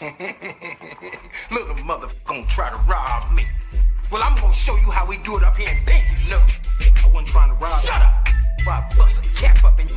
Little motherfucker gonna try to rob me. Well, I'm gonna show you how we do it up here in Vegas. Look, I wasn't trying to rob. Shut up! Before I bust a cap up in you.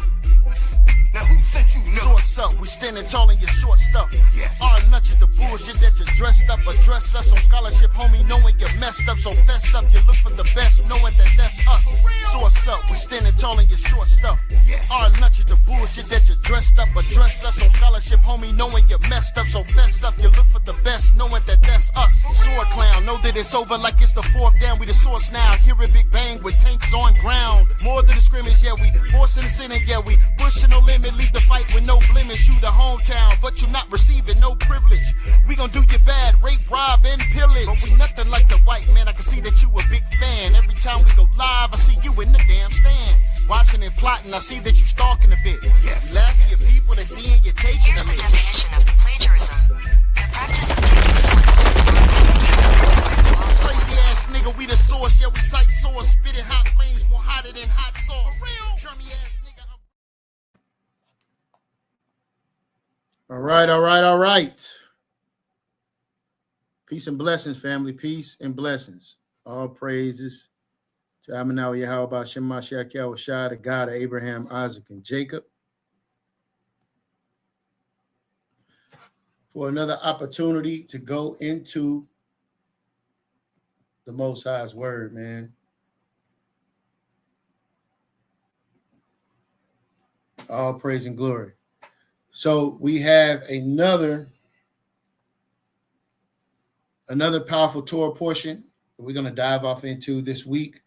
Now who sent you? So what's up? We standing tall in your short stuff. Yes. Our lunch is the bullshit that you dressed up. Address us on scholarship, homie, knowing you're messed up. So fessed up, you look for the best, knowing that that's us. So what's up? We standing tall in your short stuff. Yes. Our lunch is the bullshit that you dressed up. Address us on scholarship, homie, knowing you're messed up. So fessed up, you look for the best, knowing that that's us. Sword clown, know that it's over like it's the fourth down. We the source now. Hear a big bang with tanks on ground. More than a scrimmage, yeah, we forcing the sin, yeah, we pushing no limit. Leave the fight with no blemish. You the hometown, but you not receiving no privilege. We gon' do you bad, rape, rob, and pillage. But we nothing like the white man. I can see that you a big fan. Every time we go live, I see you in the damn stands. Watching and plotting, I see that you stalking a bit. Yes. You laughing at people that seeing you taking Here's a the bit. definition of plagiarism. The practice of taking someone else's work and using it as Crazy ass nigga, we the source, yeah, we cite source. Spitting hot flames more hotter than hot sauce. Drummy ass nigga. All right. Peace and blessings, family. Peace and blessings. All praises to Amanaw Yahweh Shemashak Yahushua, the God of Abraham, Isaac, and Jacob, for another opportunity to go into the Most High's word, man. All praise and glory. So we have another powerful Torah portion that we're going to dive off into this week.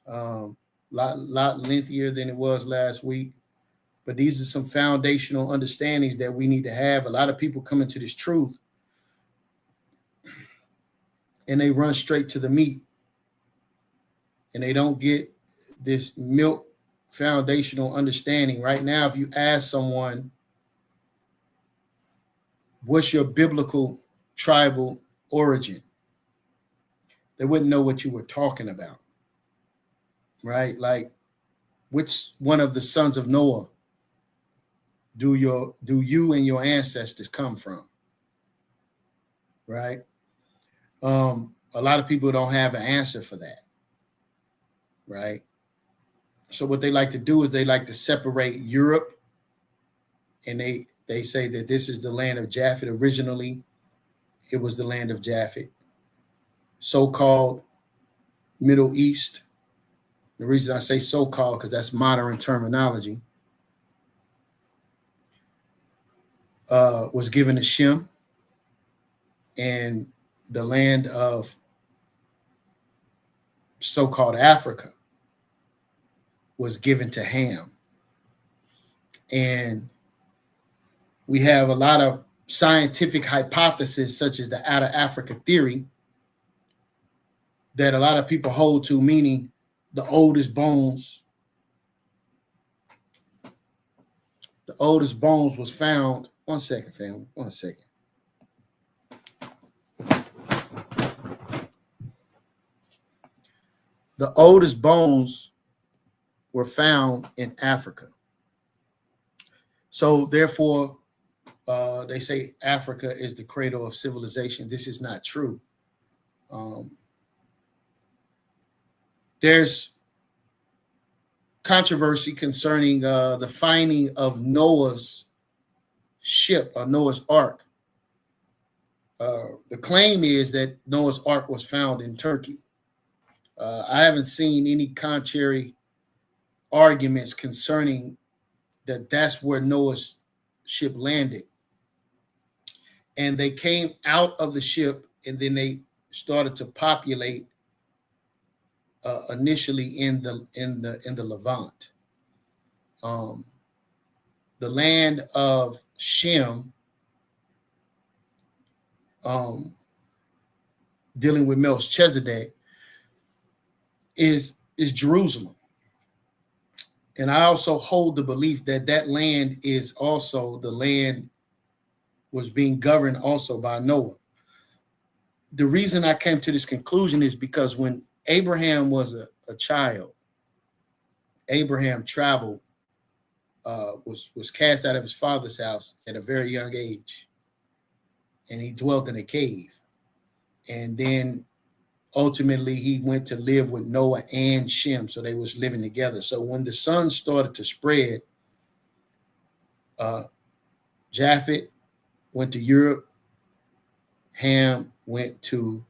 Lot lengthier than it was last week, but these are some foundational understandings that we need to have. A lot of people come into this truth and they run straight to the meat, and they don't get this milk foundational understanding. Right now, if you ask someone, what's your biblical tribal origin, they wouldn't know what you were talking about, right? Like, which one of the sons of Noah do you and your ancestors come from, right? A lot of people don't have an answer for that, right? So what they like to do is they like to separate Europe, and they say that this is the land of Japhet. Originally, it was the land of Japhet. So-called Middle East. The reason I say so-called because that's modern terminology. Was given to Shem, and the land of so-called Africa was given to Ham. And we have a lot of scientific hypotheses, such as the out of Africa theory, that a lot of people hold to, meaning the oldest bones was found. One second, family. 1 second. The oldest bones were found in Africa. So therefore, they say Africa is the cradle of civilization. This is not true. There's controversy concerning the finding of Noah's ship or Noah's Ark. The claim is that Noah's Ark was found in Turkey. I haven't seen any contrary arguments concerning that that's where Noah's ship landed. And they came out of the ship, and then they started to populate initially in the Levant. The land of Shem, dealing with Melchizedek, is Jerusalem. And I also hold the belief that that land is also the land was being governed also by Noah. The reason I came to this conclusion is because when Abraham was a child, Abraham traveled, was cast out of his father's house at a very young age. and he dwelt in a cave. And then ultimately he went to live with Noah and Shem, so they was living together. So when the sun started to spread, Japheth went to Europe, Ham went to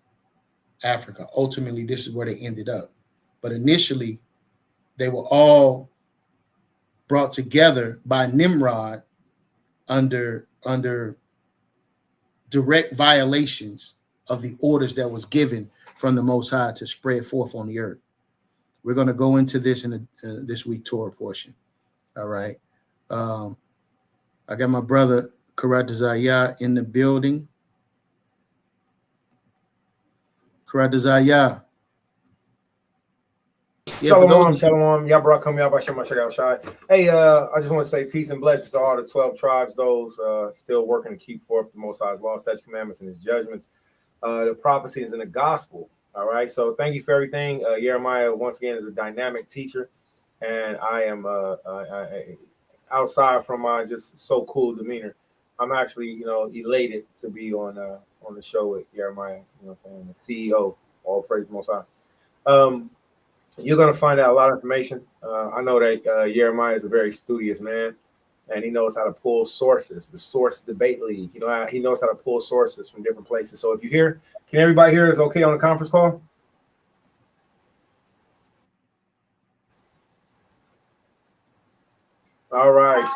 Africa. Ultimately, this is where they ended up. But initially, they were all brought together by Nimrod under direct violations of the orders that was given from the Most High to spread forth on the earth. We're going to go into this in this week Torah portion. All right. I got my brother Karatazayah in the building. Karatazayah. Yeah, shalom. Y'all brought come out by Shema Shai. Hey, I just want to say peace and blessings to all the 12 tribes, those still working to keep forth the Most High's law, statutes, commandments, and his judgments, the prophecies and the gospel. All right. So thank you for everything. YirmeYah, once again, is a dynamic teacher, and I am outside from my just so cool demeanor. I'm actually, elated to be on the show with YirmeYah. You know what I'm saying? The CEO. All praise the Most High. You're going to find out a lot of information. I know that YirmeYah is a very studious man, and he knows how to pull sources, the Source Debate League. He knows how to pull sources from different places. So if you hear, can everybody hear us okay on the conference call? All right.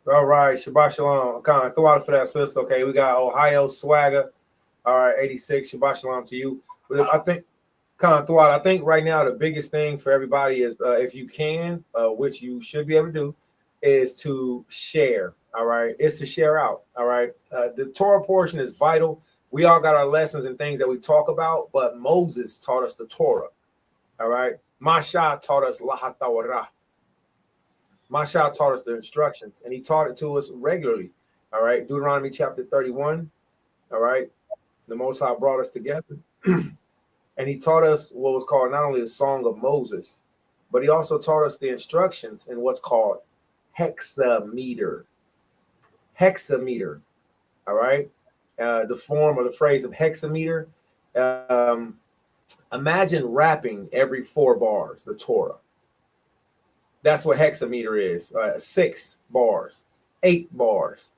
Shabbat shalom. Khan, throw out for that, sister. Okay, we got Ohio Swagger. All right, 86. Shabbat shalom to you. I think I think right now the biggest thing for everybody is if you can, which you should be able to do, is to share. All right, it's to share out. All right, the Torah portion is vital. We all got our lessons and things that we talk about, but Moses taught us the Torah. All right, Masha taught us Lahatawara. Masha taught us the instructions, and he taught it to us regularly. All right, Deuteronomy chapter 31. All right, the Most High brought us together. And he taught us what was called not only the Song of Moses, but he also taught us the instructions in what's called hexameter. Hexameter, all right? The form or the phrase of hexameter. Imagine rapping every 4 bars, the Torah. That's what hexameter is. 6 bars, 8 bars.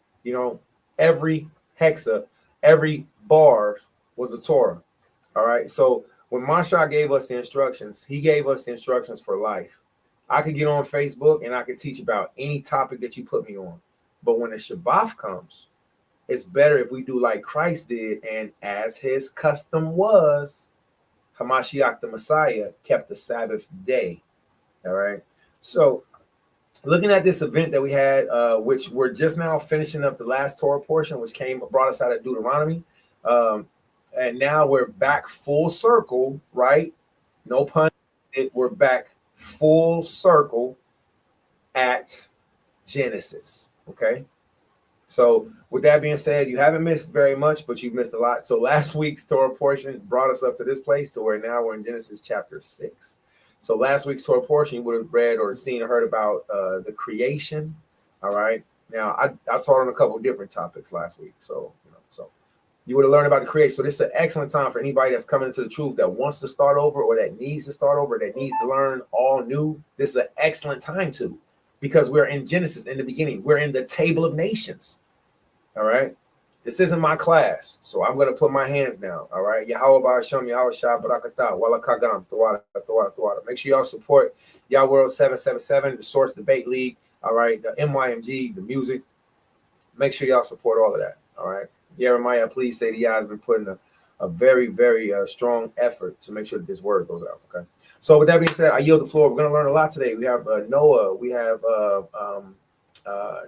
Every hexa, every bars was the Torah. All right. So when Masha gave us the instructions, he gave us the instructions for life. I could get on Facebook and I could teach about any topic that you put me on. But when the Shabbat comes, it's better if we do like Christ did. And as his custom was, Hamashiach the Messiah kept the Sabbath day. All right. So looking at this event that we had, which we're just now finishing up the last Torah portion, which brought us out of Deuteronomy. And now we're back full circle, right? No pun. We're back full circle at Genesis. Okay. So with that being said, you haven't missed very much, but you've missed a lot. So last week's Torah portion brought us up to this place to where now we're in Genesis chapter 6. So last week's Torah portion, you would have read or seen or heard about the creation. All right. Now I taught on a couple of different topics last week. So, you would have learned about the creation. So this is an excellent time for anybody that's coming into the truth that wants to start over or that needs to start over, that needs to learn all new. This is an excellent time to, because we're in Genesis in the beginning. We're in the table of nations. All right. This isn't my class. So I'm going to put my hands down. All right. Yahweh Ba'ashem, Yahweh Shah Barakatah, Wala Kagam, Thawada. Make sure y'all support Yah World 777, the Source Debate League. All right. The MYMG, the music. Make sure y'all support all of that. All right. YirmeYah, please say the Yah has been putting a very, very strong effort to make sure that this word goes out. Okay. So with that being said, I yield the floor. We're going to learn a lot today. We have Noah. We have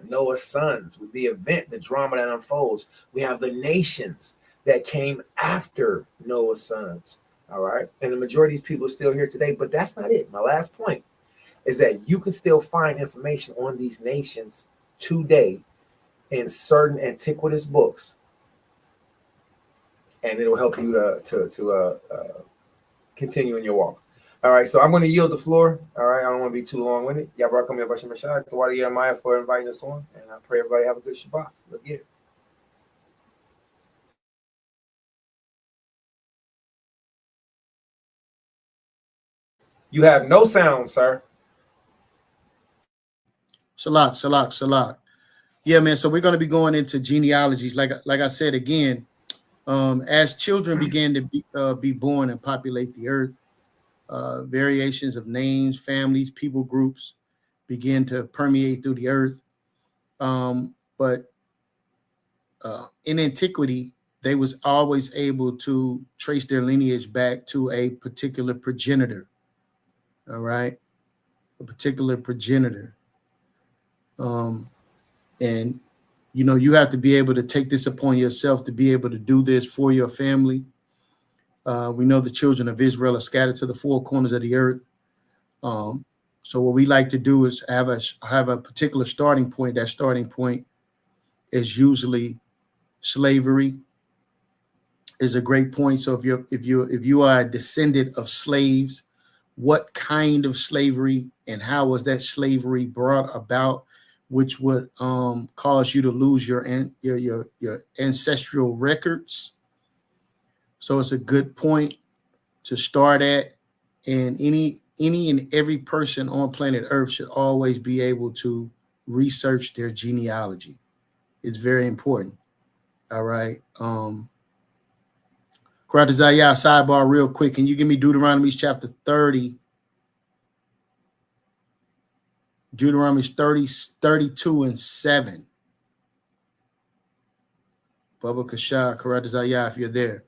Noah's sons, with the event, the drama that unfolds. We have the nations that came after Noah's sons. All right. And the majority of these people are still here today. But that's not it. My last point is that you can still find information on these nations today in certain antiquitous books. And it'll help you to continue in your walk. All right, so I'm going to yield the floor. All right, I don't want to be too long with it. Y'all brought coming up by Shema Shai. YirmeYah for inviting us on, and I pray everybody have a good Shabbat. Let's get it. You have no sound, sir. Salak. Yeah, man. So we're going to be going into genealogies. Like I said again, as children began to be born and populate the earth, variations of names, families, people groups begin to permeate through the earth. But in antiquity, they was always able to trace their lineage back to a particular progenitor. All right, a particular progenitor. And you have to be able to take this upon yourself to be able to do this for your family. We know the children of Israel are scattered to the four corners of the earth. So what we like to do is have a particular starting point. That starting point is usually slavery. Is a great point. So if you are a descendant of slaves, what kind of slavery and how was that slavery brought about, which would cause you to lose your ancestral records. So it's a good point to start at, and any and every person on planet Earth should always be able to research their genealogy. It's very important. All right. Karatazaya, sidebar real quick. Can you give me Deuteronomy chapter 30? Deuteronomy 30, 32 and 7. Baba Kasha, Karatazaya, if you're there.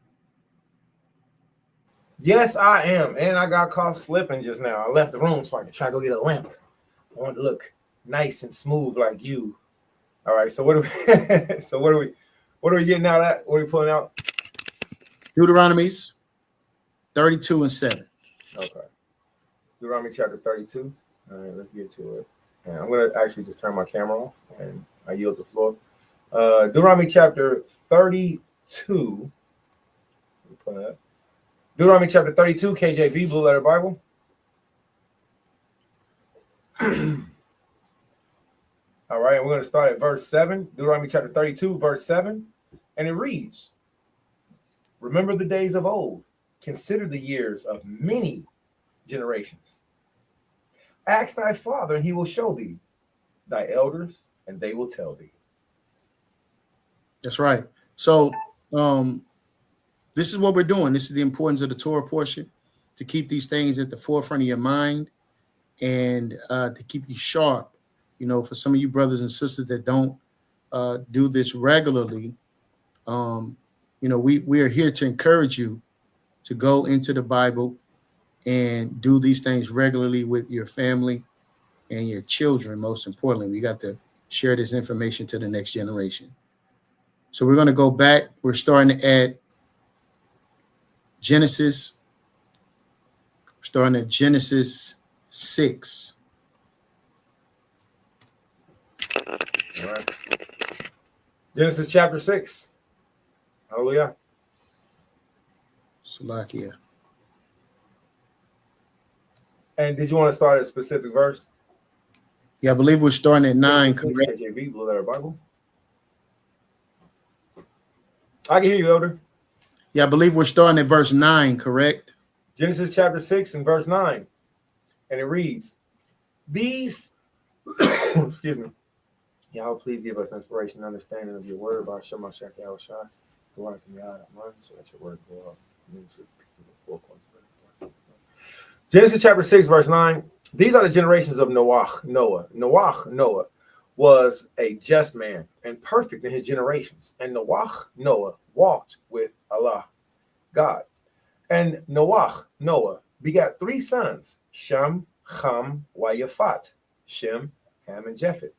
Yes, I am. And I got caught slipping just now. I left the room so I could try to go get a lamp. I want to look nice and smooth like you. All right. So what are we getting out at? What are we pulling out? Deuteronomy's 32 and 7. Okay. Deuteronomy chapter 32. All right, let's get to it. And I'm going to actually just turn my camera off and I yield the floor. Deuteronomy chapter 32. Deuteronomy chapter 32, KJV, Blue Letter Bible. All right, we're going to start at verse 7. Deuteronomy chapter 32, verse 7. And it reads, remember the days of old. Consider the years of many generations. Ask thy father, and he will show thee, thy elders, and they will tell thee. That's right. So this is what we're doing. This is the importance of the Torah portion, to keep these things at the forefront of your mind and to keep you sharp. For some of you brothers and sisters that don't do this regularly, we are here to encourage you to go into the Bible and do these things regularly with your family and your children. Most importantly, we got to share this information to the next generation. So we're going to go back. We're starting at Genesis. We're starting at Genesis 6. All right. Genesis chapter 6. Hallelujah. Salakia. And did you want to start at a specific verse? Yeah, I believe we're starting at 9. Genesis 6, KJV, Blue Letter Bible. I can hear you, Elder. Yeah, I believe we're starting at verse 9, correct? Genesis chapter 6 and verse 9. And it reads, these, excuse me, Y'all please give us inspiration and understanding of your word by Shema Shach Yahushua, the one from God, so that your word go up. Genesis chapter 6, verse 9. These are the generations of Noah. Noah was a just man and perfect in his generations. And Noah walked with Allah, God. And Noah begat 3 sons, Shem, Ham, Yafat, Shem, Ham, and Japheth.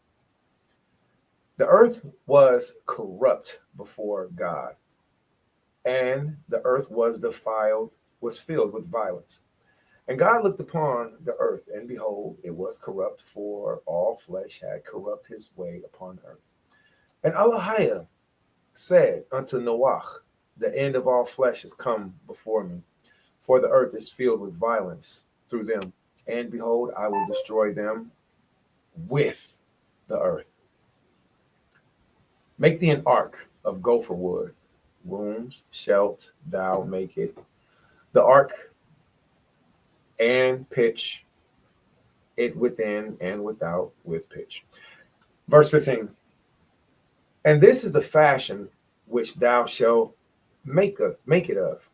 The earth was corrupt before God, and the earth was filled with violence. And God looked upon the earth, and behold, it was corrupt, for all flesh had corrupt his way upon earth. And Allah said unto Noah, the end of all flesh is come before me, for the earth is filled with violence through them. And behold, I will destroy them with the earth. Make thee an ark of gopher wood, rooms shalt thou make it. The ark and pitch it within and without with pitch. Verse 15. And this is the fashion which thou shalt make it of.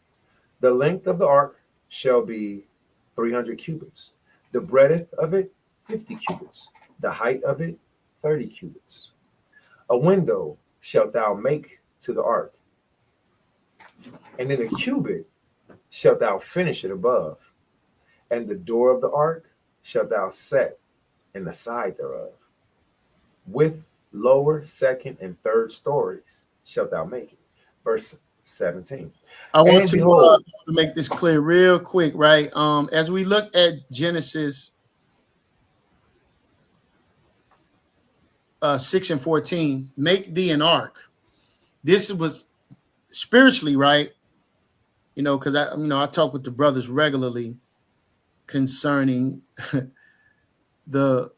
The length of the ark shall be 300 cubits, the breadth of it 50 cubits, the height of it 30 cubits. A window shalt thou make to the ark, and in a cubit shalt thou finish it above, and the door of the ark shalt thou set in the side thereof. With lower, second, and third stories shalt thou make it. Verse 17. I want And to behold, make this clear real quick, right? As we look at Genesis 6 and 14, make thee an ark. This was spiritually, right? Because I talk with the brothers regularly concerning the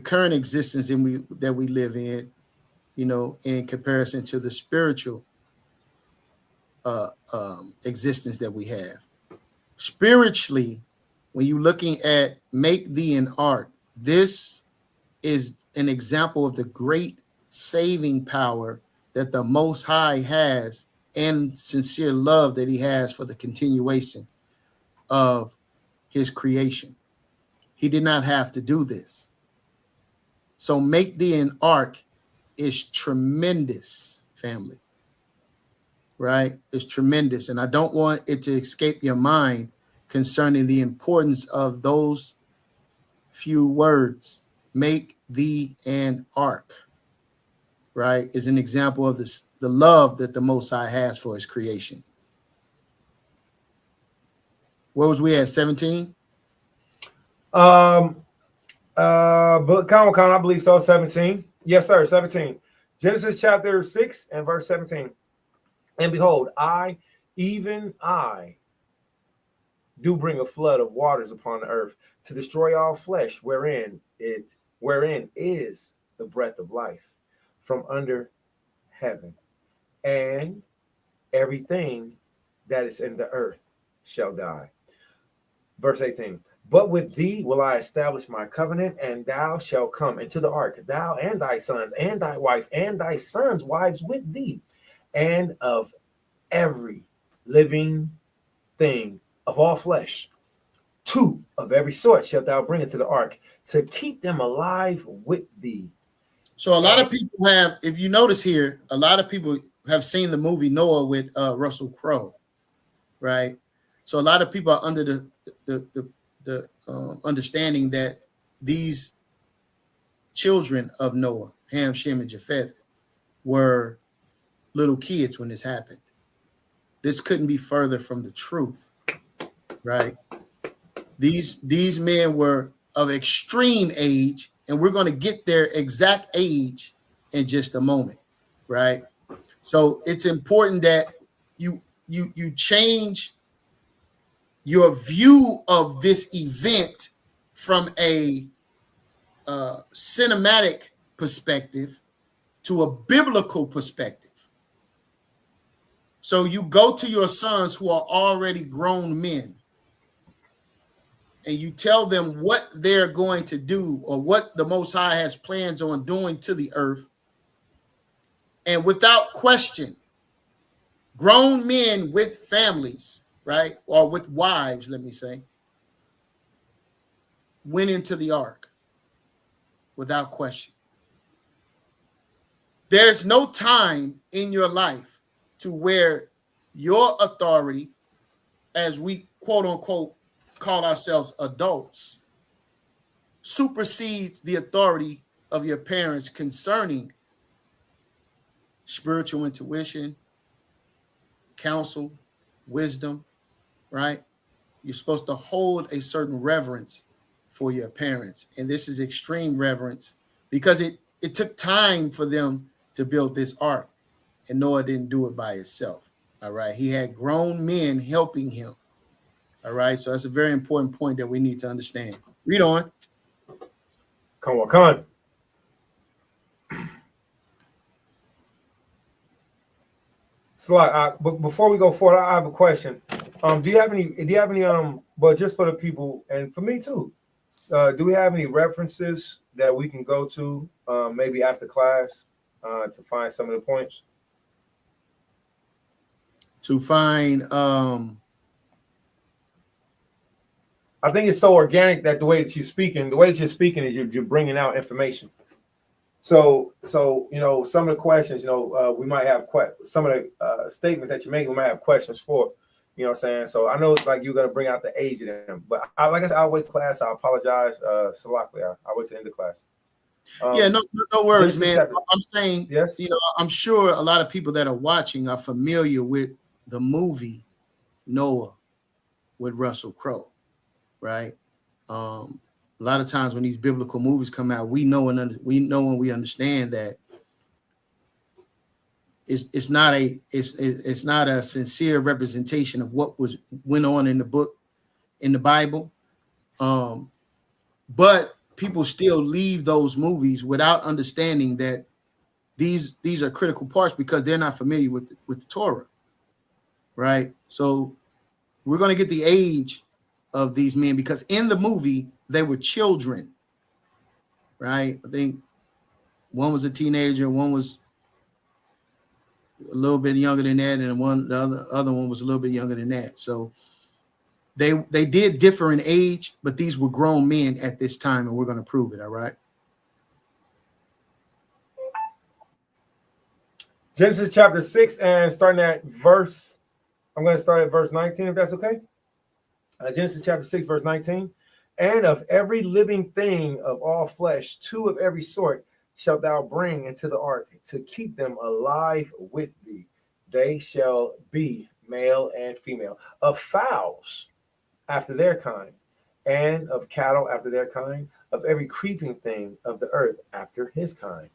current existence that we live in, in comparison to the spiritual existence that we have. Spiritually, when you're looking at make thee an ark, this is an example of the great saving power that the Most High has and sincere love that he has for the continuation of his creation. He did not have to do this. So make thee an ark is tremendous, family. Right? It's tremendous. And I don't want it to escape your mind concerning the importance of those few words. Make thee an ark. Right? Is an example of this, the love that the Most High has for his creation. Where was we at? 17? But Khan, I believe so. 17. Yes, sir. 17. Genesis chapter 6 and verse 17. And behold, I, even I, do bring a flood of waters upon the earth to destroy all flesh, wherein is the breath of life from under heaven, and everything that is in the earth shall die. Verse 18. But with thee will I establish my covenant, and thou shalt come into the ark, thou and thy sons, and thy wife, and thy sons' wives with thee, and of every living thing of all flesh, 2 of every sort shalt thou bring into the ark, to keep them alive with thee. So a lot of people have, if you notice here, a lot of people have seen the movie Noah with Russell Crowe, right? So a lot of people are under the understanding that these children of Noah, Ham, Shem, and Japheth, were little kids when this happened. This couldn't be further from the truth, right? These men were of extreme age, and we're going to get their exact age in just a moment, right? So it's important that you change your view of this event from a cinematic perspective to a biblical perspective. So you go to your sons who are already grown men, and you tell them what they're going to do or what the Most High has plans on doing to the earth. And without question, grown men with families, right, or with wives, let me say, went into the ark without question. There's no time in your life to where your authority, as we quote unquote call ourselves adults, supersedes the authority of your parents concerning spiritual intuition, counsel, wisdom, right? You're supposed to hold a certain reverence for your parents. And this is extreme reverence because it took time for them to build this ark. And Noah didn't do it by himself. All right. He had grown men helping him. All right. So that's a very important point that we need to understand. Read on. Come on. So, but before we go forward, I have a question. Do you have any but just for the people and for me too, do we have any references that we can go to maybe after class to find some of the points? To find I think it's so organic that the way that you're speaking is you're bringing out information. So you know, some of the questions, you know, we might have some of the statements that you make, we might have questions for. You know what I'm saying? So I know like you're gonna bring out the age of them, but like I said, I'll wait to class. I apologize, Salakli. I'll wait to end the class. Yeah, no worries, man. Chapter. I'm saying, yes, you know, I'm sure a lot of people that are watching are familiar with the movie Noah with Russell Crowe, right? A lot of times when these biblical movies come out, we know and we understand that it's not a sincere representation of what went on in the book, in the Bible. But people still leave those movies without understanding that these are critical parts because they're not familiar with the Torah, right? So we're going to get the age of these men because in the movie they were children, right? I think one was a teenager, one was a little bit younger than that, and the other one was a little bit younger than that. So they did differ in age, but these were grown men at this time, and we're going to prove it. All right. Genesis chapter 6 and starting at verse. I'm going to start at verse 19, if that's okay. Genesis chapter 6, verse 19. And of every living thing of all flesh, 2 of every sort shalt thou bring into the ark to keep them alive with thee. They shall be male and female. Of fowls after their kind, and of cattle after their kind, of every creeping thing of the earth after his kind.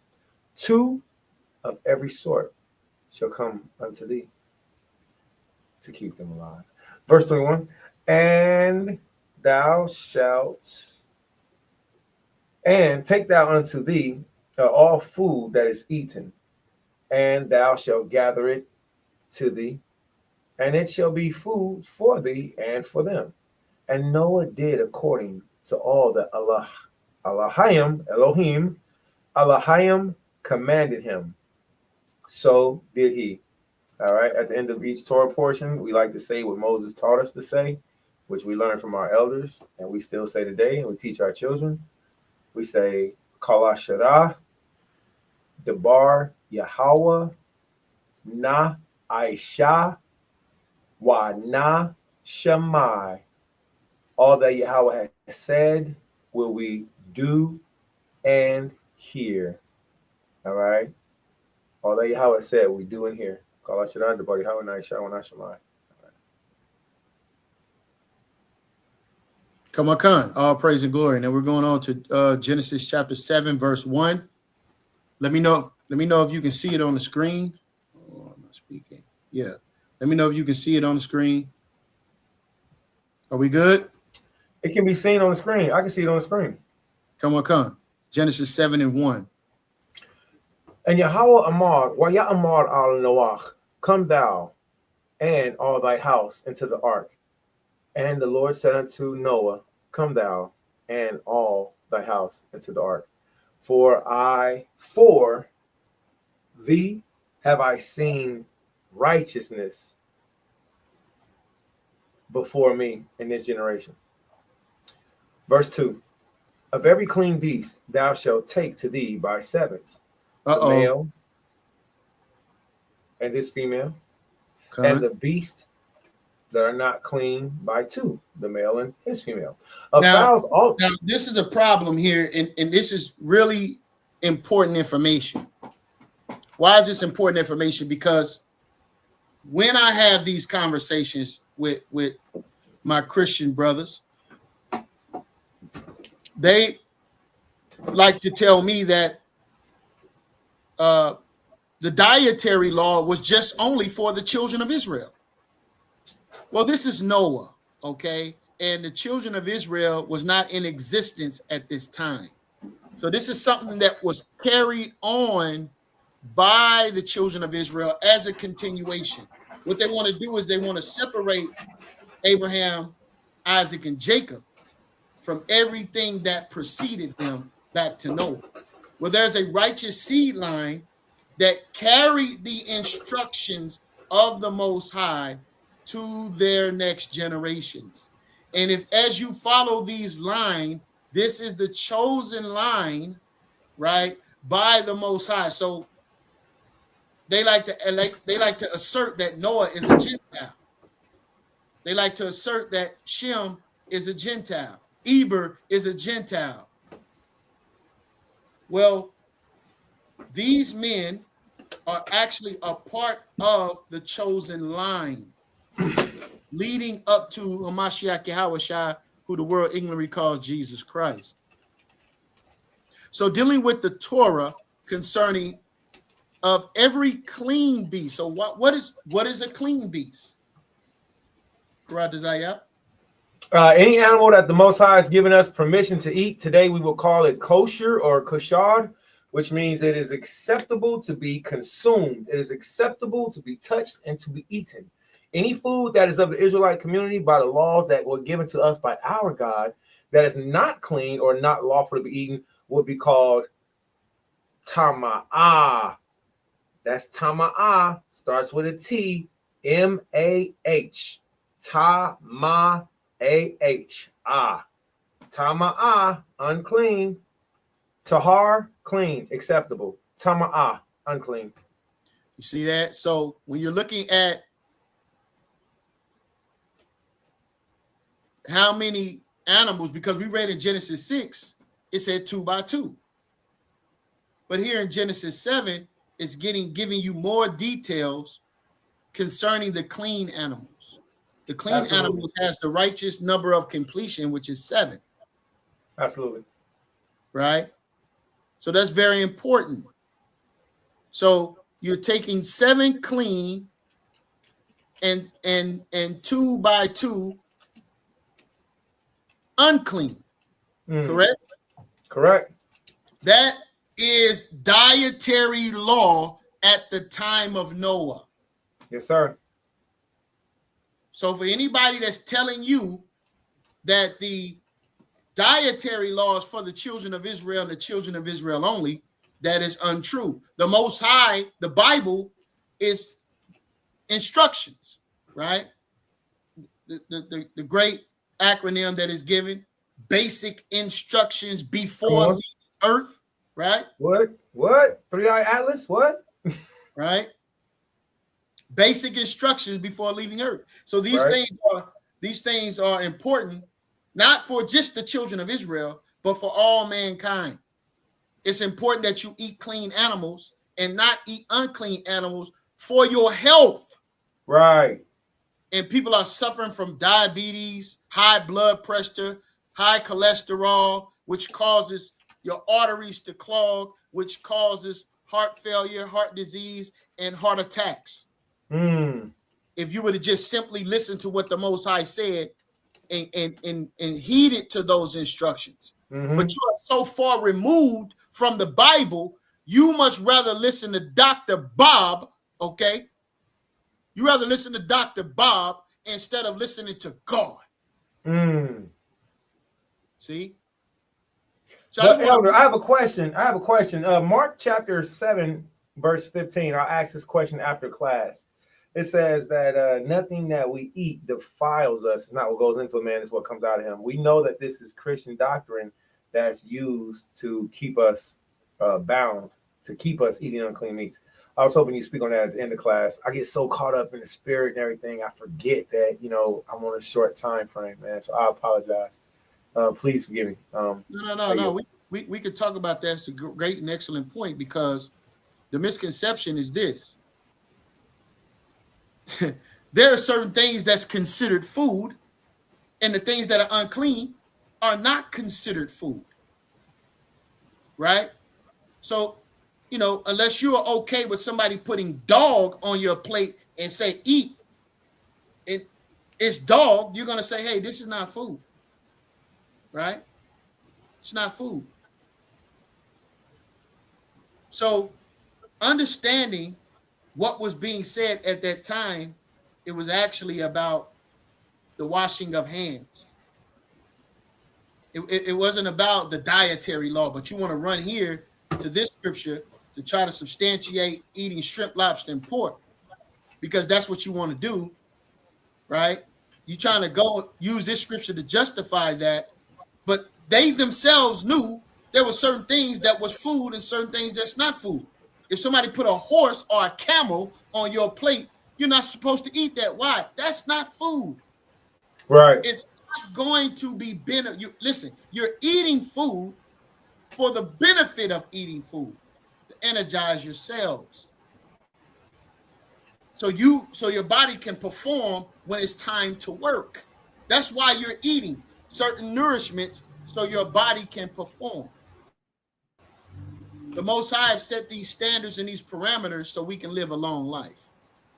2 of every sort shall come unto thee to keep them alive. Verse 21, and thou shalt, and take thou unto thee all food that is eaten, and thou shalt gather it to thee, and it shall be food for thee and for them. And Noah did according to all that Elohim commanded him. So did he. All right. At the end of each Torah portion, we like to say what Moses taught us to say, which we learned from our elders, and we still say today, and we teach our children. We say, Kol Asherah, Debar Yahweh, Na Aisha, Wa Na Shammai. All that Yahweh has said will we do and hear. All right. All that Yahweh said we do and hear. Kol Asherah, Debar Yahweh, Na Aisha, Wa Na Shammai. Come on, all praise and glory. Now we're going on to Genesis chapter 7, verse 1. Let me know if you can see it on the screen. Oh, I'm not speaking. Yeah. Let me know if you can see it on the screen. Are we good? It can be seen on the screen. I can see it on the screen. Come on. Genesis 7 and 1. And Yahweh Amar, Waya Amar al Noach, come thou and all thy house into the ark. And the Lord said unto Noah, come thou and all thy house into the ark. For thee have I seen righteousness before me in this generation. Verse 2. Of every clean beast thou shalt take to thee by sevens, the male and his female, and the beast that are not clean by 2, the male and his female. Now, this is a problem here, and this is really important information. Why is this important information? Because when I have these conversations with my Christian brothers, they like to tell me that the dietary law was just only for the children of Israel. Well, this is Noah, okay? And the children of Israel was not in existence at this time. So this is something that was carried on by the children of Israel as a continuation. What they want to do is they want to separate Abraham Isaac, and Jacob from everything that preceded them back to Noah. Well, there's a righteous seed line that carried the instructions of the Most High to their next generations. And if as you follow these lines, this is the chosen line, right, by the Most High. So they like to assert that Noah is a Gentile. They like to assert that Shem is a Gentile. Eber is a Gentile. Well, these men are actually a part of the chosen line leading up to Hamashiach Yahushua, who the world ignorantly calls Jesus Christ. So dealing with the Torah concerning of every clean beast. So what is a clean beast? Any animal that the Most High has given us permission to eat. Today we will call it kosher or kosher, which means it is acceptable to be consumed. It is acceptable to be touched and to be eaten. Any food that is of the Israelite community by the laws that were given to us by our God that is not clean or not lawful to be eaten will be called tama'ah. That's tama'ah. Starts with a T. M-A-H. Tama'ah. Ah. Tama'ah, unclean. Tahar, clean, acceptable. Tama'ah, unclean. You see that? So when you're looking at how many animals, because we read in Genesis 6, it said 2 by 2. But here in Genesis 7, it's giving you more details concerning the clean animals. The clean animals has the righteous number of completion, which is 7. Absolutely. Right? So that's very important. So you're taking 7 clean and 2 by 2 unclean. Correct? Correct. That is dietary law at the time of Noah. Yes, sir. So for anybody that's telling you that the dietary laws for the children of Israel and the children of Israel only, that is untrue. The Most High, the Bible, is instructions, right? The great acronym that is given, basic instructions before leaving earth, right? What? 3-Eye Atlas? What? Right? Basic instructions before leaving earth. So these things are important, not for just the children of Israel, but for all mankind. It's important that you eat clean animals and not eat unclean animals for your health. Right. And people are suffering from diabetes, high blood pressure, high cholesterol, which causes your arteries to clog, which causes heart failure, heart disease, and heart attacks. If you were to just simply listen to what the Most High said and heed it to those instructions. But you are so far removed from the Bible, you must rather listen to Dr. Bob, okay? You rather listen to Dr. Bob instead of listening to God. See? So Elder, I have a question. Mark chapter 7, verse 15. I'll ask this question after class. It says that nothing that we eat defiles us. It's not what goes into a man, it's what comes out of him. We know that this is Christian doctrine that's used to keep us bound, to keep us eating unclean meats. I was hoping you speak on that at the end of class. I get so caught up in the spirit and everything, I forget that, I'm on a short time frame, man. So I apologize. Please forgive me. No. We could talk about that. It's a great and excellent point, because the misconception is this. There are certain things that's considered food, and the things that are unclean are not considered food. Right? So, unless you are okay with somebody putting dog on your plate and say, eat, it's dog, you're going to say, hey, this is not food. Right? It's not food. So, understanding what was being said at that time, it was actually about the washing of hands. It wasn't about the dietary law, but you want to run here to this scripture to try to substantiate eating shrimp, lobster, and pork because that's what you want to do, right? You're trying to go use this scripture to justify that, but they themselves knew there were certain things that was food and certain things that's not food. If somebody put a horse or a camel on your plate, you're not supposed to eat that. Why? That's not food. Right. It's not going to be listen, you're eating food for the benefit of eating food to energize your cells. So your body can perform when it's time to work. That's why you're eating certain nourishments so your body can perform. The Most High have set these standards and these parameters so we can live a long life.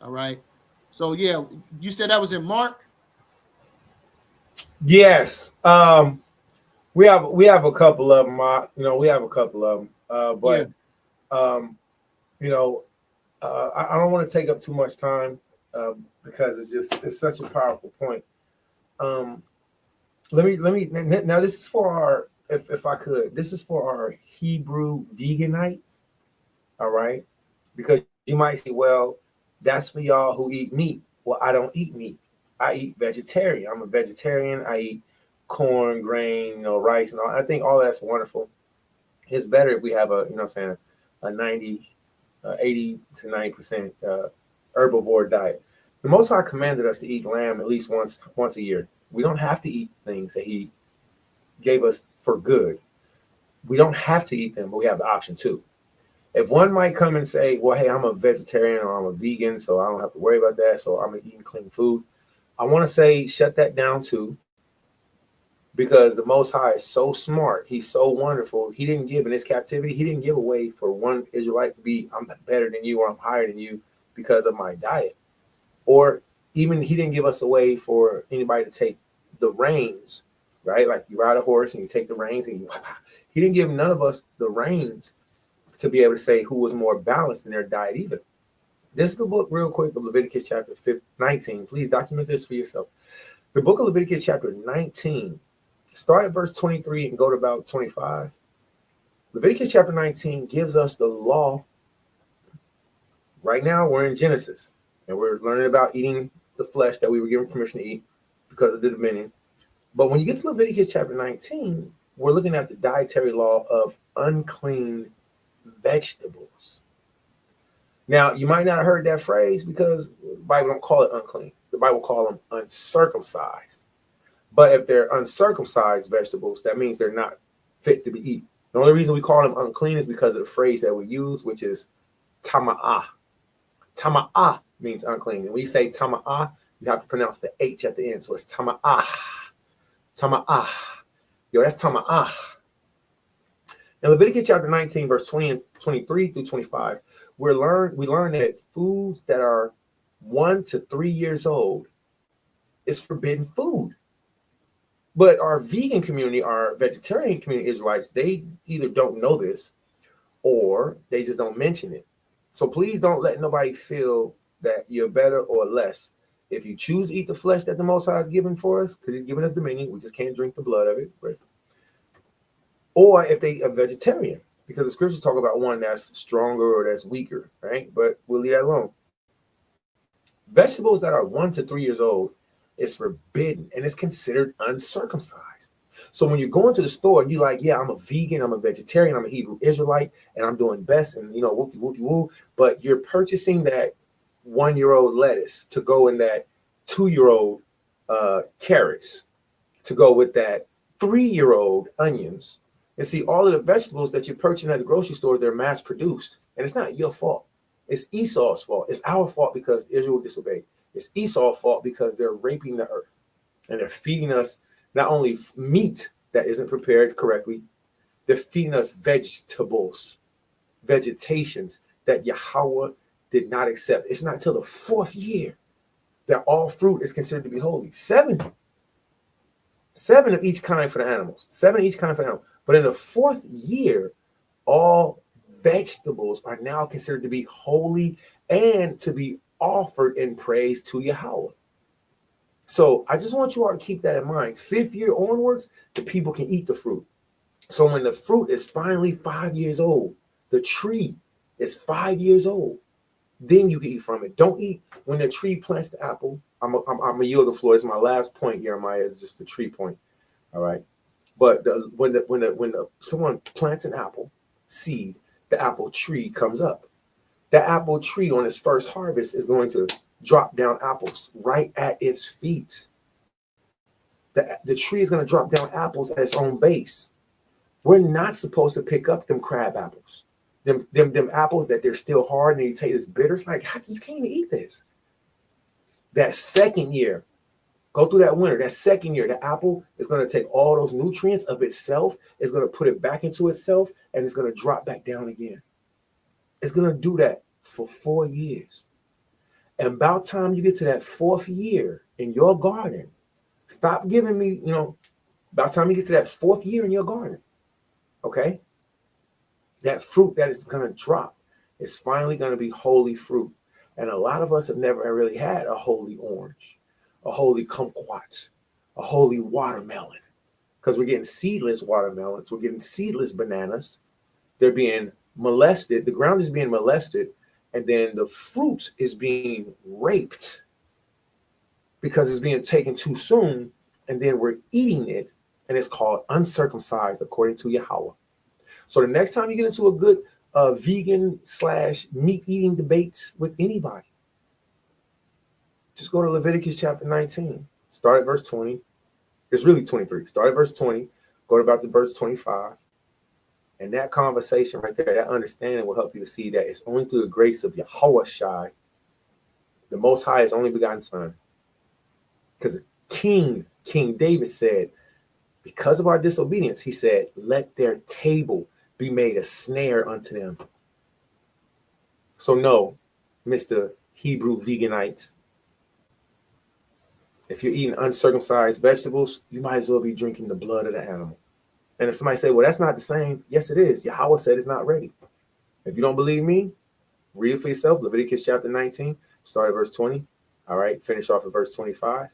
All right. So yeah, you said that was in Mark? Yes. We have a couple of them. We have a couple of them. But I don't want to take up too much time because it's such a powerful point. Let me now. This is for our, if I could, this is for our Hebrew veganites. All right, because you might say, well, that's for y'all who eat meat. Well, I don't eat meat. I eat vegetarian. I'm a vegetarian. I eat corn, grain, rice, and all. I think all that's wonderful. It's better if we have a 80 to 90% herbivore diet. The Most High commanded us to eat lamb at least once a year. We don't have to eat things that He gave us for good. We don't have to eat them, but we have the option too. If one might come and say, well, hey, I'm a vegetarian or I'm a vegan, so I don't have to worry about that, so I'm eating clean food, I want to say shut that down too, because the Most High is so smart. He's so wonderful. He didn't give in his captivity. He didn't give away for one Israelite to be, I'm better than you or I'm higher than you because of my diet. Or even He didn't give us away for anybody to take the reins, right? Like you ride a horse and you take the reins and He didn't give none of us the reins to be able to say who was more balanced in their diet either. This is the book, real quick, of Leviticus chapter 19. Please document this for yourself. The book of Leviticus chapter 19, start at verse 23 and go to about 25. Leviticus chapter 19 gives us the law. Right now, we're in Genesis, and we're learning about eating the flesh that we were given permission to eat because of the dominion. But when you get to Leviticus chapter 19, we're looking at the dietary law of unclean vegetables. Now, you might not have heard that phrase because the Bible don't call it unclean. The Bible call them uncircumcised. But if they're uncircumcised vegetables, that means they're not fit to be eaten. The only reason we call them unclean is because of the phrase that we use, which is tama'ah. Tama'ah means unclean. And when you say tama'ah, you have to pronounce the H at the end. So it's tama'ah. Tama'ah. Yo, that's tama'ah. In Leviticus chapter 19, verse 20 and 23 through 25, we learn that foods that are 1 to 3 years old is forbidden food. But our vegan community, our vegetarian community Israelites, they either don't know this or they just don't mention it. So please don't let nobody feel that you're better or less. If you choose to eat the flesh that the Most High has given for us, because He's given us dominion, we just can't drink the blood of it, right? Or if they are vegetarian, because the scriptures talk about one that's stronger or that's weaker, right? But we'll leave that alone. Vegetables that are 1 to 3 years old is forbidden and it's considered uncircumcised. So when you go into the store and you're like, yeah, I'm a vegan, I'm a vegetarian, I'm a Hebrew Israelite, and I'm doing best, and whoopie whoopie woo, but you're purchasing that 1-year-old lettuce to go in that 2-year-old carrots to go with that 3-year-old onions. And see, all of the vegetables that you're purchasing at the grocery store, they're mass produced. And it's not your fault. It's Esau's fault. It's our fault because Israel disobeyed. It's Esau's fault because they're raping the earth. And they're feeding us not only meat that isn't prepared correctly, they're feeding us vegetables, vegetations that Yahweh did not accept. It's not until the 4th year that all fruit is considered to be holy. 7 of each kind for the animals. 7 of each kind for the animals. But in the 4th year, all vegetables are now considered to be holy and to be offered in praise to Yahweh. So I just want you all to keep that in mind. 5th year onwards, the people can eat the fruit. So when the fruit is finally 5 years old, the tree is 5 years old, then you can eat from it. Don't eat when the tree plants the apple. I'm gonna yield the floor. It's my last point, YirmeYah, is just the tree point. All right. But when someone plants an apple seed, the apple tree comes up. The apple tree on its first harvest is going to drop down apples right at its feet. The tree is going to drop down apples at its own base. We're not supposed to pick up them crab apples, them apples that they're still hard and you take this bitter. It's like, how you can't even eat this. That second year, go through that winter. That second year, the apple is going to take all those nutrients of itself, is going to put it back into itself, and it's going to drop back down again. It's going to do that for 4 years. And about time you get to that 4th year in your garden, stop giving me, about time you get to that 4th year in your garden, okay? That fruit that is going to drop is finally going to be holy fruit. And a lot of us have never really had a holy orange, a holy kumquat, a holy watermelon, because we're getting seedless watermelons. We're getting seedless bananas. They're being molested. The ground is being molested. And then the fruit is being raped because it's being taken too soon. And then we're eating it. And it's called uncircumcised according to Yahweh. So the next time you get into a good vegan / meat eating debate with anybody, just go to Leviticus chapter 19. Start at verse 20. It's really 23. Start at verse 20. Go to about the verse 25. And that conversation right there, that understanding will help you to see that it's only through the grace of Yahweh Shai, the Most High, His only begotten Son. Because King David said, because of our disobedience, he said, let their table be made a snare unto them. So no, Mr. Hebrew veganite, if you're eating uncircumcised vegetables, you might as well be drinking the blood of the animal. And if somebody say, well, that's not the same. Yes, it is. Yahweh said it's not ready. If you don't believe me, read it for yourself. Leviticus chapter 19, start at verse 20. All right, finish off at verse 25.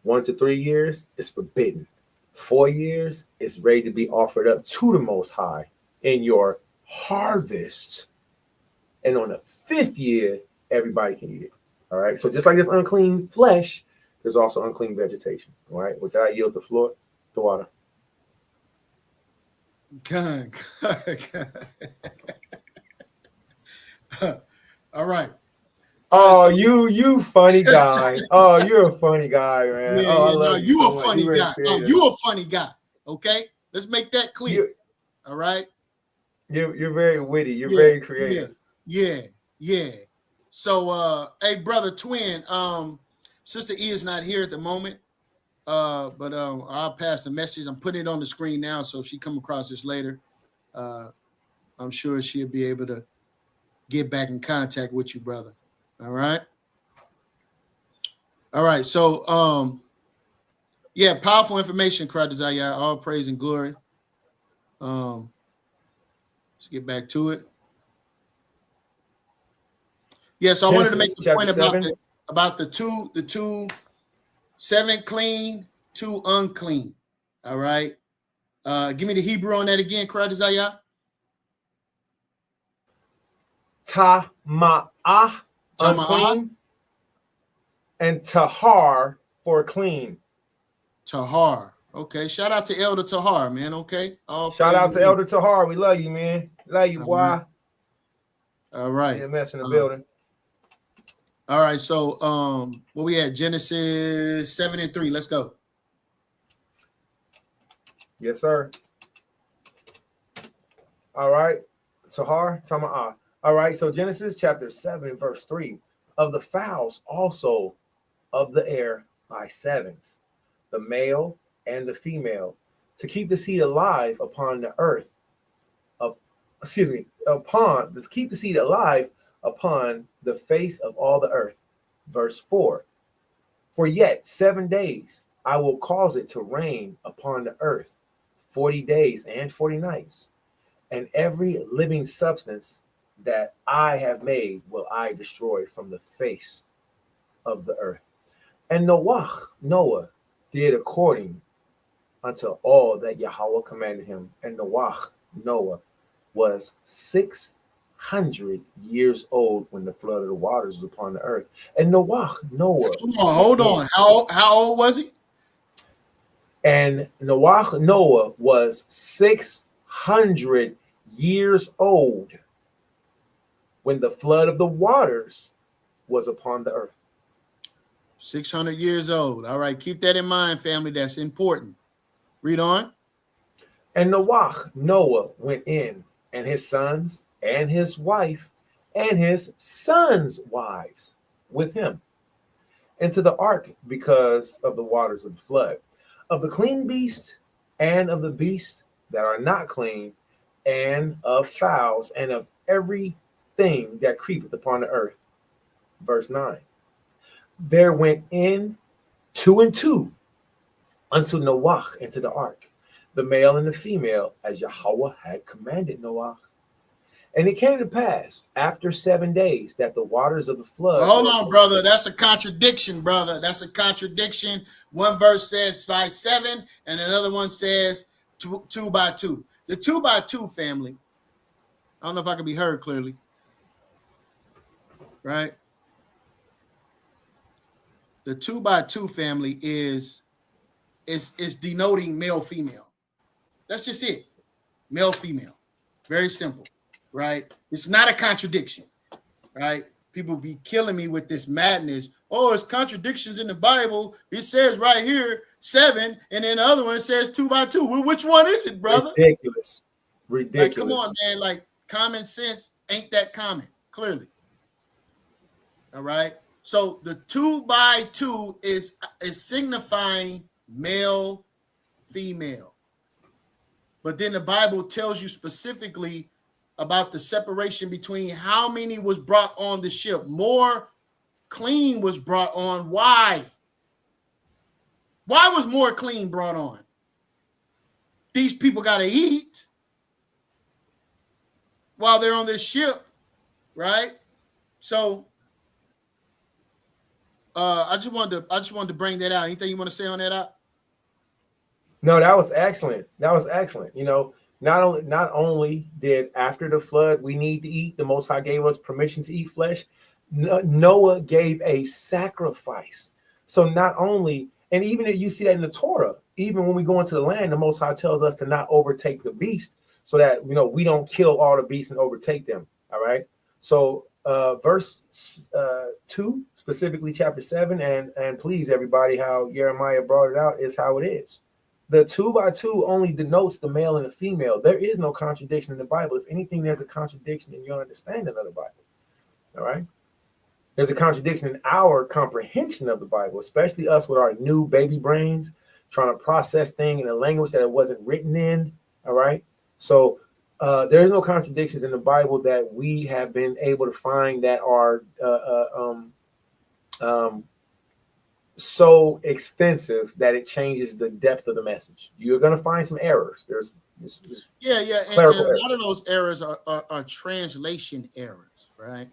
1 to 3 years is forbidden. 4 years is ready to be offered up to the Most High in your harvest. And on the 5th year, everybody can eat it. All right. So just like there's unclean flesh, there's also unclean vegetation. All right. With that, I yield the floor to water. God. All right. Oh, you funny guy. Oh, you're a funny guy, man. Yeah, I love you. You a funny guy. You a funny guy. Okay, let's make that clear. All right. You're very witty. You're very creative. Yeah. So, hey, brother Twin. Sister E is not here at the moment. But I'll pass the message. I'm putting it on the screen now, so if she come across this later, I'm sure she'll be able to get back in contact with you, brother. All right. So, yeah, powerful information, Kradazaya. All praise and glory. Let's get back to it. Yes, I wanted to make the point about the two 7 clean, 2 unclean. All right. Give me the Hebrew on that again, Kradazaya. Tama'ah, unclean, and tahar for clean. Tahar. Okay. Shout out to Elder Tahar, man. Okay. Shout out to Elder Tahar. We love you, man. Love you, boy. All right. Yeah, mess in the building. All right. So what we had, Genesis 7:3. Let's go. Yes, sir. All right. Tahar, Tama'ah. All right. So Genesis chapter 7, verse 3. Of the fowls also of the air by sevens, the male and the female, to keep the seed alive upon the earth. Keep the seed alive upon the face of all the earth. Verse 4. For yet 7 days I will cause it to rain upon the earth, 40 days and 40 nights, and every living substance that I have made will I destroy from the face of the earth. And Noah did according unto all that Yahweh commanded him. And Noah was 600 years old when the flood of the waters was upon the earth. And Noah. Hold on. How old was he? And Noah was 600 years old when the flood of the waters was upon the earth. 600 years old. All right, keep that in mind, family. That's important. Read on. And Noah went in, and his sons, and his wife, and his sons' wives with him into the ark because of the waters of the flood, of the clean beast, and of the beasts that are not clean, and of fowls, and of everything that creepeth upon the earth. Verse 9. There went in 2 and 2 unto Noah into the ark, the male and the female, as Yahweh had commanded Noah. And it came to pass after 7 days that the waters of the flood. Hold on, brother. That's a contradiction, brother. That's a contradiction. One verse says by 7, and another one says 2 by 2. The 2 by 2 family. I don't know if I can be heard clearly. Right? The 2 by 2 family is denoting male female. That's just it. Male female. Very simple. Right? It's not a contradiction. Right? People be killing me with this madness. Oh, it's contradictions in the Bible. It says right here 7, and then the other one says 2 by 2. Well, which one is it, brother? Ridiculous. Like, come on, man. Like, common sense ain't that common, clearly. All right. So the 2 by 2 is signifying male, female. But then the Bible tells you specifically about the separation between how many was brought on the ship. More clean was brought on. Why? Why was more clean brought on? These people got to eat while they're on this ship, right? So I just wanted to bring that out. Anything you want to say on that? No, that was excellent. That was excellent. You know, not only did after the flood we need to eat, the Most High gave us permission to eat flesh. Noah gave a sacrifice. So not only, and even if you see that in the Torah, even when we go into the land, the Most High tells us to not overtake the beast, so that we don't kill all the beasts and overtake them. All right. So verse 2, specifically chapter 7, and please everybody, how YirmeYah brought it out is how it is. The 2 by 2 only denotes the male and the female. There is no contradiction in the Bible. If anything, there's a contradiction in your understanding of the Bible. All right. There's a contradiction in our comprehension of the Bible, especially us with our new baby brains trying to process things in a language that it wasn't written in. All right. So there's no contradictions in the Bible that we have been able to find that are so extensive that it changes the depth of the message. You're going to find some errors. There's and a lot of those errors are translation errors, right?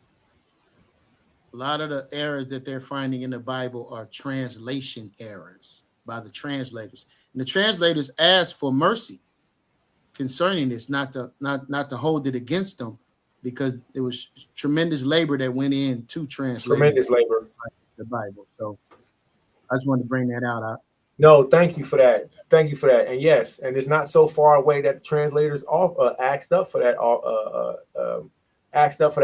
A lot of the errors that they're finding in the Bible are translation errors by the translators, and the translators ask for mercy concerning this, not to hold it against them, because it was tremendous labor that went in to translate the Bible. So I just wanted to bring that out. No, thank you for that. Thank you for that. And yes, and it's not so far away that the translators asked up for that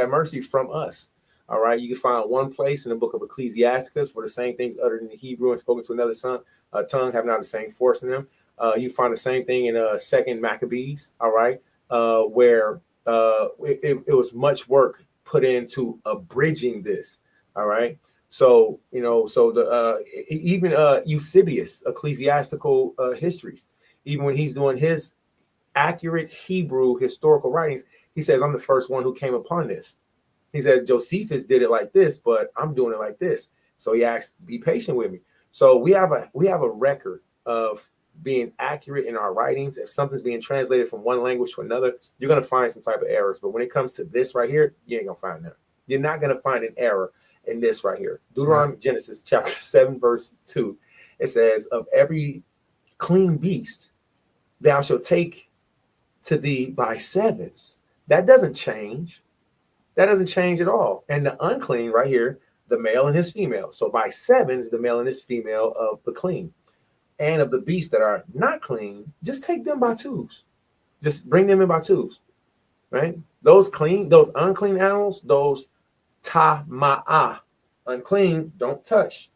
mercy from us. All right, you can find one place in the book of Ecclesiasticus for the same things uttered in the Hebrew and spoken to another tongue have not the same force in them. You find the same thing in Second Maccabees. All right, where it was much work put into abridging this. All right. So, even Eusebius, Ecclesiastical Histories, even when he's doing his accurate Hebrew historical writings, he says, I'm the first one who came upon this. He said, Josephus did it like this, but I'm doing it like this. So he asks, be patient with me. So we have a record of being accurate in our writings. If something's being translated from one language to another, you're going to find some type of errors. But when it comes to this right here, you ain't going to find none. You're not going to find an error in this right here. Deuteronomy, Genesis chapter 7, verse 2. It says, of every clean beast thou shalt take to thee by sevens. That doesn't change. That doesn't change at all. And the unclean right here, the male and his female. So by sevens, the male and his female of the clean. And of the beasts that are not clean, just take them by twos. Just bring them in by twos, right? Those clean, those unclean animals, those tama'ah, unclean, don't touch.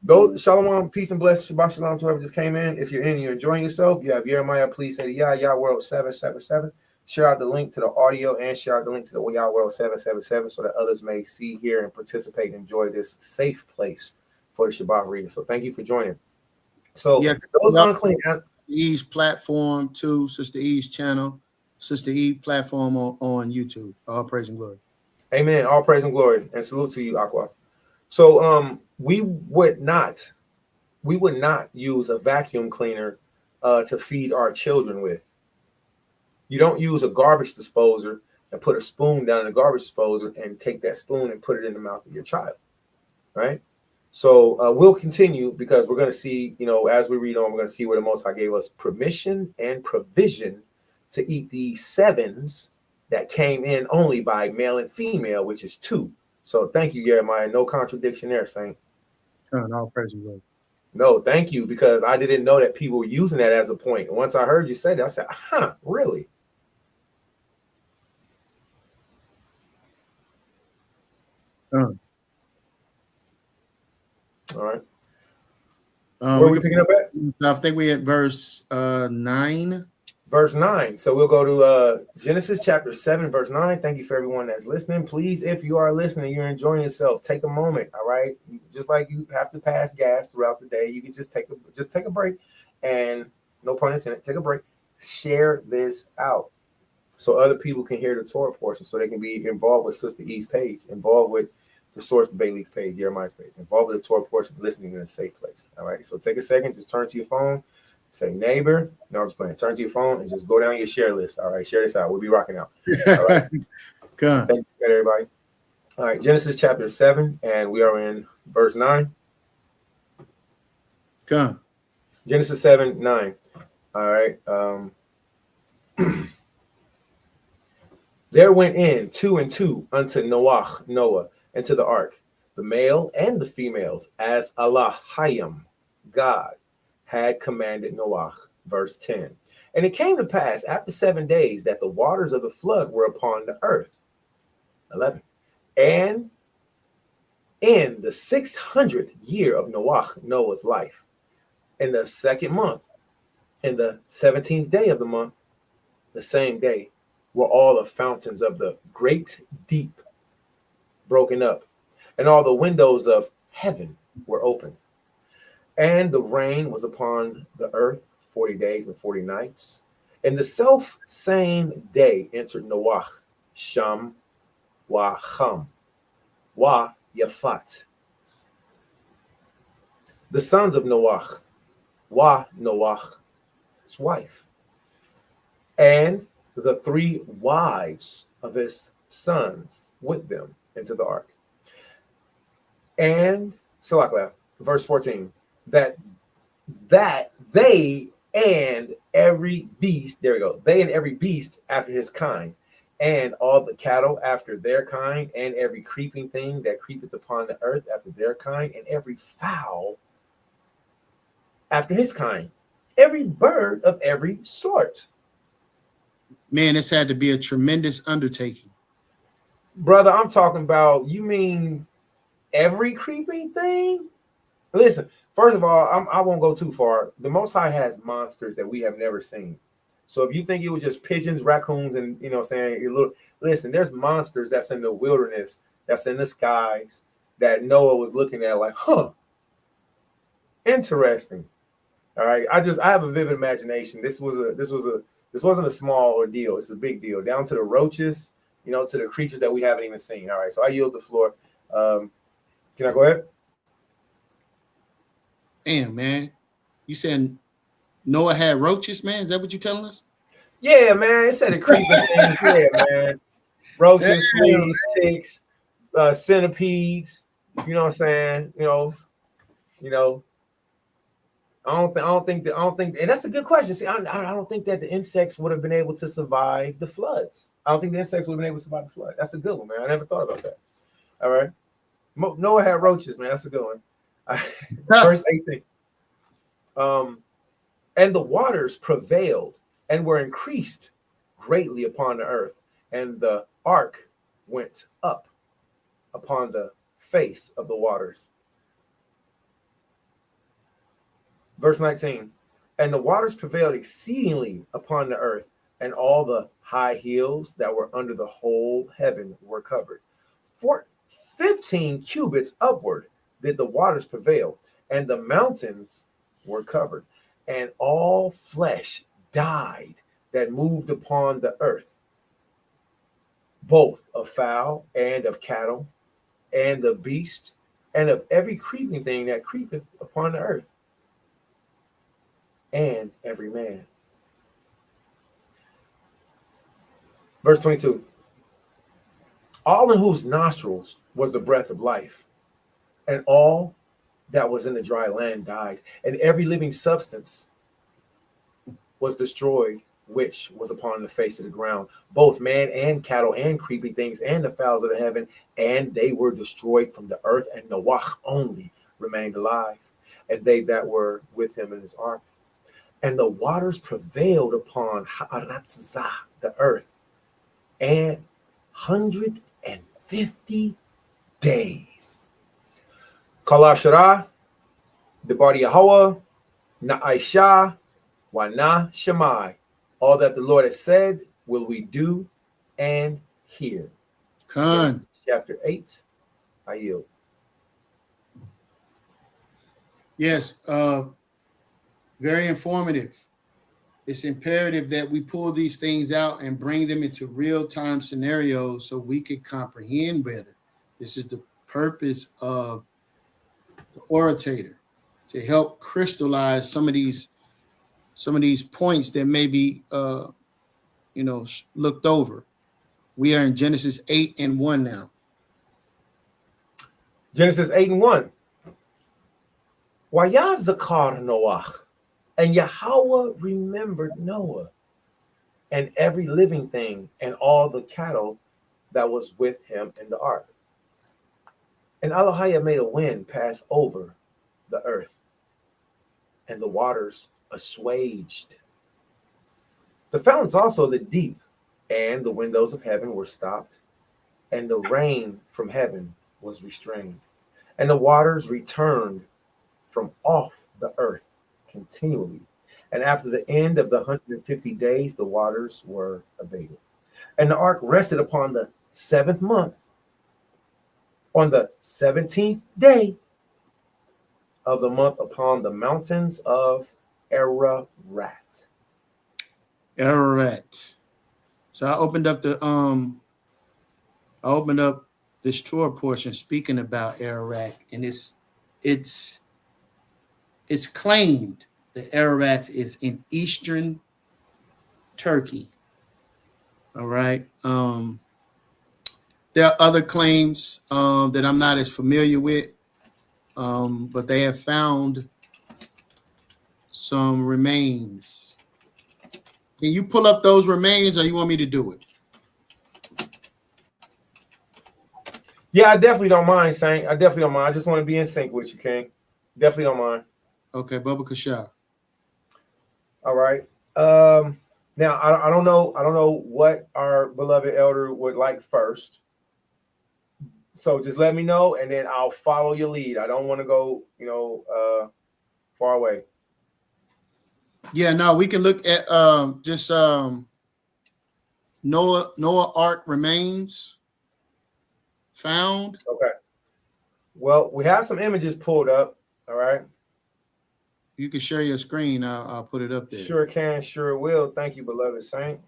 Those shalom, peace and blessings, Shabbat shalom to whoever just came in. If you're in, you're enjoying yourself, you have YirmeYah, please say YirmeYah World 777. Share out the link to the audio and share out the link to the YirmeYah World 777 so that others may see, hear, and participate and enjoy this safe place for the Shabbat reading. So thank you for joining. So those unclean E's platform too, Sister E's channel, Sister E platform on YouTube. All praise and glory. Amen. All praise and glory. And salute to you, Aqua. So we would not use a vacuum cleaner to feed our children with. You don't use a garbage disposer and put a spoon down in the garbage disposer and take that spoon and put it in the mouth of your child, right? So we'll continue because we're going to see, as we read on, we're going to see where the Most High gave us permission and provision to eat the sevens that came in only by male and female, which is 2. So thank you, YirmeYah. No contradiction there, Saint. All praise the Lord. No, thank you, because I didn't know that people were using that as a point. And once I heard you say that, I said, really? All right. Where are we picking up at? I think we're at verse 9. Verse 9. So we'll go to Genesis chapter 7, verse 9. Thank you for everyone that's listening. Please, if you are listening, you're enjoying yourself, take a moment. All right. Just like you have to pass gas throughout the day, you can just take a break, and no pun intended, take a break. Share this out so other people can hear the Torah portion, so they can be involved with Sister E's page, involved with the Source Bailey's page, YirmeYah's page, involved with the Torah portion, listening in a safe place. All right. So take a second, just turn to your phone. Say neighbor. No, I'm just playing. Turn to your phone and just go down your share list. All right, share this out. We'll be rocking out. All right. Good. Thank you, everybody. All right, Genesis chapter 7, and we are in verse 9. Good. Genesis 7, 9. All right. There went in 2 and 2 unto Noah, into the ark, the male and the females, as Allah Hayam, God, had commanded Noah. Verse 10. And it came to pass after 7 days that the waters of the flood were upon the earth. 11. And in the 600th year of Noah's life, in the 2nd month, in the 17th day of the month, the same day, were all the fountains of the great deep broken up, and all the windows of heaven were opened. And the rain was upon the earth 40 days and 40 nights. In the self same day entered Noah, Sham, Wa Ham, Wa Yafat, the sons of Noah, Wa Noah's wife, and the 3 wives of his sons with them into the ark. And Salakla, verse 14. That they and every beast, there we go, they and every beast after his kind, and all the cattle after their kind, and every creeping thing that creepeth upon the earth after their kind, and every fowl after his kind, every bird of every sort. Man, this had to be a tremendous undertaking. Brother, I'm talking about, you mean every creeping thing? Listen, first of all, I won't go too far. The Most High has monsters that we have never seen. So if you think it was just pigeons, raccoons, and listen, there's monsters that's in the wilderness, that's in the skies, that Noah was looking at like, interesting. All right. I have a vivid imagination. This wasn't a small ordeal. It's a big deal. Down to the roaches, to the creatures that we haven't even seen. All right. So I yield the floor. Can I go ahead? Damn, man. You said Noah had roaches, man? Is that what you telling us? Yeah, man. It said the creeping things. Yeah, man. Roaches, fleas, ticks, centipedes. You know what I'm saying? You know. I don't think, and that's a good question. See, I don't think that the insects would have been able to survive the floods. I don't think the insects would have been able to survive the flood. That's a good one, man. I never thought about that. All right. Noah had roaches, man. That's a good one. Verse 18. And the waters prevailed and were increased greatly upon the earth, and the ark went up upon the face of the waters. Verse 19, and the waters prevailed exceedingly upon the earth, and all the high hills that were under the whole heaven were covered. 15 cubits upward did the waters prevail, and the mountains were covered, and all flesh died that moved upon the earth, both of fowl and of cattle, and of beast, and of every creeping thing that creepeth upon the earth, and every man. Verse 22, all in whose nostrils was the breath of life, and all that was in the dry land died, and every living substance was destroyed, which was upon the face of the ground, both man and cattle and creeping things and the fowls of the heaven, and they were destroyed from the earth, and Noah only remained alive, and they that were with him in his ark. And the waters prevailed upon Ha'aratzah, the earth, and 150 days. Kala Shara, Debar Yahweh, Na'aisha, Wana Shemai. All that the Lord has said will we do and hear. Khan. Chapter 8. I yield. Yes, very informative. It's imperative that we pull these things out and bring them into real-time scenarios so we can comprehend better. This is the purpose of the orator, to help crystallize some of these points that may be looked over. We are in Genesis 8:1 now. Genesis 8:1. Wayah zakar Noah, and Yahweh remembered Noah and every living thing and all the cattle that was with him in the ark. And Elohim made a wind pass over the earth, and the waters assuaged. The fountains also of the deep and the windows of heaven were stopped, and the rain from heaven was restrained, and the waters returned from off the earth continually. And after the end of the 150 days, the waters were abated. And the ark rested upon the 7th month, on the 17th day of the month, upon the mountains of Ararat. Ararat. So I opened up this Torah portion speaking about Ararat, and it's claimed that Ararat is in eastern Turkey. All right. There are other claims that I'm not as familiar with, but they have found some remains. Can you pull up those remains, or you want me to do it? Yeah, I definitely don't mind, Saint. I definitely don't mind. I just want to be in sync with you, King. Definitely don't mind. Okay, Bubba Kasha. All right. Now I don't know what our beloved elder would like first. So just let me know, and then I'll follow your lead. I don't want to go, far away. Yeah, no, we can look at Noah Ark remains found. Okay. Well, we have some images pulled up. All right. You can share your screen. I'll put it up there. Sure can, sure will. Thank you, beloved Saint.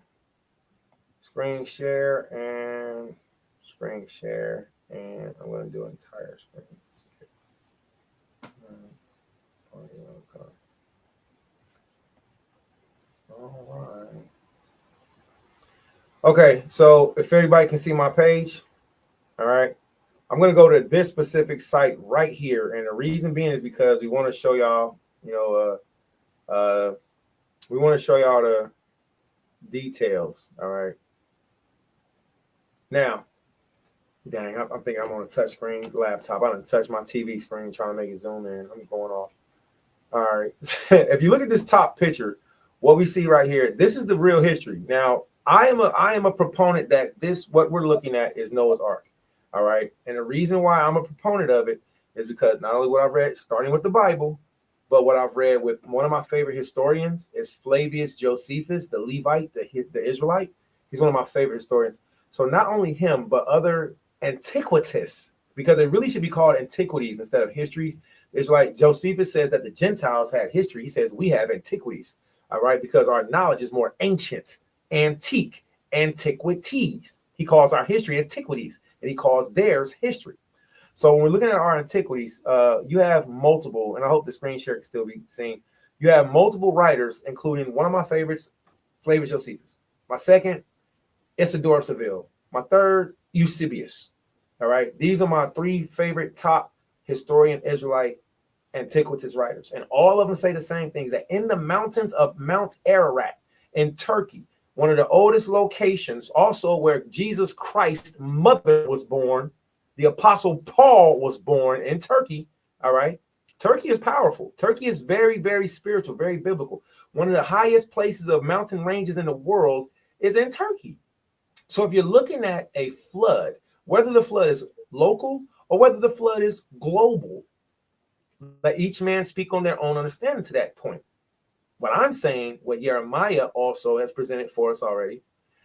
Screen share, and I'm going to do entire screen. All right. Okay, so if everybody can see my page, all right, I'm going to go to this specific site right here. And the reason being is because we want to show y'all, we want to show y'all the details. All right. Now, dang, I'm thinking I'm on a touchscreen laptop. I done touched my TV screen trying to make it zoom in. I'm going off. All right. If you look at this top picture, what we see right here, this is the real history. Now, I am a proponent that what we're looking at is Noah's Ark. All right. And the reason why I'm a proponent of it is because not only what I've read, starting with the Bible, but what I've read with one of my favorite historians is Flavius Josephus, the Levite, the Israelite. He's one of my favorite historians. So not only him, but other antiquities, because it really should be called antiquities instead of histories. It's like Josephus says that the Gentiles had history. He says we have antiquities. All right. Because our knowledge is more ancient, antique, antiquities. He calls our history antiquities, and he calls theirs history. So when we're looking at our antiquities, you have multiple, and I hope the screen share can still be seen. You have multiple writers, including one of my favorites, Flavius Josephus. My second, Isidore of Seville. My third, Eusebius. All right. These are my three favorite top historian Israelite antiquities writers. And all of them say the same things, that in the mountains of Mount Ararat in Turkey, one of the oldest locations, also where Jesus Christ's mother was born, the Apostle Paul was born in Turkey. All right. Turkey is powerful. Turkey is very, very spiritual, very biblical. One of the highest places of mountain ranges in the world is in Turkey. So if you're looking at a flood, whether the flood is local or whether the flood is global, let each man speak on their own understanding to that point. What I'm saying, what YirmeYah also has presented for us already,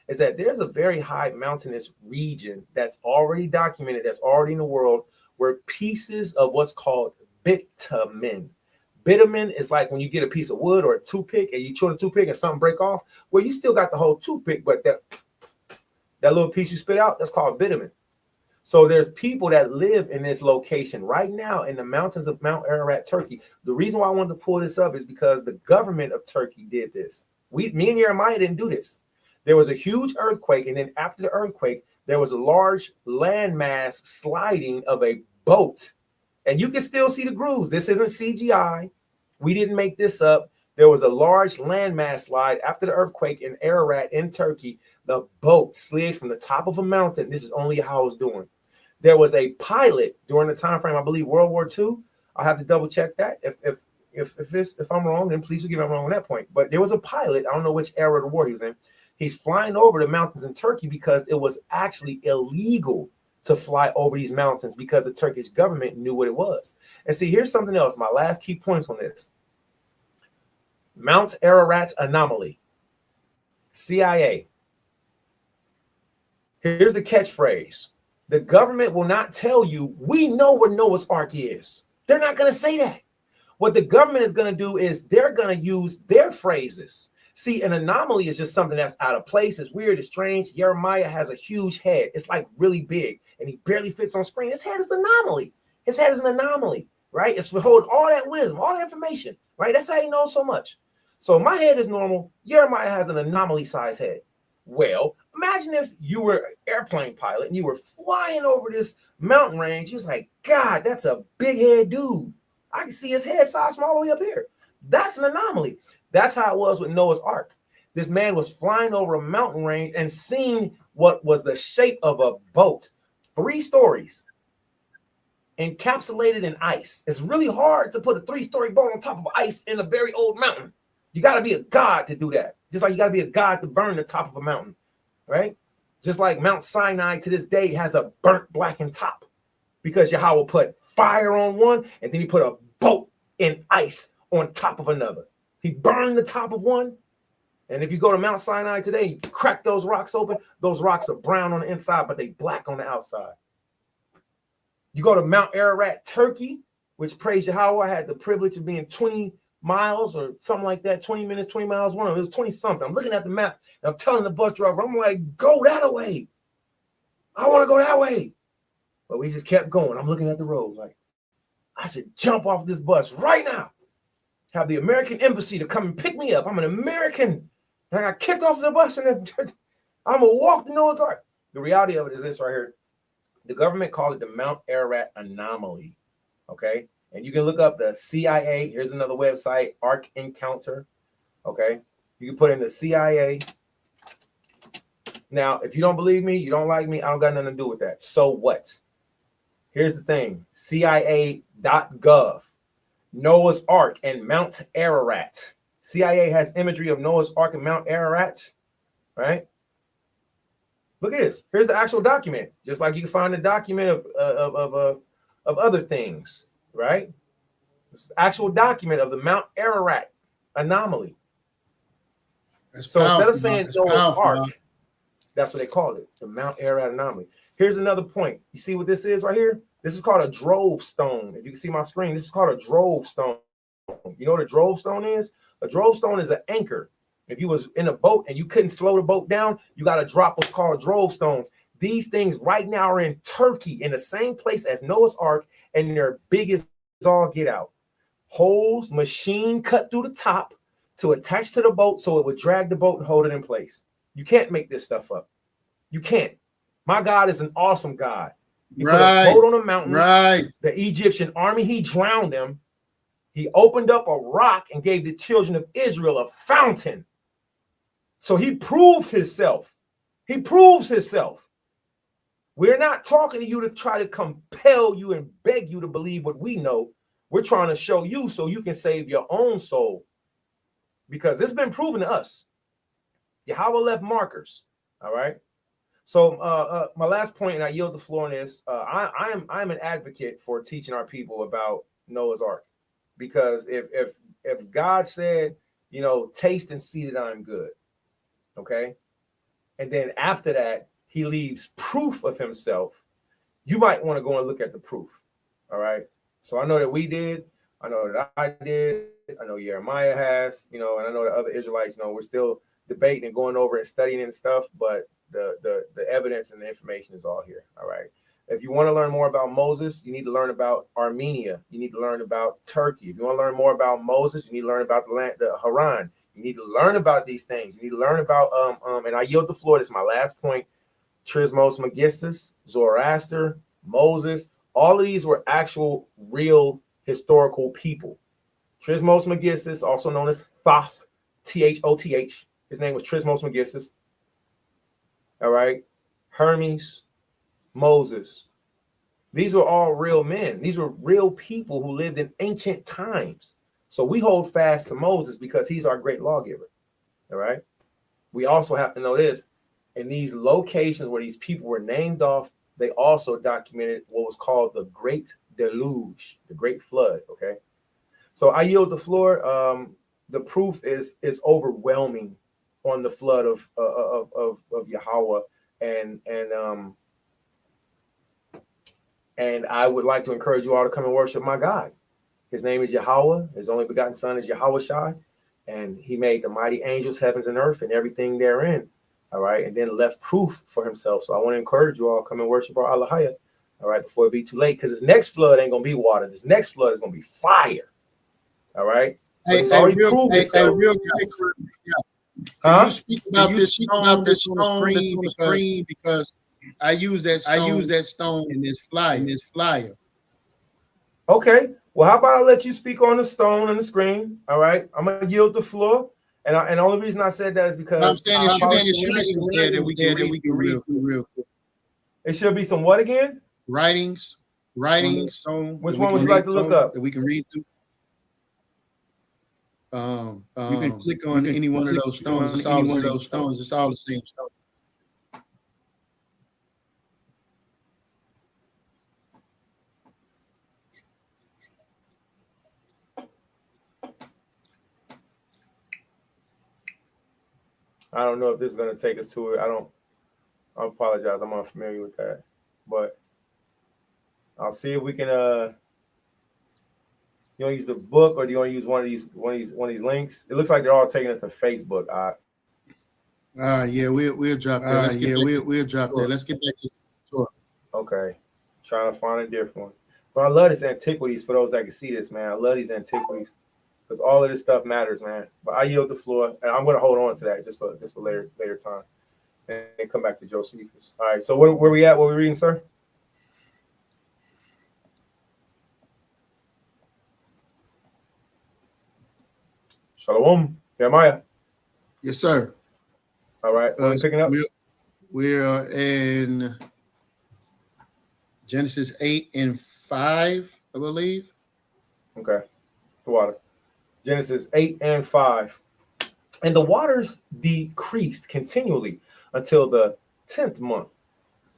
is that there's a very high mountainous region that's already documented, that's already in the world, where pieces of what's called bitumen. Bitumen is like when you get a piece of wood or a toothpick and you chew the toothpick and something break off. Well, you still got the whole toothpick, but that little piece you spit out, that's called bitumen. So there's people that live in this location right now in the mountains of Mount Ararat, Turkey. The reason why I wanted to pull this up is because the government of Turkey did this. Me and YirmeYah didn't do this. There was a huge earthquake, and then after the earthquake, there was a large landmass sliding of a boat. And you can still see the grooves. This isn't CGI. We didn't make this up. There was a large landmass slide after the earthquake in Ararat in Turkey. The boat slid from the top of a mountain. This is only how it was doing. There was a pilot during the time frame, I believe World War II. I'll have to double check that. If I'm wrong, then please forgive me, I'm wrong on that point. But there was a pilot. I don't know which era of the war he was in. He's flying over the mountains in Turkey because it was actually illegal to fly over these mountains because the Turkish government knew what it was. And see, here's something else. My last key points on this. Mount Ararat anomaly. CIA. Here's the catchphrase. The government will not tell you, we know where Noah's Ark is. They're not going to say that. What the government is going to do is they're going to use their phrases. See, an anomaly is just something that's out of place. It's weird. It's strange. YirmeYah has a huge head. It's like really big, and he barely fits on screen. His head is an anomaly. His head is an anomaly, right? It's for holding all that wisdom, all that information, right? That's how he knows so much. So my head is normal. YirmeYah has an anomaly-sized head. Well, imagine if you were an airplane pilot and you were flying over this mountain range. You was like, God, that's a big head dude. I can see his head size from all the way up here. That's an anomaly. That's how it was with Noah's Ark. This man was flying over a mountain range and seeing what was the shape of a boat. 3 stories encapsulated in ice. It's really hard to put a 3-story boat on top of ice in a very old mountain. You got to be a god to do that. Just like you got to be a god to burn the top of a mountain, right? Just like Mount Sinai to this day has a burnt blackened top because Yahweh put fire on one and then he put a boat in ice on top of another. He burned the top of one. And if you go to Mount Sinai today, you crack those rocks open. Those rocks are brown on the inside, but they black on the outside. You go to Mount Ararat, Turkey, which praise Yahweh, I had the privilege of being 20 miles or something like that, 20 minutes, 20 miles, one of it was 20 something. I'm looking at the map and I'm telling the bus driver, I'm like, go that way. I want to go that way. But we just kept going. I'm looking at the road like, I should jump off this bus right now. Have the American embassy to come and pick me up. I'm an American. And I got kicked off the bus and then I'm going to walk to Noah's Ark. The reality of it is this right here. The government called it the Mount Ararat anomaly. Okay. And you can look up the CIA. Here's another website, Ark Encounter. Okay. You can put in the CIA. Now, if you don't believe me, you don't like me, I don't got nothing to do with that. So what? Here's the thing, CIA.gov, Noah's Ark and Mount Ararat. CIA has imagery of Noah's Ark and Mount Ararat, right? Look at this. Here's the actual document, just like you can find the document of other things, right? This is the actual document of the Mount Ararat anomaly. That's So powerful, instead of saying Noah's Ark, that's what they called it, the Mount Ararat anomaly. Here's another point. You see what this is right here? This is called a drove stone. If you can see my screen, this is called a drove stone. You know what a drove stone is? A drove stone is an anchor. If you was in a boat and you couldn't slow the boat down, you got to drop what's called drove stones. These things right now are in Turkey, in the same place as Noah's Ark, and they're big as all get out. Holes, machine cut through the top to attach to the boat so it would drag the boat and hold it in place. You can't make this stuff up. You can't. My God is an awesome God. He put a boat on a mountain. Right. The Egyptian army, he drowned them. He opened up a rock and gave the children of Israel a fountain. So he proved himself. He proves himself. We're not talking to you to try to compel you and beg you to believe what we know. We're trying to show you so you can save your own soul. Because it's been proven to us. Yahweh left markers. All right. So my last point, and I yield the floor on this. I'm an advocate for teaching our people about Noah's Ark, because if God said, you know, taste and see that I'm good, okay, and then after that he leaves proof of himself, you might want to go and look at the proof. All right. So I know that we did. I know that I did. I know YirmeYah has, you know, and I know that other Israelites know. We're still debating and going over and studying and stuff, but the evidence and the information is all here. All right. If you want to learn more about Moses, you need to learn about Armenia. You need to learn about Turkey. If you want to learn more about Moses, you need to learn about the land, the Haran. You need to learn about these things. You need to learn about and I yield the floor. This is my last point. Trismos Megistus, Zoroaster, Moses. All of these were actual, real, historical people. Trismos Megistus, also known as Thoth, Thoth. His name was Trismos Megistus. All right. Hermes, Moses. These were all real men. These were real people who lived in ancient times. So we hold fast to Moses because he's our great lawgiver. All right. We also have to know this. In these locations where these people were named off, they also documented what was called the Great Deluge, the Great Flood. Okay. So I yield the floor. The proof is overwhelming on the flood of Yahweh, and I would like to encourage you all to come and worship my God. His name is Yahweh. His only begotten son is Yahweh Shai, and he made the mighty angels, heavens and earth, and everything therein. All right, and then left proof for himself. So I want to encourage you all come and worship our Allahiyah. All right, before it be too late, because this next flood ain't gonna be water. This next flood is gonna be fire. All right. So he's already proved himself. Can you speak about this stone that's on the screen? Because I use that stone in this flyer. Okay. Well, how about I let you speak on the stone and the screen? All right. I'm gonna yield the floor. And the only reason I said that is because I'm saying it should be some there that we can read real quick. It should be some what again? Writings. Stone. Which one would you like to look up? That we can read them. You can click on any one of those stones. It's all the same stone. I don't know if this is going to take us to it. I apologize. I'm unfamiliar with that, but I'll see if we can. You want to use the book, or do you want to use one of these links? It looks like they're all taking us to Facebook. Yeah, we'll drop that. We'll drop that. Let's get back to Torah. Okay, trying to find a different one. But I love this antiquities for those that can see this, man. I love these antiquities because all of this stuff matters, man. But I yield the floor, and I'm going to hold on to that just for later time, and come back to Josephus. All right. So where we at? What we reading, sir? Shalom. YirmeYah. Yes, sir. All right. What are we picking up? We're in Genesis 8 and 5, I believe. Okay. The water. Genesis 8 and 5. And the waters decreased continually until the 10th month.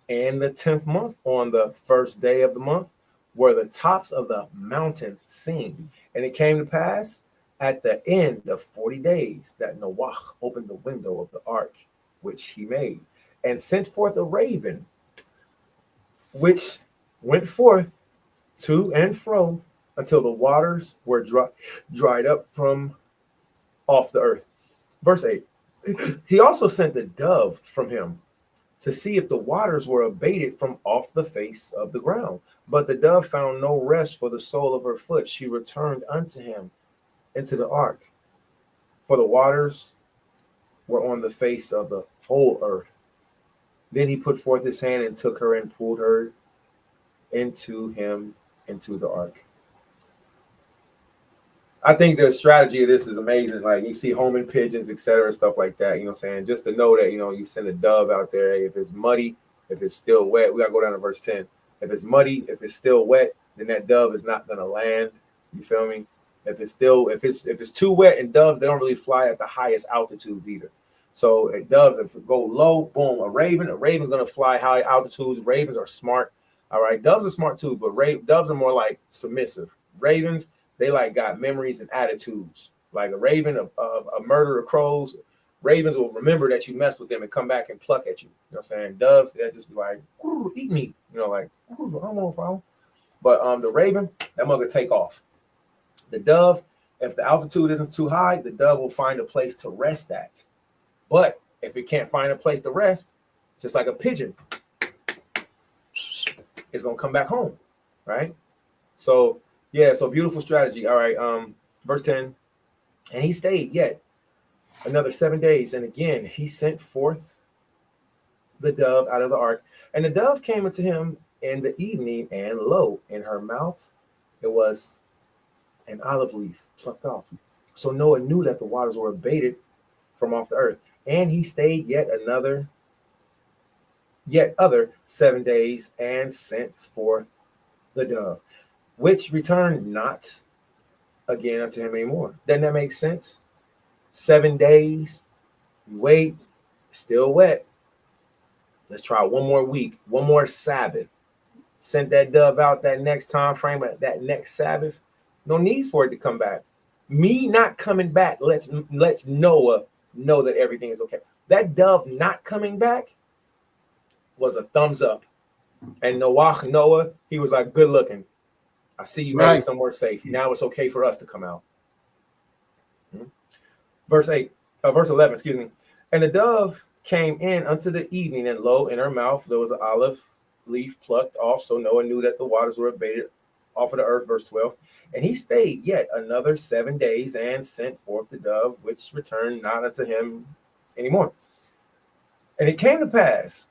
And the 10th month, on the first day of the month, were the tops of the mountains seen. And it came to pass at the end of 40 days that Noah opened the window of the ark, which he made, and sent forth a raven, which went forth to and fro until the waters were dried up from off the earth. Verse 8. He also sent a dove from him to see if the waters were abated from off the face of the ground. But the dove found no rest for the sole of her foot. She returned unto him into the ark, for the waters were on the face of the whole earth. Then he put forth his hand and took her and pulled her into the ark. I think the strategy of this is amazing. Like, you see homing pigeons, etc., stuff like that. You know what I'm saying? Just to know that, you send a dove out there. If it's muddy, if it's still wet, we got to go down to verse 10. If it's muddy, if it's still wet, then that dove is not going to land. You feel me? If it's too wet, and doves, they don't really fly at the highest altitudes either. So doves, if it go low, boom, a raven's going to fly high altitudes. Ravens are smart. All right. Doves are smart too, but doves are more like submissive. Ravens, they like got memories and attitudes. Like a raven, a murder of crows, ravens will remember that you messed with them and come back and pluck at you. You know what I'm saying? Doves, they'll just be like, eat me. Like, I don't want no problem. But the raven, that mother take off. The dove, if the altitude isn't too high, the dove will find a place to rest at. But if it can't find a place to rest, just like a pigeon, it's gonna come back home, right? So yeah, so beautiful strategy. All right, verse 10. And he stayed yet another 7 days, and again he sent forth the dove out of the ark. And the dove came unto him in the evening, and lo, in her mouth it was an olive leaf plucked off. So Noah knew that the waters were abated from off the earth. And he stayed yet other 7 days, and sent forth the dove, which returned not again unto him anymore. Doesn't that make sense? 7 days, you wait, still wet. Let's try one more week, one more Sabbath. Sent that dove out that next time frame, that next Sabbath. No need for it to come back. Me not coming back lets Noah know that everything is okay. That dove not coming back was a thumbs up. And Noah, he was like, good looking. I see you right somewhere safe. Now it's okay for us to come out. Verse 11, excuse me. And the dove came in unto the evening, and lo, in her mouth there was an olive leaf plucked off. So Noah knew that the waters were abated off of the earth. Verse 12. And he stayed yet another 7 days, and sent forth the dove, which returned not unto him anymore. And it came to pass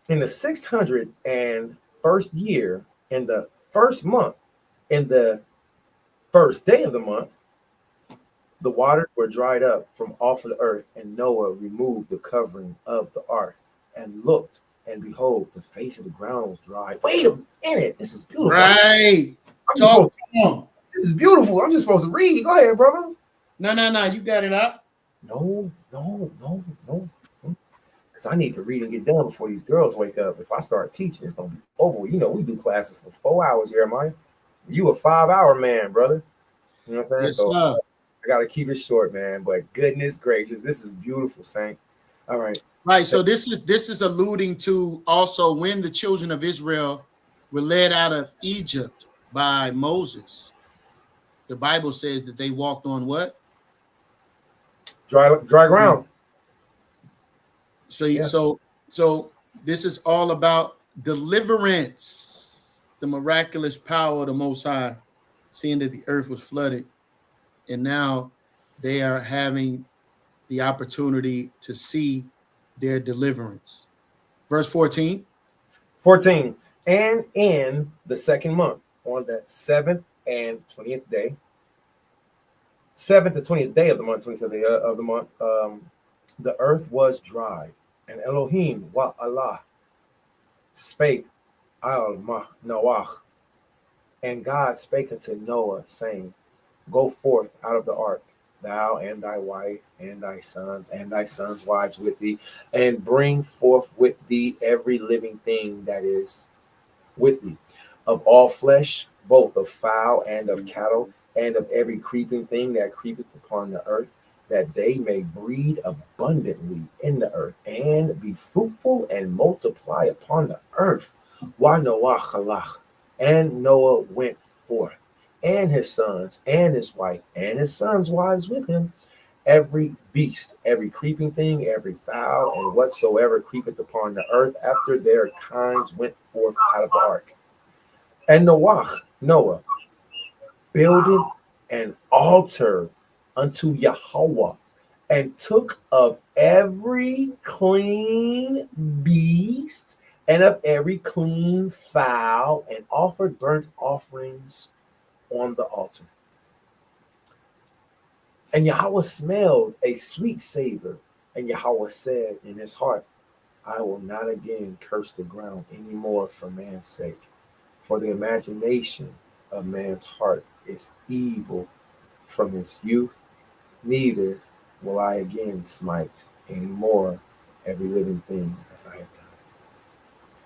in the 601st year, in the first month, in the first day of the month, the waters were dried up from off of the earth, and Noah removed the covering of the ark and looked, and behold, the face of the ground was dry. Wait a minute, this is beautiful. Right. This is beautiful. I'm just supposed to read. Go ahead, brother. No. You got it up. No. Because I need to read and get done before these girls wake up. If I start teaching, it's going to be over. We do classes for 4 hours, YirmeYah. You a 5-hour man, brother. You know what I'm saying? Yes, so sir. I got to keep it short, man. But goodness gracious, this is beautiful, Saint. All right. Right. So this is alluding to also when the children of Israel were led out of Egypt by Moses. The Bible says that they walked on what? Dry ground. So this is all about deliverance, the miraculous power of the Most High, seeing that the earth was flooded, and now they are having the opportunity to see their deliverance. Verse 14. 14. And in the second month, on the 7th and 20th day, 7th to 20th day of the month, 27th day of the month, the earth was dry, and Elohim wa Allah spake al Noach, and God spake unto Noah, saying, Go forth out of the ark, thou and thy wife and thy sons' wives with thee, and bring forth with thee every living thing that is with thee, of all flesh, both of fowl and of cattle, and of every creeping thing that creepeth upon the earth, that they may breed abundantly in the earth, and be fruitful and multiply upon the earth. Wa Noah halach, and Noah went forth, and his sons, and his wife, and his sons' wives with him, every beast, every creeping thing, every fowl, and whatsoever creepeth upon the earth after their kinds went forth out of the ark. And Noah, builded an altar unto Yahweh, and took of every clean beast and of every clean fowl, and offered burnt offerings on the altar. And Yahweh smelled a sweet savor, and Yahweh said in his heart, I will not again curse the ground any more for man's sake, for the imagination of man's heart is evil from his youth, neither will I again smite any more every living thing as I have done.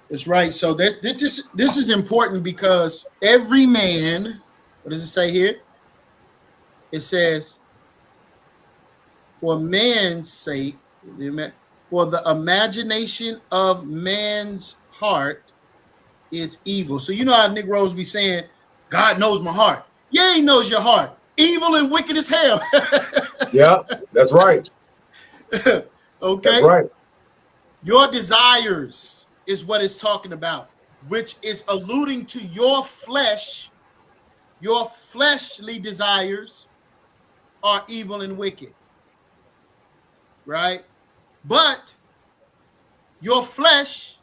That's right. So this is important, because every man, what does it say here? It says, for man's sake, for the imagination of man's heart is evil. So you know how Negroes be saying, God knows my heart. Yeah, he knows your heart. Evil and wicked as hell. Yeah, that's right. Okay. That's right. Your desires is what it's talking about, which is alluding to your flesh. Your fleshly desires are evil and wicked, right? But your flesh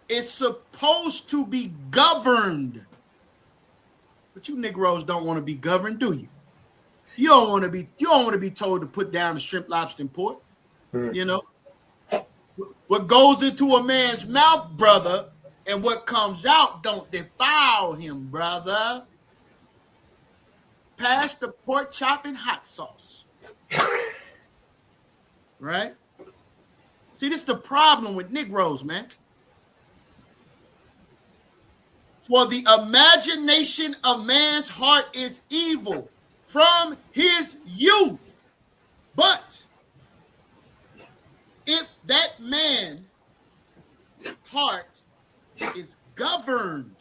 is supposed to be governed. But you Negroes don't want to be governed, do you? You don't want to be told to put down the shrimp, lobster, and pork. You know? What goes into a man's mouth, brother, and what comes out don't defile him, brother. Pass the pork chop and hot sauce. Right? See, this is the problem with Negroes, man. For the imagination of man's heart is evil from his youth. But if that man's heart is governed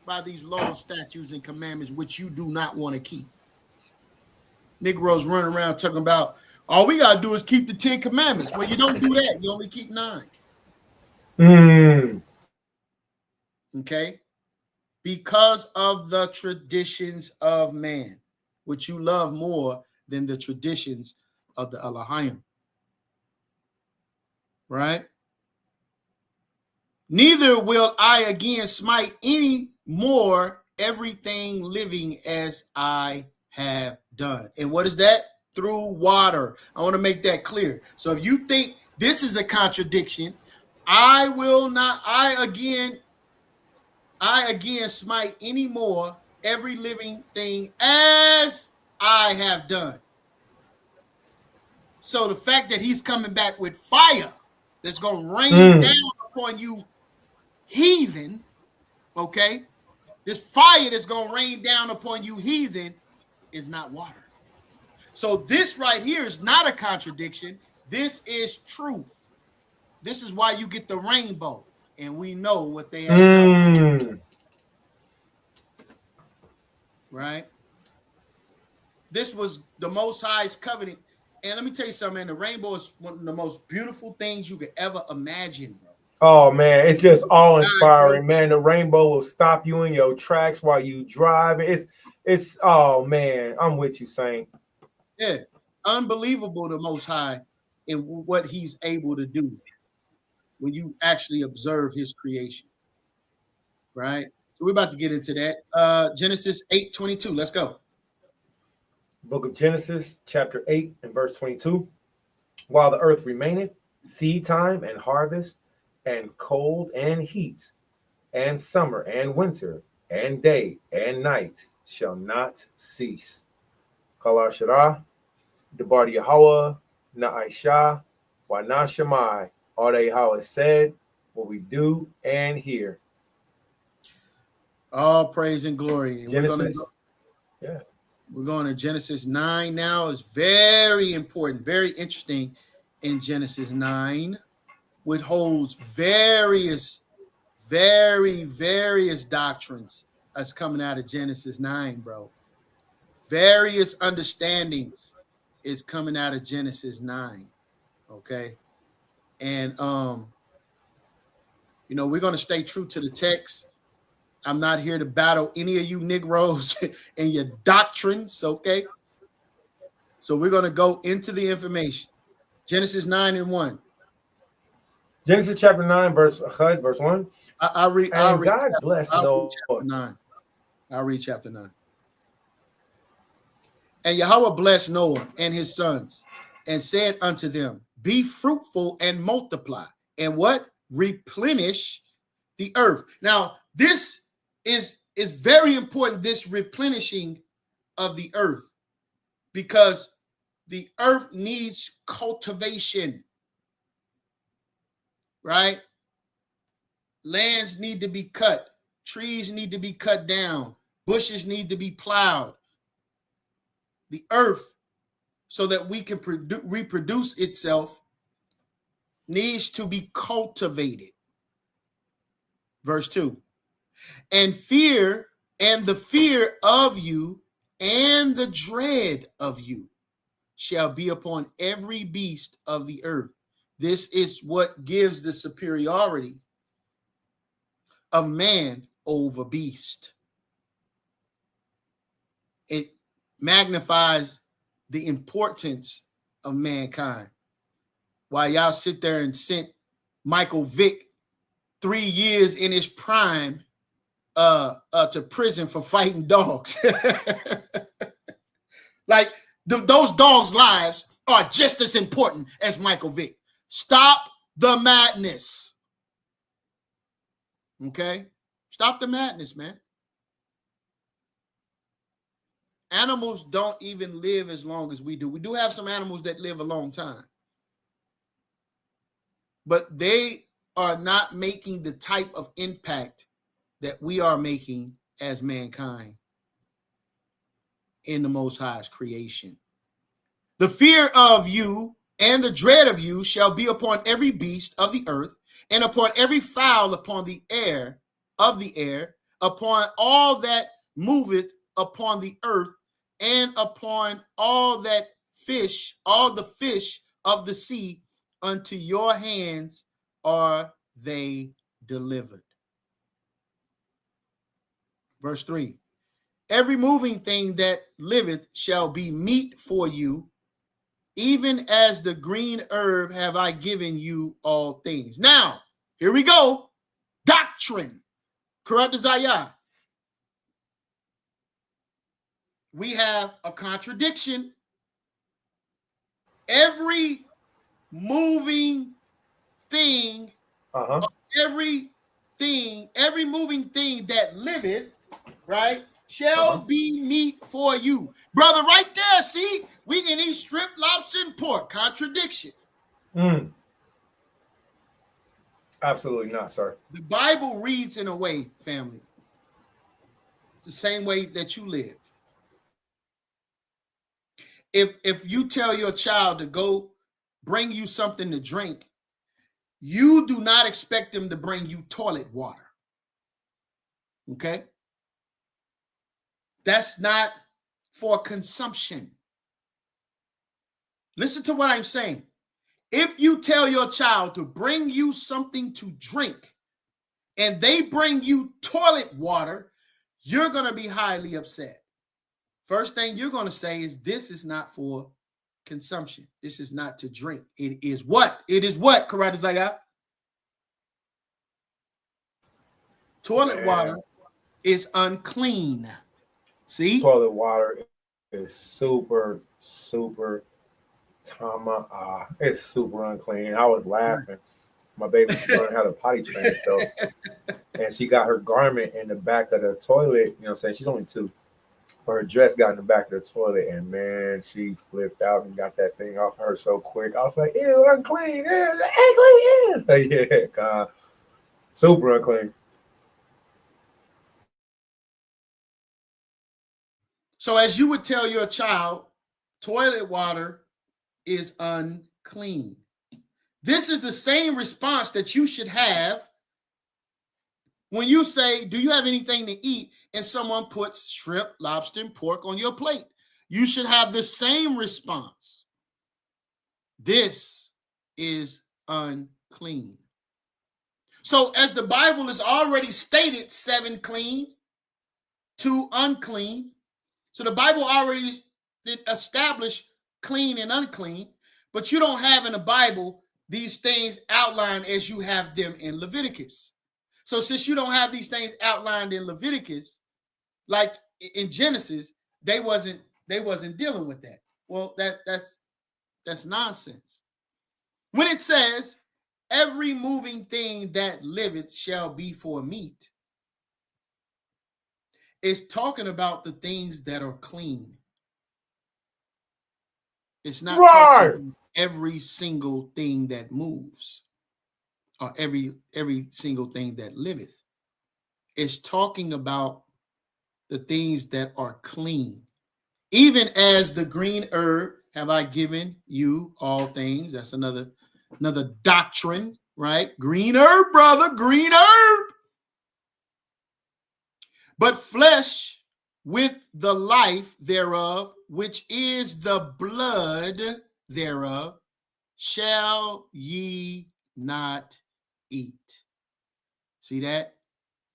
by these laws, statutes, and commandments, which you do not want to keep. Negroes running around talking about, all we got to do is keep the 10 commandments. Well, you don't do that. You only keep 9. Okay? Because of the traditions of man, which you love more than the traditions of the Elohim. Right? Neither will I again smite any more everything living as I have done. And what is that? Through water. I want to make that clear. So if you think this is a contradiction, I again smite any more every living thing as I have done. So the fact that he's coming back with fire that's going to rain down upon you heathen, okay? This fire that's going to rain down upon you heathen is not water. So this right here is not a contradiction. This is truth. This is why you get the rainbow. And we know what they have done. Right? This was the Most High's covenant. And let me tell you something, man. The rainbow is one of the most beautiful things you could ever imagine, bro. Oh, man. It's just awe-inspiring, man. The rainbow will stop you in your tracks while you drive. It's oh, man. I'm with you, Saint. Yeah. Unbelievable, the Most High, and what he's able to do when you actually observe his creation. Right? So we're about to get into that. Genesis 8:22. Let's go. Book of Genesis, chapter 8 and verse 22. While the earth remaineth, seed time and harvest, and cold and heat, and summer and winter, and day and night shall not cease. Kala Shara, Debar Yahweh, Na'isha, Wana Shemai, all they how it said, what we do and hear. All praise and glory. And Genesis, we're going to Genesis 9 now. It's very important, very interesting in Genesis 9, which holds various doctrines that's coming out of Genesis 9, bro. Various understandings is coming out of Genesis 9. Okay. And we're going to stay true to the text. I'm not here to battle any of you Negroes and your doctrines, okay? So we're going to go into the information. Genesis 9 and 1. Genesis chapter 9, verse 1. I'll read God bless Noah. I'll read chapter 9. And Yahweh blessed Noah and his sons and said unto them, be fruitful and multiply, and what? Replenish the earth. Now, this is very important, this replenishing of the earth, because the earth needs cultivation, right? Lands need to be cut, trees need to be cut down, bushes need to be plowed. The earth, so that we can reproduce itself, needs to be cultivated. Verse 2. And the fear of you and the dread of you shall be upon every beast of the earth. This is what gives the superiority of man over beast. It magnifies the importance of mankind. While y'all sit there and sent Michael Vick 3 years in his prime to prison for fighting dogs. Like those dogs' lives are just as important as Michael Vick. Stop the madness. Okay? Stop the madness, man. Animals don't even live as long as we do. We do have some animals that live a long time, but they are not making the type of impact that we are making as mankind in the Most High's creation. The fear of you and the dread of you shall be upon every beast of the earth, and upon every fowl upon the air, upon all that moveth upon the earth, and upon all the fish of the sea. Unto your hands are they delivered. Verse 3. Every moving thing that liveth shall be meat for you, even as the green herb have I given you all things. Now, here we go. Doctrine. Correct Isaiah. We have a contradiction. Every moving thing, every moving thing that liveth, right, shall be meat for you. Brother, right there, see, we can eat strip, lobster, and pork. Contradiction. Absolutely not, sir. The Bible reads in a way, family, the same way that you live. If you tell your child to go bring you something to drink, you do not expect them to bring you toilet water. Okay? That's not for consumption. Listen to what I'm saying. If you tell your child to bring you something to drink and they bring you toilet water, you're going to be highly upset. First thing you're going to say is, this is not for consumption. This is not to drink. It is what? It is what, Karate Zaya? Toilet water is unclean. See? Toilet water is super, super it's super unclean. I was laughing. My baby learned how to potty train herself, and she got her garment in the back of the toilet. You know what I'm saying? She's only 2. But her dress got in the back of the toilet, and man, she flipped out and got that thing off her so quick. I was like, ew, unclean, ew, unclean, ew. Yeah, God. Super unclean. So as you would tell your child, toilet water is unclean. This is the same response that you should have when you say, do you have anything to eat? And someone puts shrimp, lobster, and pork on your plate. You should have the same response. This is unclean. So as the Bible has already stated, 7 clean, 2 unclean. So the Bible already established clean and unclean, but you don't have in the Bible these things outlined as you have them in Leviticus. So since you don't have these things outlined in Leviticus, like in Genesis, they wasn't dealing with that. Well, that's nonsense. When it says, every moving thing that liveth shall be for meat, it's talking about the things that are clean. It's not talking about every single thing that moves or every single thing that liveth. It's talking about the things that are clean. Even as the green herb have I given you all things. That's another doctrine, right? Green herb, brother, green herb. But flesh with the life thereof, which is the blood thereof, shall ye not eat. See that?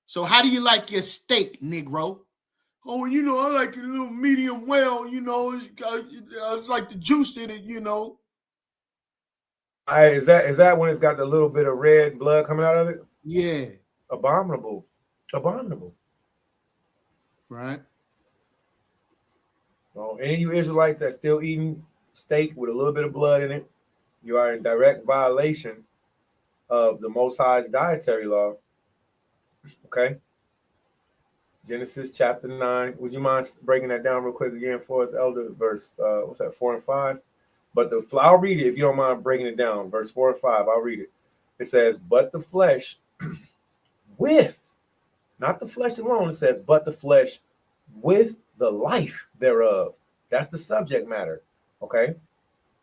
So how do you like your steak, Negro? Oh, I like it a little medium well, it's like the juice in it, Is that when it's got the little bit of red blood coming out of it? Yeah. Abominable. Right. So any of you Israelites that's still eating steak with a little bit of blood in it, you are in direct violation of the Most High's dietary law. Okay. Genesis chapter 9. Would you mind breaking that down real quick again for us, Elder? Verse, 4 and 5? But I'll read it if you don't mind breaking it down. Verse 4 and 5, I'll read it. It says, but the flesh with, not the flesh alone. It says, but the flesh with the life thereof. That's the subject matter. Okay.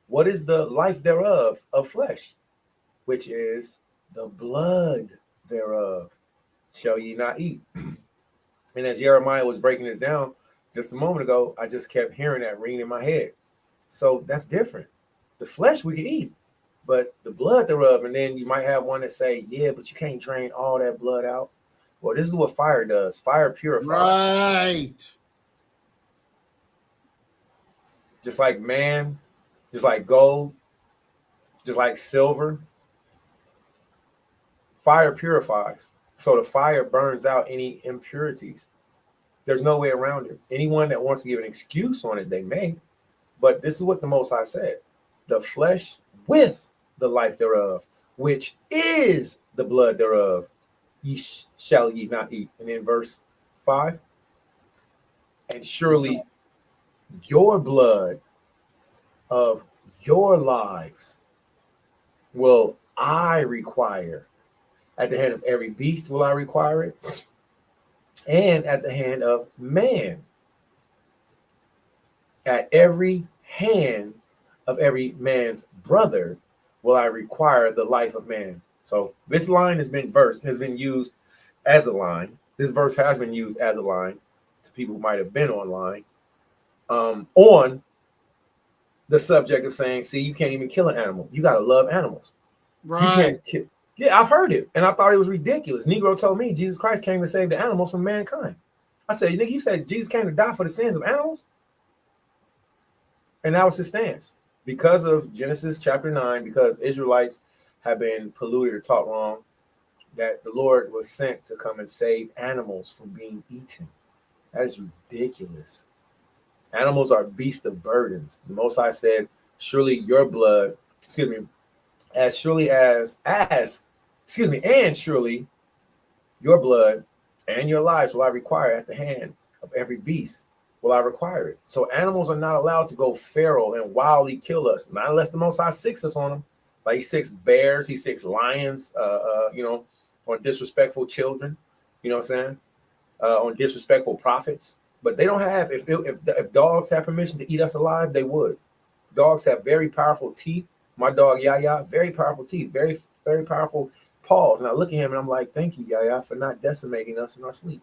What is the life thereof of flesh? Which is the blood thereof. Shall ye not eat? And as YirmeYah was breaking this down just a moment ago, I just kept hearing that ringing in my head. So that's different. The flesh we can eat, but the blood thereof. And then you might have one that say, yeah, but you can't drain all that blood out. Well, this is what fire does. Fire purifies. Right. Just like man, just like gold, just like silver. Fire purifies. So the fire burns out any impurities. There's no way around it. Anyone that wants to give an excuse on it, they may. But this is what the Most High said. The flesh with the life thereof, which is the blood thereof, shall ye not eat. And in verse 5, and surely your blood of your lives will I require. At the hand of every beast will I require it, and at the hand of man. At every hand of every man's brother will I require the life of man. So this line has been used as a line. This verse has been used as a line to people who might have been on lines on the subject of saying, see, you can't even kill an animal. You got to love animals. Right. You can't kill. Yeah, I've heard it, and I thought it was ridiculous. Negro told me Jesus Christ came to save the animals from mankind. I said, nigga, you said Jesus came to die for the sins of animals? And that was his stance. Because of Genesis chapter 9, because Israelites have been polluted or taught wrong, that the Lord was sent to come and save animals from being eaten. That is ridiculous. Animals are beasts of burdens. The Most High said, surely your blood, as surely and surely your blood and your lives will I require at the hand of every beast will I require it. So animals are not allowed to go feral and wildly kill us, not unless the Most High sicks us on them. Like he sicks bears, he sicks lions, on disrespectful children, you know what I'm saying? On disrespectful prophets. But they don't have, if dogs have permission to eat us alive, they would. Dogs have very powerful teeth. My dog YirmeYah, very powerful teeth, very, very powerful paws. And I look at him and I'm like, thank you, YirmeYah, for not decimating us in our sleep.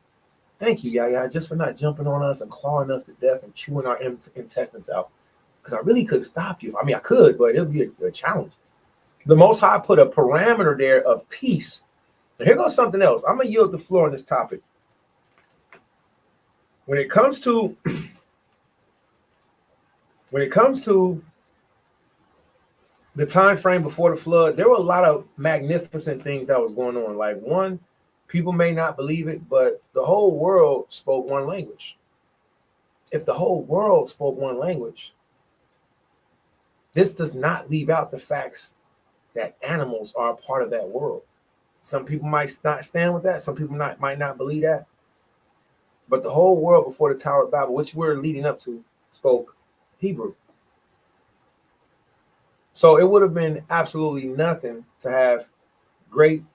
Thank you, YirmeYah, just for not jumping on us and clawing us to death and chewing our intestines out. Because I really could stop you. I mean, I could, but it would be a challenge. The Most High put a parameter there of peace. And here goes something else. I'm going to yield the floor on this topic. When it comes to the time frame before the flood, there were a lot of magnificent things that was going on. Like, one, people may not believe it, but the whole world spoke one language. If the whole world spoke one language, this does not leave out the facts that animals are a part of that world. Some people might not stand with that. Some people might not believe that. But the whole world before the Tower of Babel, which we're leading up to, spoke Hebrew. So it would have been absolutely nothing to have great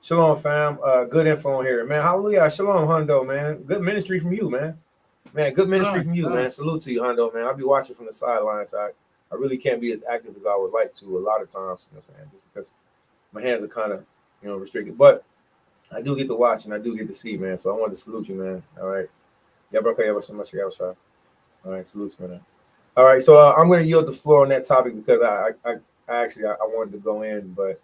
shalom, fam. Good info on here, man. Hallelujah, shalom, Hundo, man. Good ministry from you, man. Man, good ministry from you, man. Salute to you, Hundo, man. I'll be watching from the sidelines. I really can't be as active as I would like to a lot of times. You know what I'm saying? Just because my hands are kind of, restricted. But I do get to watch and I do get to see, man. So I wanted to salute you, man. All right. Yeah, bro. Okay, so much. All right, salute you, man. All right, so I'm going to yield the floor on that topic because I wanted to go in, but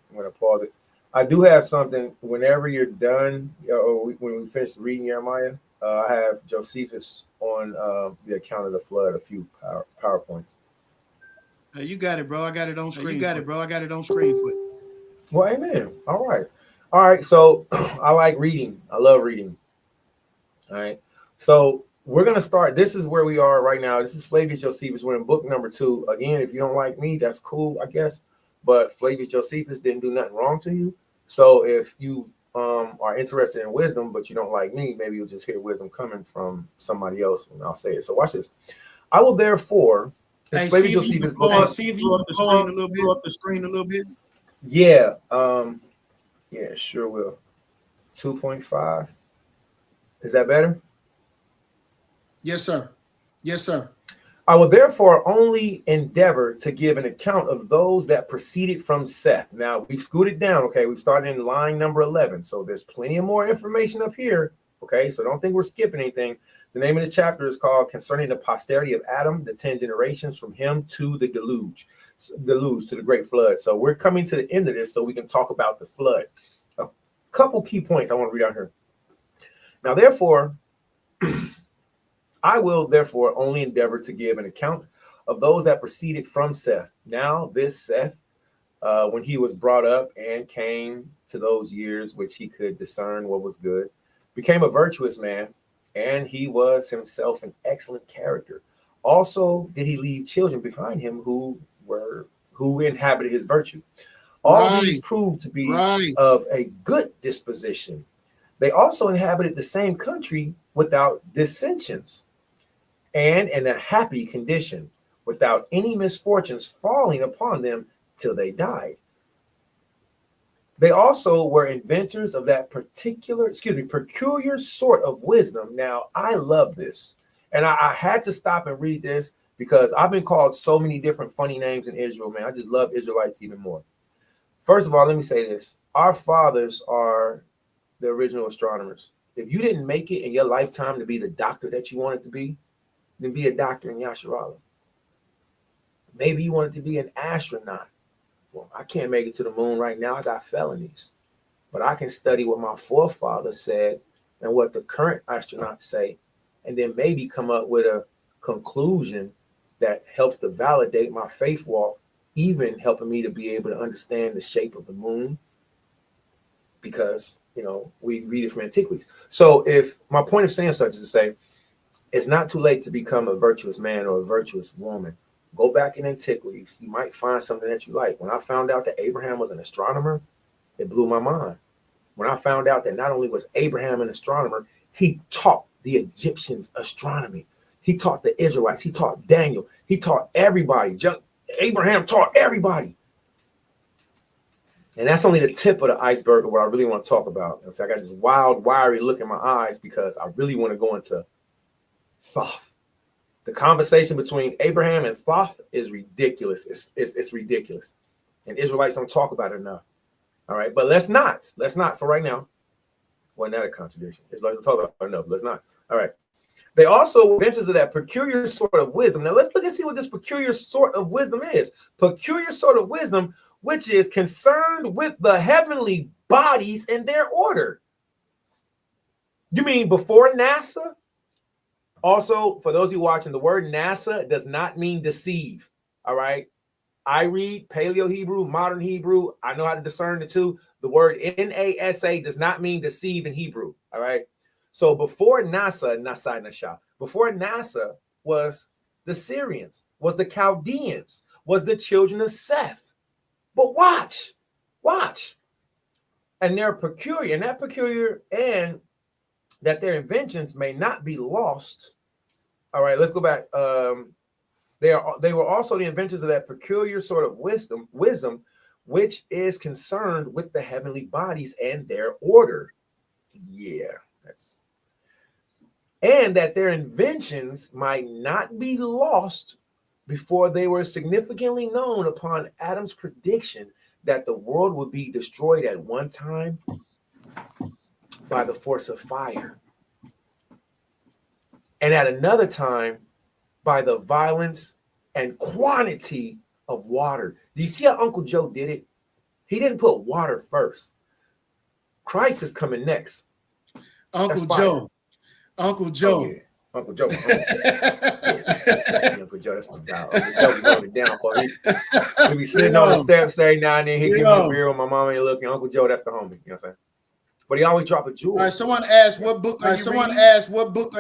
I'm going to pause it. I do have something. Whenever you're done, or when we finish reading YirmeYah, I have Josephus on the account of the flood, a few PowerPoints. You got it, bro. I got it on screen. For you. Well, amen. All right. So I like reading. I love reading. All right. So we're going to start. This is where we are right now. This is Flavius Josephus. We're in book number 2. Again, if you don't like me, that's cool, I guess. But Flavius Josephus didn't do nothing wrong to you. So if you are interested in wisdom, but you don't like me, maybe you'll just hear wisdom coming from somebody else, and I'll say it. So watch this. I will therefore. Hey, see if you can blow off the screen a little bit. Yeah. Yeah, sure will. 2.5. Is that better? Yes, sir. I will therefore only endeavor to give an account of those that proceeded from Seth. Now, we've scooted down, okay? We've started in line number 11, so there's plenty of more information up here, okay? So don't think we're skipping anything. The name of the chapter is called Concerning the Posterity of Adam, the 10 generations from him to the deluge, to the great flood. So we're coming to the end of this so we can talk about the flood. A couple key points I want to read out here. Now, therefore, I will therefore only endeavor to give an account of those that proceeded from Seth. Now, this Seth, when he was brought up and came to those years which he could discern what was good, became a virtuous man, and he was himself an excellent character. Also, did he leave children behind him who inhabited his virtue. All these proved to be of a good disposition. They also inhabited the same country without dissensions and in a happy condition, without any misfortunes falling upon them till they died. They also were inventors of that peculiar sort of wisdom. Now, I love this. And I had to stop and read this because I've been called so many different funny names in Israel, man. I just love Israelites even more. First of all, let me say this. Our fathers are the original astronomers. If you didn't make it in your lifetime to be the doctor that you wanted to be, then be a doctor in Yasharallah. Maybe you wanted to be an astronaut. Well, I can't make it to the moon right now. I got felonies. But I can study what my forefathers said and what the current astronauts say, and then maybe come up with a conclusion that helps to validate my faith walk, even helping me to be able to understand the shape of the moon, because we read it from antiquities. So if my point of saying such is to say, It's not too late to become a virtuous man or a virtuous woman. Go back in antiquities. You might find something that you like. When I found out that Abraham was an astronomer, it blew my mind. When I found out that not only was Abraham an astronomer, he taught the Egyptians astronomy. He taught the Israelites. He taught Daniel. He taught everybody. Abraham taught everybody. And that's only the tip of the iceberg of what I really want to talk about. And so I got this wild, wiry look in my eyes because I really want to go into Thoth. The conversation between Abraham and Thoth is ridiculous. It's ridiculous. And Israelites don't talk about it enough. All right. But let's not for right now. Wasn't that a contradiction? It's like to talk about it enough. Let's not. All right. They also ventures of that peculiar sort of wisdom. Now let's look and see what this peculiar sort of wisdom is. Peculiar sort of wisdom, which is concerned with the heavenly bodies and their order. You mean before NASA? Also, for those of you watching, the word NASA does not mean deceive. All right. I read Paleo Hebrew, modern Hebrew. I know how to discern the two. The word NASA does not mean deceive in Hebrew. All right. So before NASA was the Syrians, was the Chaldeans, was the children of Seth. But watch. And they're peculiar, and that their inventions may not be lost. All right, let's go back. They were also the inventors of that peculiar sort of wisdom, which is concerned with the heavenly bodies and their order. Yeah, and that their inventions might not be lost before they were significantly known upon Adam's prediction that the world would be destroyed at one time by the force of fire, and at another time by the violence and quantity of water. Do you see how Uncle Joe did it? He didn't put water first. Christ is coming next. Uncle Joe. Oh, yeah. Uncle Joe. Uncle Joe, that's my guy. Uncle Joe be going down for me. He be sitting on the steps every now and then. He give me a beer when my mama ain't looking. Uncle Joe, that's the homie. You know what I'm saying? But he always drop a jewel. All right, someone asked, what book are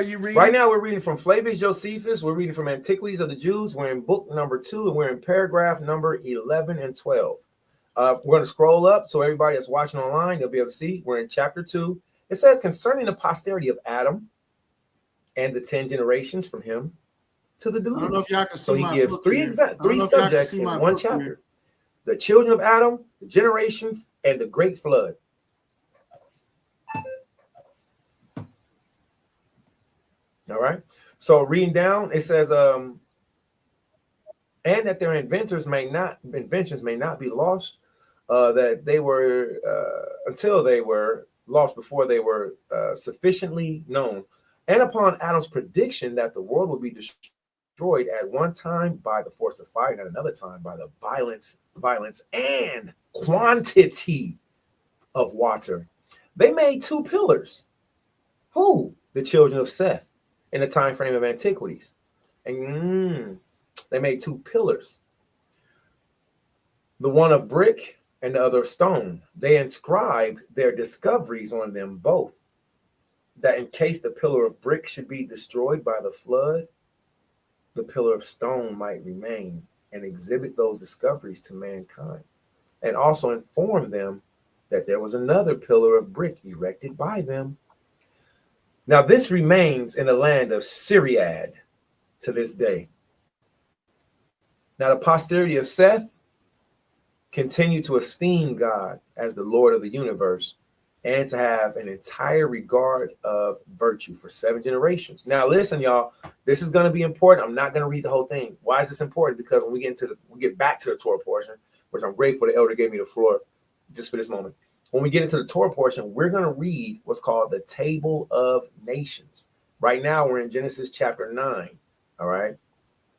you reading? Right now, we're reading from Flavius Josephus. We're reading from Antiquities of the Jews. We're in book number 2, and we're in paragraph number 11 and 12. We're going to scroll up so everybody that's watching online, they'll be able to see. We're in chapter 2. It says, concerning the posterity of Adam and the 10 generations from him to the deluge. I don't know if y'all can see. So he gives three subjects in one chapter. Here. The children of Adam, the generations, and the great flood. All right. So reading down, it says, and that their inventions may not be lost, that they were until they were lost before they were sufficiently known. And upon Adam's prediction that the world will be destroyed at one time by the force of fire and at another time by the violence and quantity of water, they made 2 pillars. Who? The children of Seth in the time frame of antiquities. And they made 2 pillars. The one of brick and the other of stone. They inscribed their discoveries on them both, that in case the pillar of brick should be destroyed by the flood, the pillar of stone might remain and exhibit those discoveries to mankind, and also inform them that there was another pillar of brick erected by them. Now this remains in the land of Syriad to this day. Now the posterity of Seth continue to esteem God as the Lord of the universe and to have an entire regard of virtue for 7 generations. Now listen, y'all, this is going to be important. I'm not going to read the whole thing. Why is this important? Because when we get back to the Torah portion, which I'm grateful the elder gave me the floor just for this moment. When we get into the Torah portion, we're going to read what's called the Table of Nations. Right now, we're in Genesis chapter 9. All right.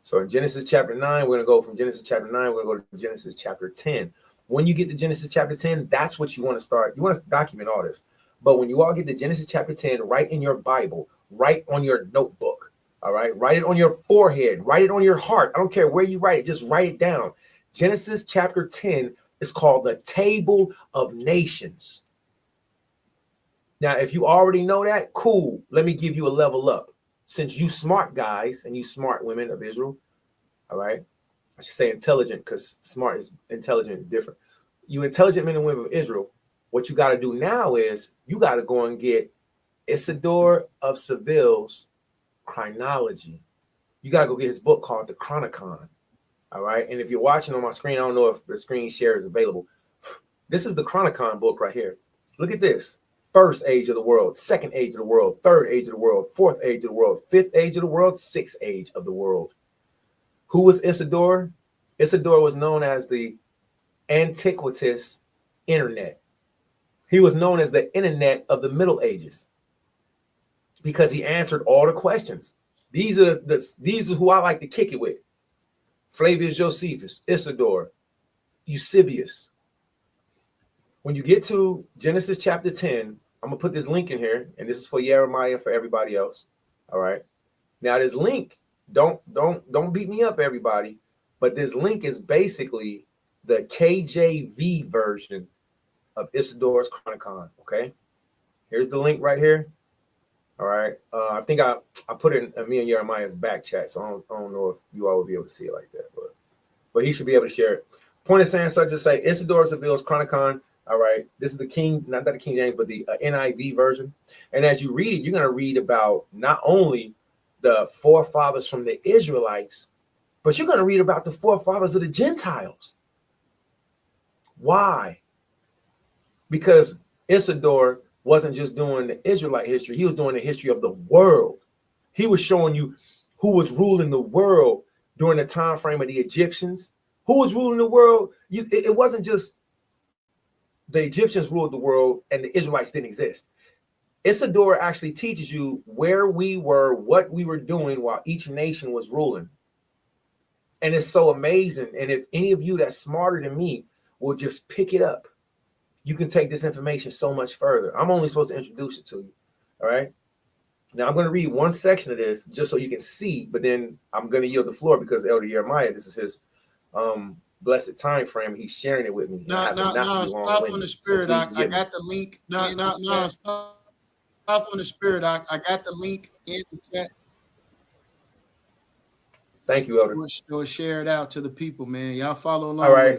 So in Genesis chapter 9, we're going to go from Genesis chapter 9, we're going to go to Genesis chapter 10. When you get to Genesis chapter 10, that's what you want to start. You want to document all this. But when you all get to Genesis chapter 10, write in your Bible, write on your notebook. All right. Write it on your forehead. Write it on your heart. I don't care where you write it. Just write it down. Genesis chapter 10 is called the Table of Nations. Now, if you already know that, cool. Let me give you a level up. since you smart guys and you smart women of Israel, all right, I should say intelligent because smart is intelligent is different. You intelligent men and women of Israel, what you got to do now is you got to go and get Isidore of Seville's chronology. You got to go get his book called The Chronicon. All right. And if you're watching on my screen, I don't know if the screen share is available. This is the Chronicon book right here. Look at this. First age of the world, second age of the world, third age of the world, fourth age of the world, fifth age of the world, sixth age of the world. Who was Isidore? Isidore was known as the antiquitous internet. He was known as the internet of the Middle Ages because he answered all the questions. These are who I like to kick it with. Flavius Josephus, Isidore, Eusebius. When you get to Genesis chapter 10, I'm gonna put this link in here, and this is for YirmeYah, for everybody else. All right. Now this link, don't beat me up, everybody, but this link is basically the KJV version of Isidore's Chronicon. Okay. Here's the link right here. All right. I think I put it in me and YirmeYah's back chat, so I don't know if you all will be able to see it like that, but he should be able to share it. Point of saying such as say Isidore of Seville's Chronicon. All right. This is the King, not the King James, but the NIV version. And as you read it, you're going to read about not only the forefathers from the Israelites, but you're going to read about the forefathers of the Gentiles. Why? Because Isidore wasn't just doing the Israelite history. He was doing the history of the world. He was showing you who was ruling the world during the time frame of the Egyptians. Who was ruling the world? It wasn't just the Egyptians ruled the world and the Israelites didn't exist. Isidore actually teaches you where we were, what we were doing while each nation was ruling. And it's so amazing. And if any of you that's smarter than me will just pick it up, you can take this information so much further. I'm only supposed to introduce it to you. All right. Now I'm going to read one section of this just so you can see, but then I'm going to yield the floor because Elder YirmeYah, this is his blessed time frame. He's sharing it with me. No, it's off on the spirit. I got the link. No, it's off on the spirit. I got the link in the chat. Thank you, Elder. So share it out to the people, man. Y'all follow along. All right.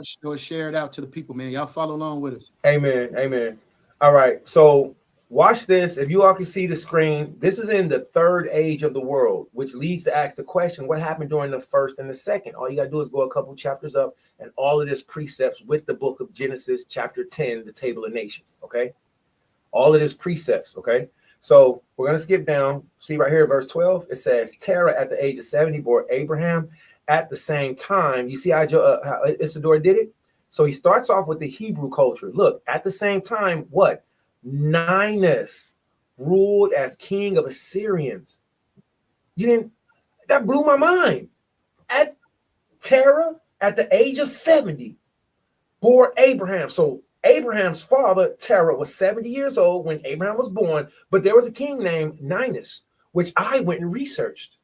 So share it out to the people, man. Y'all follow along with us. Amen. Amen. All right. So watch this. If you all can see the screen, this is in the third age of the world, which leads to ask the question, what happened during the first and the second? All you got to do is go a couple chapters up, and all of this precepts with the book of Genesis, chapter 10, the table of nations. Okay. All of this precepts. Okay. So we're going to skip down. See right here, verse 12. It says, Terah at the age of 70 bore Abraham at the same time. You see how Isidore did it? So he starts off with the Hebrew culture. Look, at the same time, what? Ninus ruled as king of Assyrians. That blew my mind. At Terah, at the age of 70, bore Abraham. So Abraham's father, Terah, was 70 years old when Abraham was born, but there was a king named Ninus, which I went and researched.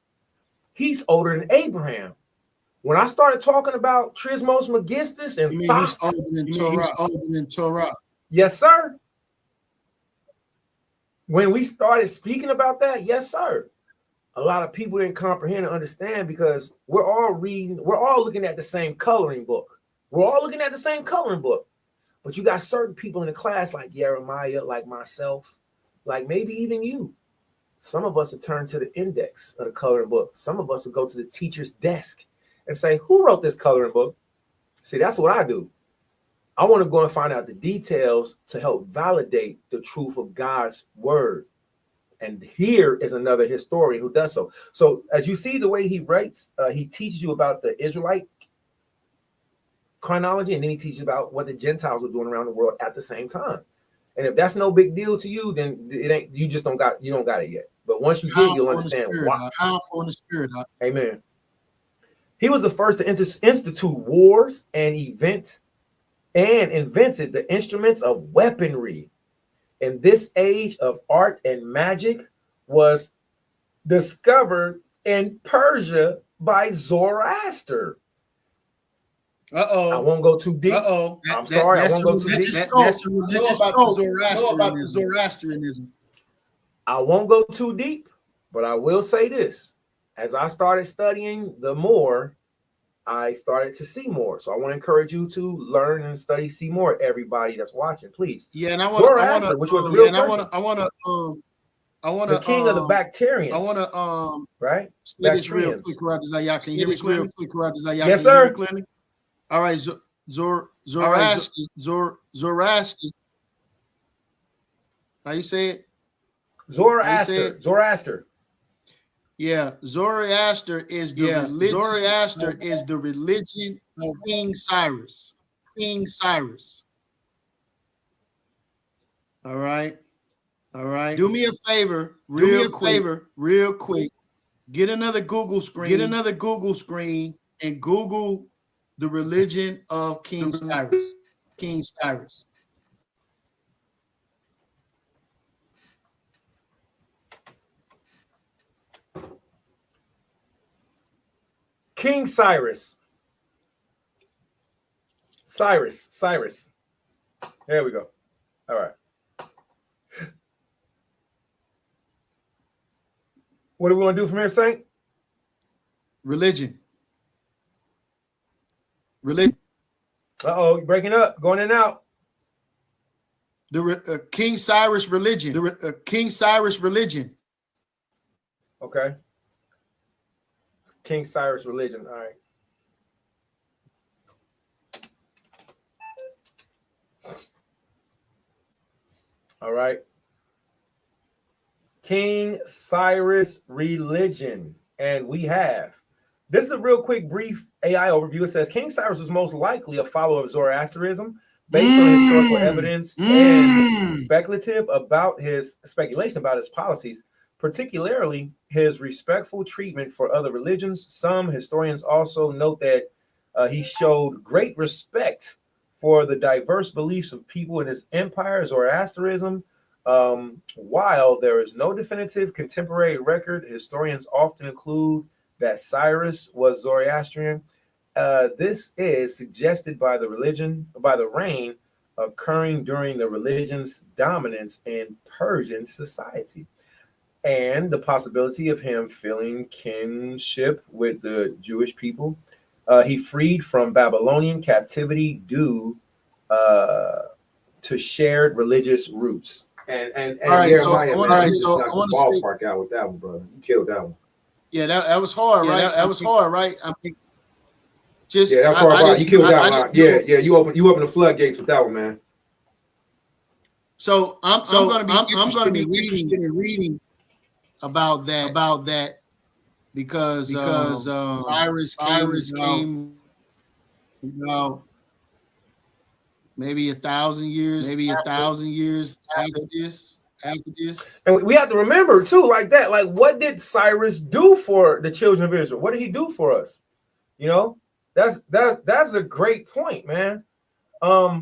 He's older than Abraham. When I started talking about Trismos Megistus and he's older than Torah. Yes, sir. When we started speaking about that, yes, sir. A lot of people didn't comprehend and understand because we're all looking at the same coloring book. We're all looking at the same coloring book. But you got certain people in the class like YirmeYah, like myself, like maybe even you. Some of us will turn to the index of the coloring book. Some of us will go to the teacher's desk and say, who wrote this coloring book? See, that's what I do. I want to go and find out the details to help validate the truth of God's word. And here is another historian who does so. So as you see the way he writes, he teaches you about the Israelite chronology, and then he teaches about what the Gentiles were doing around the world at the same time. And if that's no big deal to you, then it ain't. You don't got it yet. But once you get, you'll understand why. Powerful in the spirit. Amen. He was the first to institute wars and invented the instruments of weaponry. And this age of art and magic was discovered in Persia by Zoroaster. I won't go too deep. I'm sorry, I won't go too deep. That's a religious cult. Zoroastrianism. I won't go too deep, But I will say this: as I started studying, the more I started to see more. So I want to encourage you to learn and study, see more. Everybody that's watching, please. Yeah, and I want Zoroaster, which was a real person. I want to the king of the Bactrians. I want to right. Say this real quick, Radazaya. Can you hear me clearly? Yes, sir. All right, Zoroaster. How you say it? Zoroaster. Yeah, Zoroaster is the religion. Zoroaster is the religion of King Cyrus. King Cyrus. All right. Do me a favor, real quick. Get another Google screen. And Google the religion of King Cyrus. King Cyrus. King Cyrus. Cyrus. There we go. All right. What do we want to do from here, Saint? Religion. Uh-oh, you're breaking up, going in and out. The King Cyrus religion. King Cyrus religion. Okay. King Cyrus religion. All right. All right. King Cyrus religion. And we have, this is a real quick, brief AI overview. It says King Cyrus was most likely a follower of Zoroastrianism based on historical evidence and speculation about his policies, particularly his respectful treatment for other religions. Some historians also note that he showed great respect for the diverse beliefs of people in his empire, Zoroastrianism. While there is no definitive contemporary record, historians often include that Cyrus was Zoroastrian. This is suggested by the reign occurring during the religion's dominance in Persian society, and the possibility of him feeling kinship with the Jewish people. He freed from Babylonian captivity due to shared religious roots. And all right, YirmeYah, I want to ballpark out with that one, brother. You killed that one. Yeah, that was hard, right? That was hard, right? I mean, that's hard. You killed that one. Yeah. You open the floodgates with that one, man. So I'm going to be interested in reading about that because Cyrus came out maybe 1,000 years after this. And we have to remember too, like what did Cyrus do for the children of Israel? What did he do for us? You know, that's a great point, man. But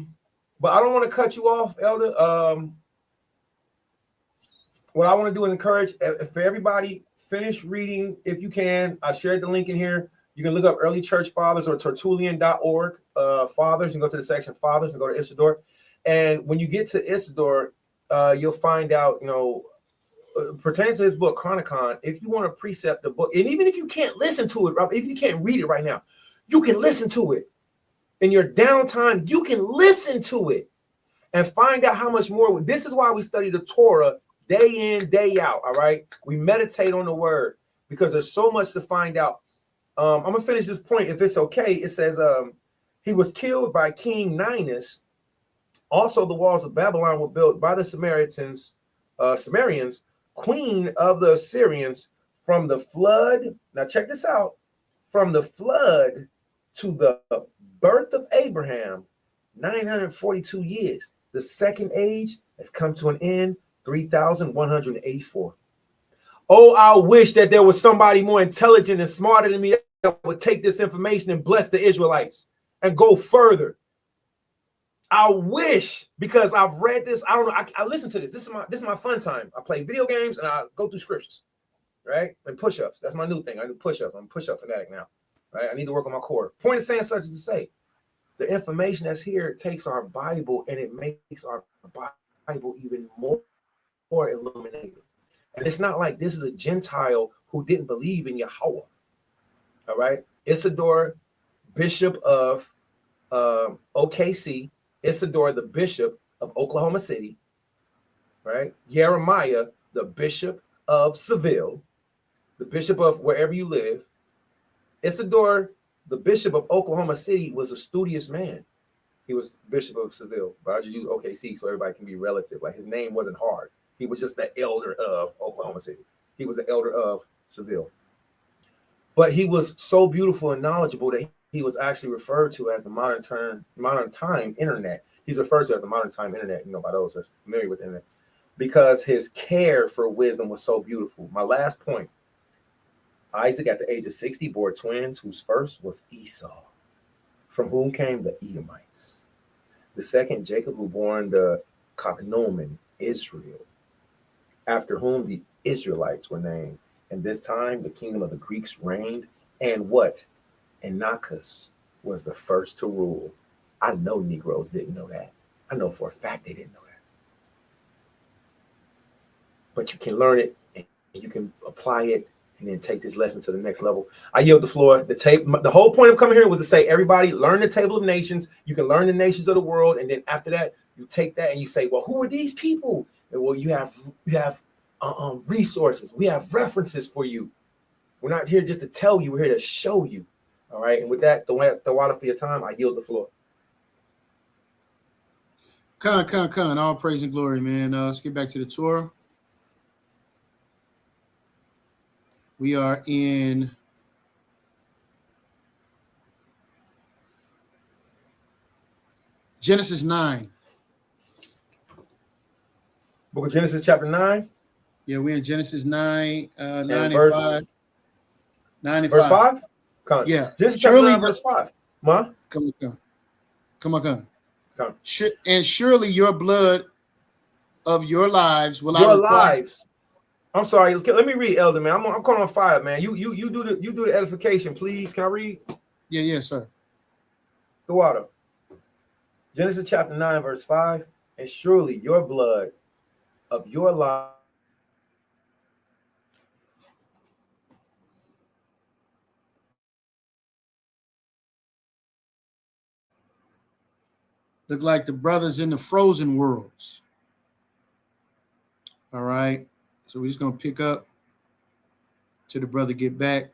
I don't want to cut you off, Elder. What I want to do is encourage for everybody, finish reading if you can. I shared the link in here. You can look up early church fathers or Tertullian.org fathers and go to the section fathers and go to Isidore. And when you get to Isidore, you'll find out, pertaining to his book, Chronicon, if you want to precept the book, and even if you can't listen to it, if you can't read it right now, you can listen to it. In your downtime, you can listen to it and find out how much more. This is why we study the Torah day in, day out, all right? We meditate on the word because there's so much to find out. I'm going to finish this point if it's okay. It says he was killed by King Ninus. Also, the walls of Babylon were built by the Sumerians, queen of the Assyrians, from the flood. Now, check this out. From the flood to the birth of Abraham, 942 years. The second age has come to an end, 3,184. Oh, I wish that there was somebody more intelligent and smarter than me that would take this information and bless the Israelites and go further. I wish, because I've read this. I don't know. I listen to this. This is my fun time. I play video games and I go through scriptures, right? And push-ups. That's my new thing. I do push-ups. I'm a push-up fanatic now, right? I need to work on my core. Point of saying such as to say, the information that's here takes our Bible and it makes our Bible even more illuminated. And it's not like this is a Gentile who didn't believe in Yahweh. All right. Isidore, bishop of OKC. Isidore, the bishop of Oklahoma City. Right. YirmeYah, the bishop of Seville, the bishop of wherever you live. Isidore, the bishop of Oklahoma City, was a studious man. He was bishop of Seville, but I just use OKC so everybody can be relative. Like his name wasn't hard. He was just the elder of Oklahoma City. He was the elder of Seville. But he was so beautiful and knowledgeable that he was actually referred to as the modern time internet. He's referred to as the modern time internet, by those that's familiar with the internet, because his care for wisdom was so beautiful. My last point, Isaac at the age of 60 bore twins, whose first was Esau, from whom came the Edomites. The second, Jacob, who born the cognomen Israel, after whom the Israelites were named. And this time the kingdom of the Greeks reigned. And what? Antiochus was the first to rule. I know Negroes didn't know that. I know for a fact they didn't know that. But you can learn it and you can apply it and then take this lesson to the next level. I yield the floor. The whole point of coming here was to say, everybody learn the table of nations. You can learn the nations of the world. And then after that, you take that and you say, well, who are these people? And well, you have resources. We have references for you. We're not here just to tell you. We're here to show you. All right. And with that, the water for your time, I yield the floor. Khan. All praise and glory, man. Let's get back to the Torah. We are in Genesis 9. Book of Genesis, chapter 9. Yeah, we're in Genesis 9, 9 and verse, 5. 9 and verse 5. 5? Come. Yeah. Genesis chapter 9, verse 5. Ma? Come on. Come. And surely your blood of your lives will your I require. Lives. I'm sorry. Let me read, Elder man. I'm calling on fire, man. You do the edification, please. Can I read? Yeah, sir. The water. Genesis chapter 9, verse 5. And surely your blood of your life. Look like the brothers in the frozen worlds. All right. So we're just going to pick up till the brother get back.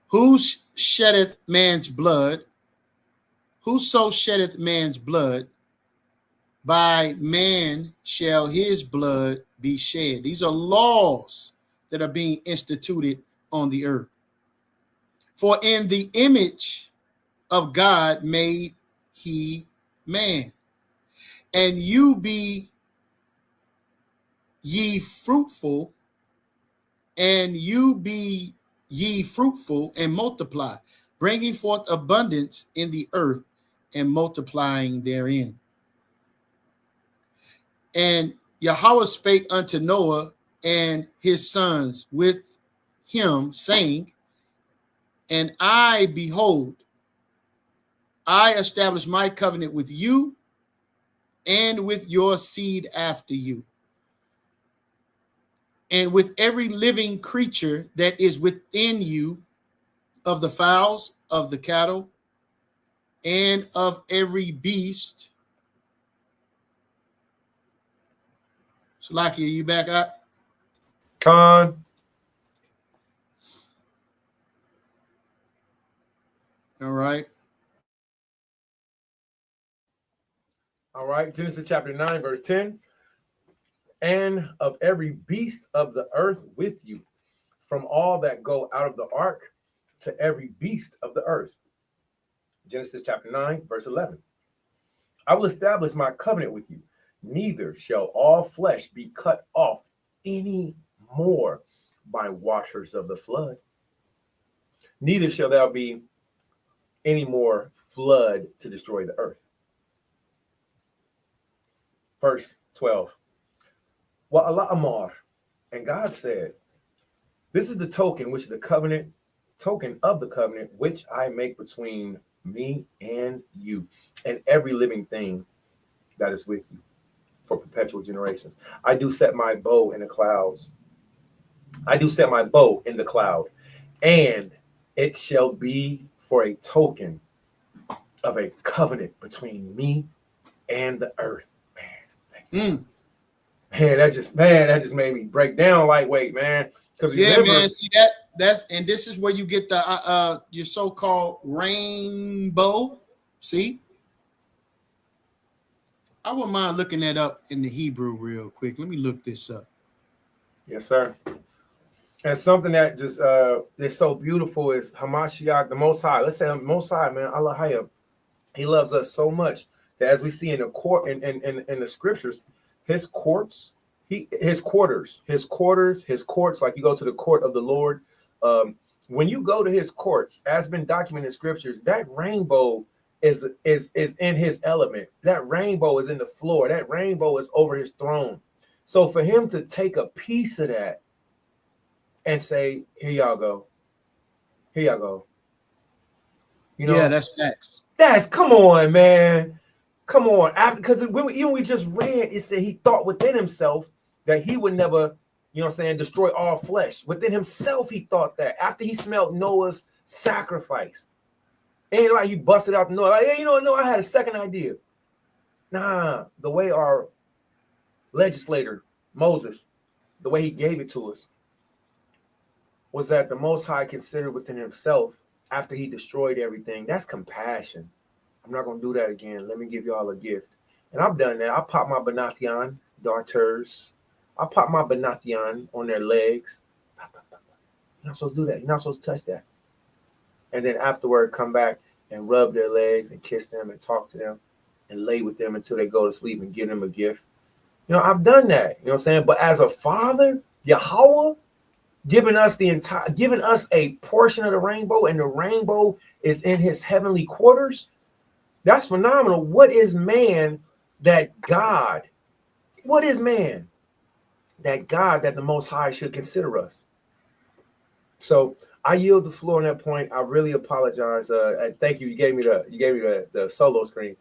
Who sheddeth man's blood? Whoso sheddeth man's blood, by man shall his blood be shed. These are laws that are being instituted on the earth. For in the image of God made he man. And you be ye fruitful, and you be ye fruitful and multiply, bringing forth abundance in the earth and multiplying therein. And Yahweh spake unto Noah and his sons with him, saying, and I, behold, I establish my covenant with you and with your seed after you, and with every living creature that is within you, of the fowls, of the cattle, and of every beast. Salaki, are you back up? Con. All right. All right. Genesis chapter 9, verse 10. And of every beast of the earth with you, from all that go out of the ark to every beast of the earth. Genesis chapter 9, verse 11. I will establish my covenant with you. Neither shall all flesh be cut off any more by waters of the flood. Neither shall there be any more flood to destroy the earth. Verse 12. Wa Allah Amar, and God said, this is the token which the covenant, token of the covenant which I make between me and you, and every living thing that is with you for perpetual generations. I do set my bow in the clouds. I do set my bow in the cloud, and it shall be for a token of a covenant between me and the earth. Man, that just made me break down lightweight, man. Because man, see that's and this is where you get the your so-called rainbow. See, I wouldn't mind looking that up in the Hebrew real quick. Let me look this up. Yes, sir. And something that just is so beautiful is Hamashiach, the Most High. Let's say Most High, man. Allah Hayab. He loves us so much that, as we see in the court in the scriptures, his courts, his quarters, like you go to the court of the Lord. When you go to his courts, as been documented in scriptures, that rainbow is in his element. That rainbow is in the floor. That rainbow is over his throne. So for him to take a piece of that and say, here y'all go. Here y'all go. You know, yeah, that's facts. Come on, man. Come on. Because even we just read, it said he thought within himself that he would never, you know what I'm saying, destroy all flesh. Within himself, he thought that. After he smelled Noah's sacrifice. Ain't like he busted out Noah. Like, hey, no, I had a second idea. Nah, the way our legislator, Moses, the way he gave it to us, was that the Most High considered within himself after he destroyed everything. That's compassion. I'm not going to do that again. Let me give y'all a gift. And I've done that. I pop my Benathion darters. I pop my Benathion on their legs. You're not supposed to do that. You're not supposed to touch that. And then afterward, come back and rub their legs and kiss them and talk to them and lay with them until they go to sleep and give them a gift. You know, I've done that. You know what I'm saying? But as a father, Yahweh, giving us a portion of the rainbow, and the rainbow is in his heavenly quarters. That's phenomenal. What is man that God? What is man that God, that the Most High should consider us? So I yield the floor on that point. I really apologize. Thank you. You gave me the solo screen.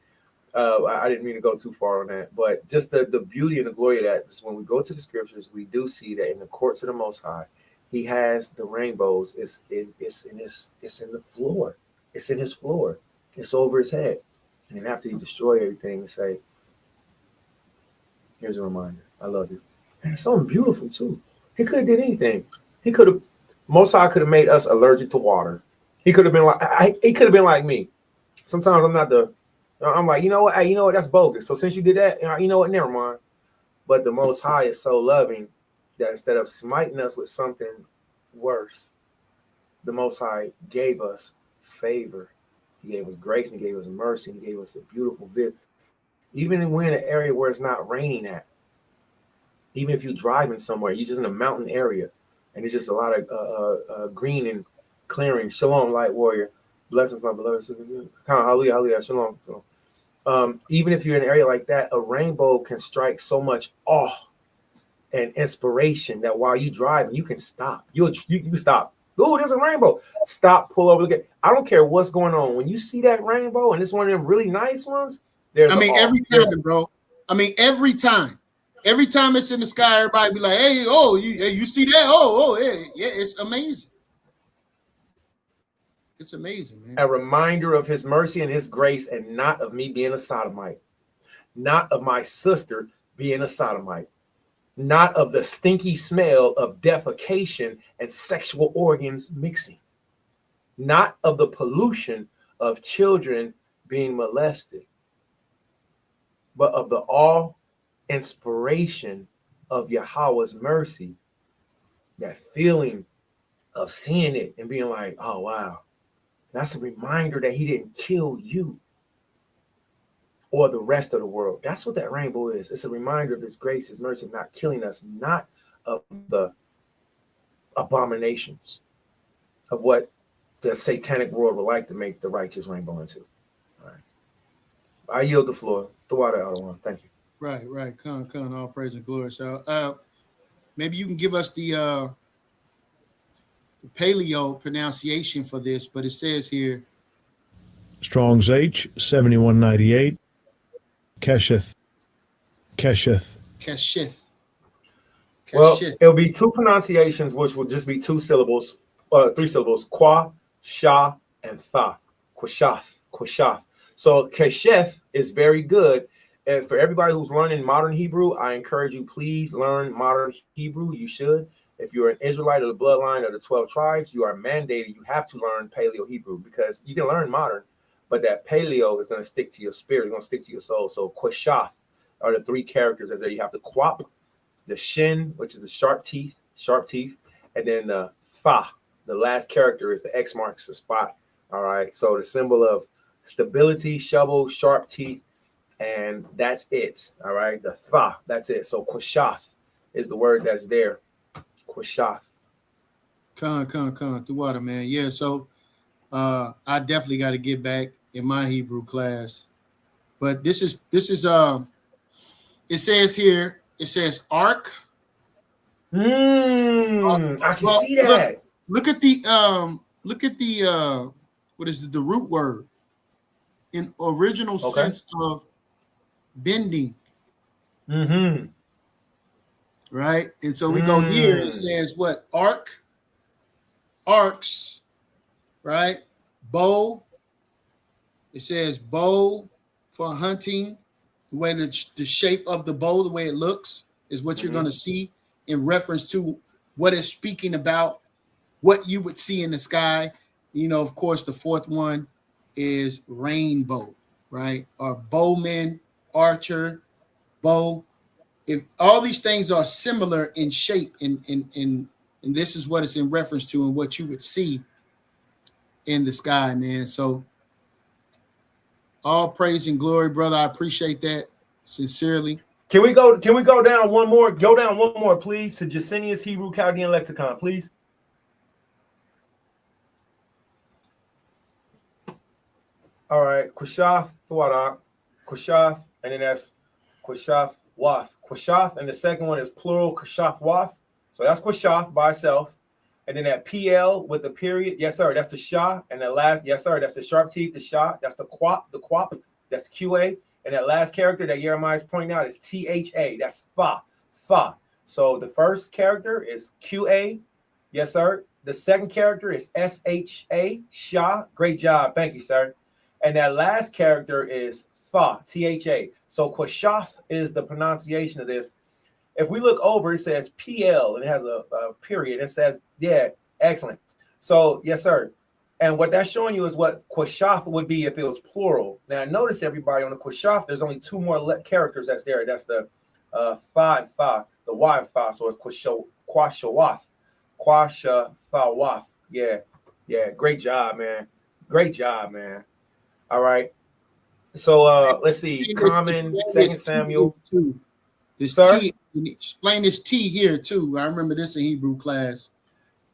I didn't mean to go too far on that, but just the beauty and the glory of that is when we go to the scriptures, we do see that in the courts of the Most High, he has the rainbows. It's in the floor. It's in his floor. It's over his head. And then after he destroyed everything, he say, here's a reminder. I love you. And it's something beautiful too. He could have did anything. Most High could have made us allergic to water. He could have been like me. Sometimes I'm like, you know what, that's bogus. So since you did that, you know what, never mind. But the Most High is so loving that instead of smiting us with something worse, the Most High gave us favor. He gave us grace, and he gave us mercy, and he gave us a beautiful bit. Even if we're in an area where it's not raining at, even if you're driving somewhere, you're just in a mountain area, and it's just a lot of green and clearing. Shalom, light warrior. Blessings, my beloved sisters. Hallelujah, hallelujah, shalom. Even if you're in an area like that, a rainbow can strike so much awe and inspiration that while you driving, you can stop. You can stop. Oh, there's a rainbow. Stop, pull over, look at. I don't care what's going on. When you see that rainbow, and it's one of them really nice ones, every time, bro. Every time. Every time it's in the sky, everybody be like, hey, you see that? Yeah, it's amazing. It's amazing, man. A reminder of his mercy and his grace, and not of me being a sodomite, not of my sister being a sodomite, not of the stinky smell of defecation and sexual organs mixing, not of the pollution of children being molested, but of the all inspiration of Yahweh's mercy, that feeling of seeing it and being like, oh, wow. That's a reminder that he didn't kill you or the rest of the world. That's what that rainbow is. It's a reminder of his grace, his mercy, not killing us, not of the abominations of what the satanic world would like to make the righteous rainbow into. All right. I yield the floor. The water out of one. Thank you. Right. Come, all praise and glory. So maybe you can give us the paleo pronunciation for this, but it says here, Strong's H 7198. Kesheth. Keshith. Well, Keshith. it'll be two pronunciations, which will just be two syllables, three syllables: kwa, sha, and tha. Kwashath, kwashath. So kesheth is very good. And for everybody who's learning modern Hebrew, I encourage you, please learn modern Hebrew. You should. If you're an Israelite of the bloodline of the 12 tribes, you are mandated. You have to learn Paleo Hebrew, because you can learn modern, but that Paleo is going to stick to your spirit. It's going to stick to your soul. So kwashath are the three characters as there. You have the kwap, the shin, which is the sharp teeth, and then the fa, the last character is the X marks the spot. All right. So the symbol of stability, shovel, sharp teeth, and that's it. All right. The tha, that's it. So kwashath is the word that's there. Kwashath. Con, the water, man. Yeah, so I definitely got to get back in my Hebrew class. But this is it says here, it says ark. I can see that. Look at the what is the root word in original sense of bending. Mm-hmm. Right? And so we go here, it says what? Arcs, right? Bow. It says bow for hunting. The way the shape of the bow, the way it looks, is what you're going to see in reference to what it's speaking about, what you would see in the sky. You know, of course, the fourth one is rainbow, right? Or bowman, archer, bow. If all these things are similar in shape, and this is what it's in reference to and what you would see in the sky, man. So all praise and glory, brother. I appreciate that sincerely. Can we go down one more? Go down one more, please, to Jacinius Hebrew Chaldean Lexicon, please. All right, Kwashath, Thwarak, Kwashath, and then that's Kwashath Wath. Kwashath, and the second one is plural Kwashath Wath. So that's Kwashath by itself. And then that PL with the period, yes, sir, that's the Shah. And the last, yes, sir, that's the sharp teeth, the Shah. That's the Quap, that's the QA. And that last character that YirmeYah is pointing out is THA. That's Fa. So the first character is QA. Yes, sir. The second character is SHA, Shah. Great job. Thank you, sir. And that last character is Fa, THA. So Kwashath is the pronunciation of this. If we look over, it says PL, and it has a period. It says, yeah, excellent. So, yes, sir. And what that's showing you is what Kwashath would be if it was plural. Now, notice, everybody, on the Kwashath, there's only two more characters that's there. That's the Fa and Fa, the Y and Fa. So it's Kwashawath. Kwashawath. Yeah. Great job, man. All right. So let's see. Common, 2 Samuel. This Sir? T, explain this T here too. I remember this in Hebrew class.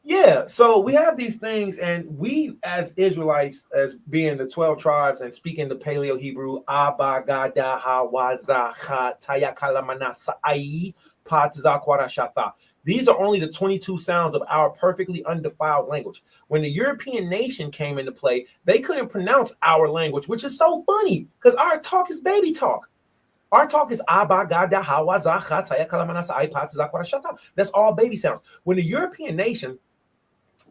Yeah, so we have these things, and we as Israelites, as being the 12 tribes and speaking the Paleo Hebrew, Abba, Gada, Hawaza, Ha, Tayakalamana, Sa'i, Patzakwara, Shata. These are only the 22 sounds of our perfectly undefiled language. When the European nation came into play, they couldn't pronounce our language, which is so funny because our talk is baby talk. Our talk is Abba, Gada, Hawaza, Ha, Tayakalamana, Sa'i, Patzakwara, Shata. That's all baby sounds. When the European nation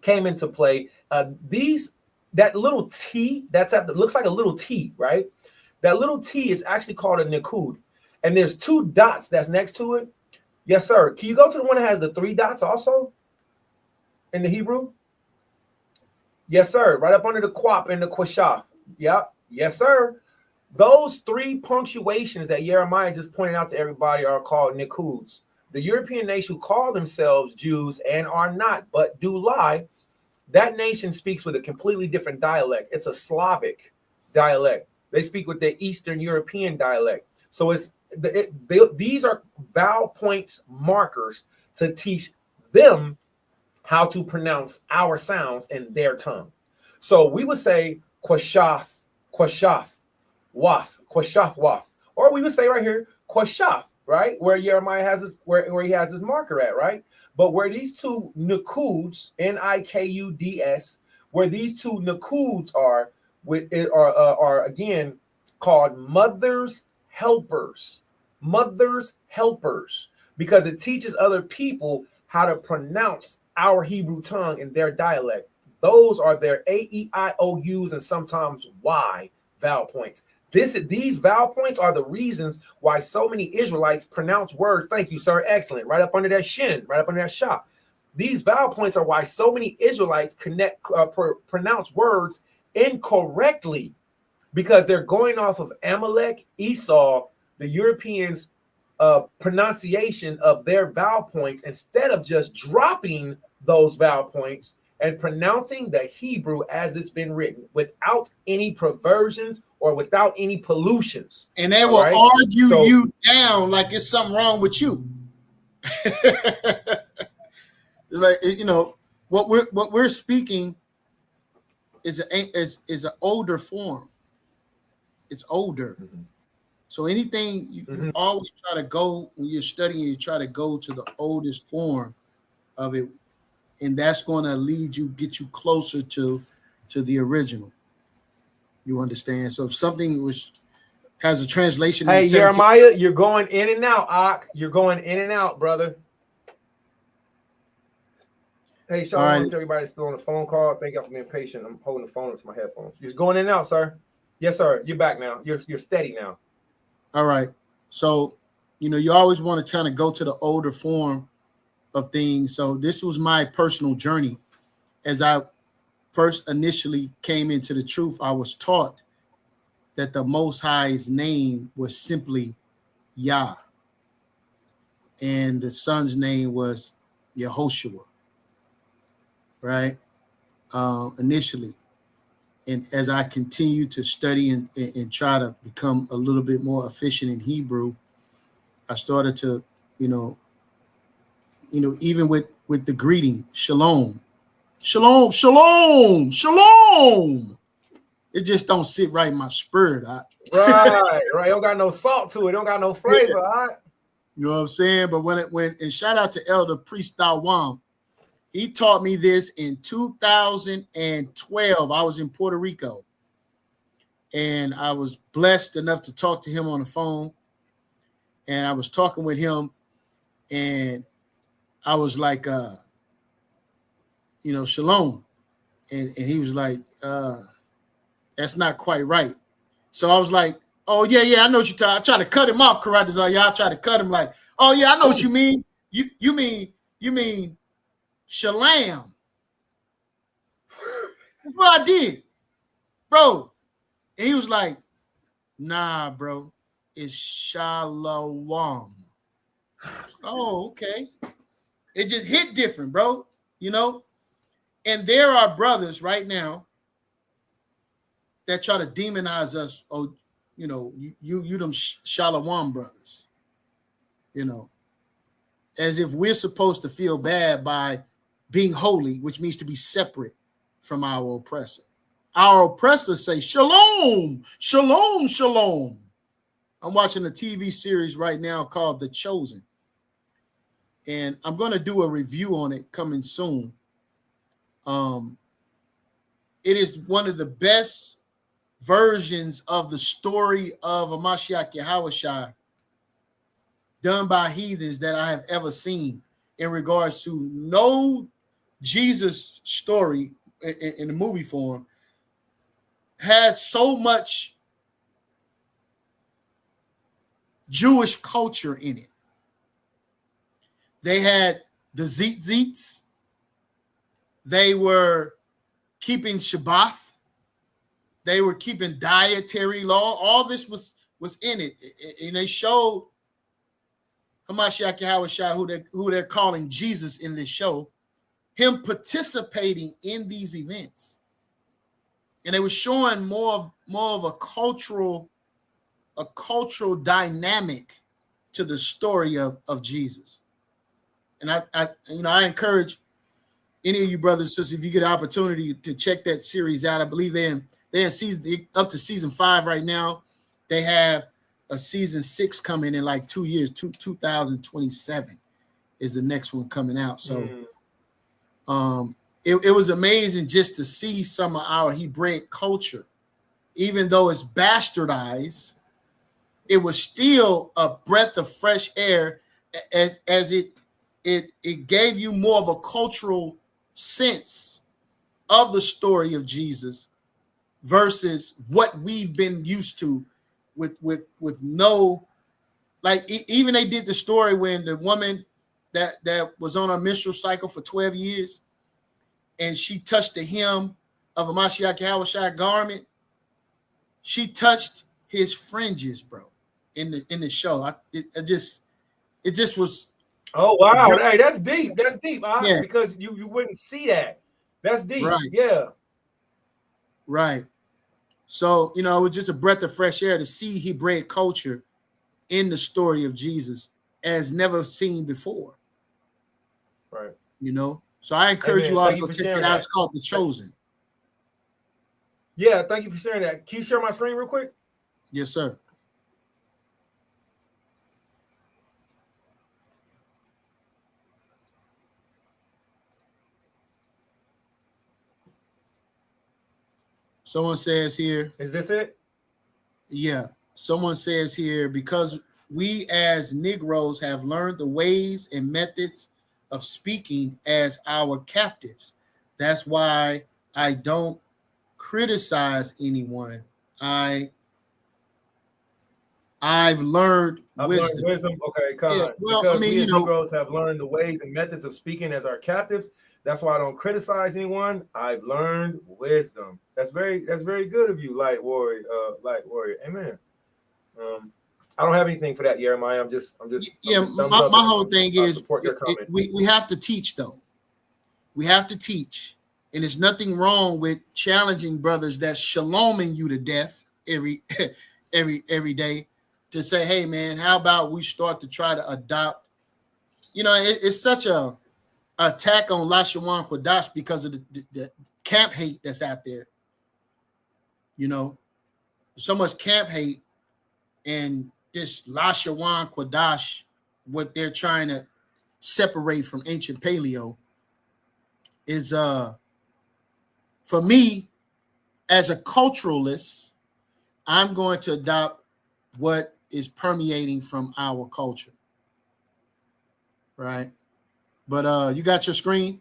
came into play, that little T looks like a little T, right? That little T is actually called a nikud, and there's two dots that's next to it. Yes, sir. Can you go to the one that has the 3 dots also in the Hebrew? Yes, sir. Right up under the quap and the kwashath. Yep. Yes, sir. Those 3 punctuations that YirmeYah just pointed out to everybody are called nikuds. The European nation who call themselves Jews and are not, but do lie, that nation speaks with a completely different dialect. It's a Slavic dialect. They speak with the Eastern European dialect. So these are vowel points markers to teach them how to pronounce our sounds in their tongue. So we would say kwashath, wath, or we would say right here kwashath, right? Where YirmeYah has his, where he has his marker at, right? But where these two nikuds, Nikuds, where these two nikuds are, are again called mother's helpers. Mother's helpers, because it teaches other people how to pronounce our Hebrew tongue in their dialect. Those are their A-E-I-O-U's and sometimes Y vowel points. These vowel points are the reasons why so many Israelites pronounce words. Thank you, sir. Excellent. Right up under that shin, right up under that shop. These vowel points are why so many Israelites pronounce words incorrectly, because they're going off of Amalek, Esau, the Europeans' pronunciation of their vowel points, instead of just dropping those vowel points and pronouncing the Hebrew as it's been written without any perversions or without any pollutions. And they will argue you down like it's something wrong with you. Like, you know, what we're speaking is an older form. It's older. Mm-hmm. So anything you always try to go when you're studying, you try to go to the oldest form of it, and that's going to get you closer to the original. You understand? So if something has a translation. Hey, YirmeYah, you're going in and out, Ak. You're going in and out, brother. Hey, Sean, I want to tell everybody still on the phone call. Thank you for being patient. I'm holding the phone into my headphones. You're going in and out, sir. Yes, sir. You're back now. You're steady now. All right. So, you know, you always want to kind of go to the older form of things. So this was my personal journey. As I first initially came into the truth, I was taught that the Most High's name was simply Yah, and the Son's name was Yehoshua, right? Initially. And as I continued to study and try to become a little bit more efficient in Hebrew, I started to, you know, even with the greeting, shalom, shalom, shalom, shalom. It just don't sit right in my spirit. Right. It don't got no salt to it. It don't got no flavor. Yeah. All right. You know what I'm saying? But and shout out to Elder Priest Dawam. He taught me this in 2012. I was in Puerto Rico, and I was blessed enough to talk to him on the phone. And I was talking with him, and I was like, shalom. And he was like, that's not quite right. So I was like, oh, yeah, I know what you're talking. I try to cut him off, Karatazar. I try to cut him like, oh, yeah, I know what you mean. You mean Shalom. That's what I did, bro. And he was like, nah, bro, it's Shalom. Oh, okay. It just hit different, bro. You know? And there are brothers right now that try to demonize us. Oh, you know, you them Shalom brothers. You know, as if we're supposed to feel bad by being holy, which means to be separate from our oppressor. Our oppressors say, shalom, shalom, shalom. I'm watching a TV series right now called The Chosen. And I'm going to do a review on it coming soon. It is one of the best versions of the story of Mashiach Yahushua done by heathens that I have ever seen in regards to no Jesus story in the movie form had so much Jewish culture in it. They had the Zeets. They were keeping Shabbat. They were keeping dietary law. All this was in it. And they showed Hamashiach Yahushua, who they're calling Jesus in this show, him participating in these events. And they were showing more of a cultural dynamic to the story of Jesus. And I encourage any of you brothers and sisters, if you get an opportunity to check that series out. I believe they're in season up to season 5 right now. They have a season 6 coming in like 2 years. 2027 is the next one coming out. So it was amazing just to see some of our Hebraic culture even though it's bastardized, it was still a breath of fresh air, as it gave you more of a cultural sense of the story of Jesus versus what we've been used to with no, like even they did the story when the woman that was on a menstrual cycle for 12 years and she touched the hem of a Mashiach Yahushua garment. She touched his fringes, bro, in the show. It just was. Oh wow, hey, that's deep. That's deep, Yeah. because you wouldn't see that. That's deep. Right. Yeah. Right. So, it was just a breath of fresh air to see Hebraic culture in the story of Jesus as never seen before. Right. So I encourage you all to go check it out. That. It's called The Chosen. Yeah, thank you for sharing that. Can you share my screen real quick? Yes, sir. Someone says here. Is this it? Yeah. Someone says here, because we as Negroes have learned the ways and methods of speaking as our captives. That's why I don't criticize anyone. I've learned wisdom. Okay, come on. Well, because we as Negroes have learned the ways and methods of speaking as our captives. That's why I don't criticize anyone. I've learned wisdom. That's very good of you, light warrior. Amen. I don't have anything for that, YirmeYah. I'm just. My whole thing is support your comment. We have to teach, though. We have to teach, and there's nothing wrong with challenging brothers that's shaloming you to death every day to say, hey man, how about we start to try to adopt? It's such a attack on Lashawan Quadash because of the camp hate that's out there. So much camp hate, and this Lashawan Quadash, what they're trying to separate from ancient paleo, is for me as a culturalist, I'm going to adopt what is permeating from our culture, right? But you got your screen?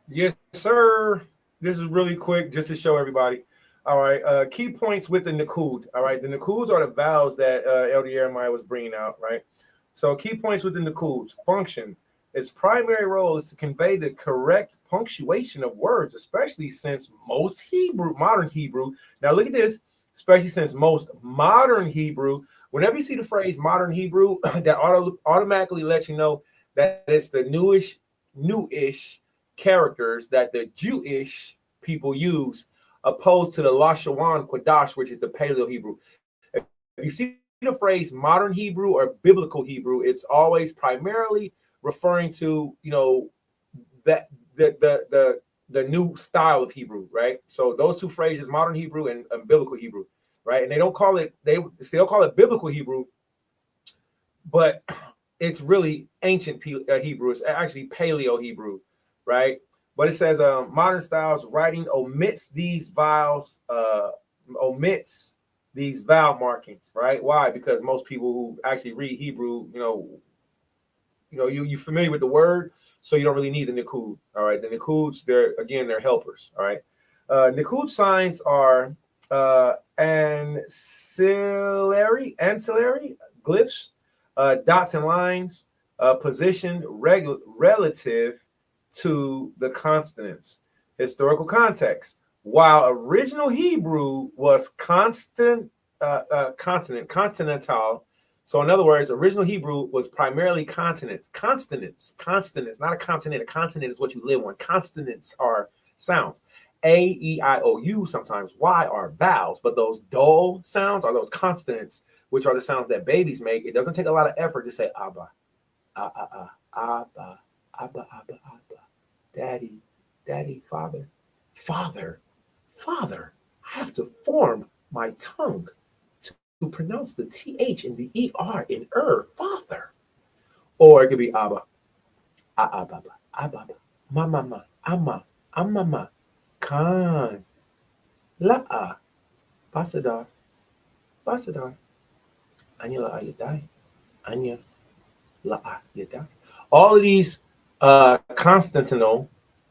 Yes, sir. This is really quick just to show everybody. All right. Key points with the Nakud. All right. The Nakuds are the vowels that Elder YirmeYah was bringing out, right? So key points with the Nakuds. Function. Its primary role is to convey the correct punctuation of words, especially since most modern Hebrew. Now look at this. Especially since most modern Hebrew, whenever you see the phrase modern Hebrew, that automatically lets you know that it's the newish characters that the Jewish people use, opposed to the Lashawan Quadash, which is the Paleo Hebrew. If you see the phrase modern Hebrew or biblical Hebrew, it's always primarily referring to that the new style of Hebrew, right? So those two phrases, modern Hebrew and biblical Hebrew, right? And they don't call it biblical Hebrew, but it's really ancient Hebrew. It's actually Paleo Hebrew, right? But it says modern styles writing omits these vowels, omits these vowel markings, right? Why? Because most people who actually read Hebrew, you're familiar with the word, so you don't really need the Nakud. All right, the Nakuds, they're helpers. All right, Nakud signs are ancillary glyphs, dots and lines, positioned relative to the consonants. Historical context: while original Hebrew was consonantal. So in other words, original Hebrew was primarily consonants, not a continent. A continent is what you live on. Consonants are sounds. A, E, I, O, U, sometimes Y are vowels, but those dull sounds are those consonants, which are the sounds that babies make. It doesn't take a lot of effort to say Abba, Abba, Abba, Abba, Daddy, Daddy, Father, Father, Father. I have to form my tongue to pronounce the TH and the ER in Father. Or it could be Abba, Abba, Abba, Mama, Amma, Amma, Khan, La'a, Basadar, Basadar, Anya La'a Yadai, Anya La'a Yadai. All of these consonantal,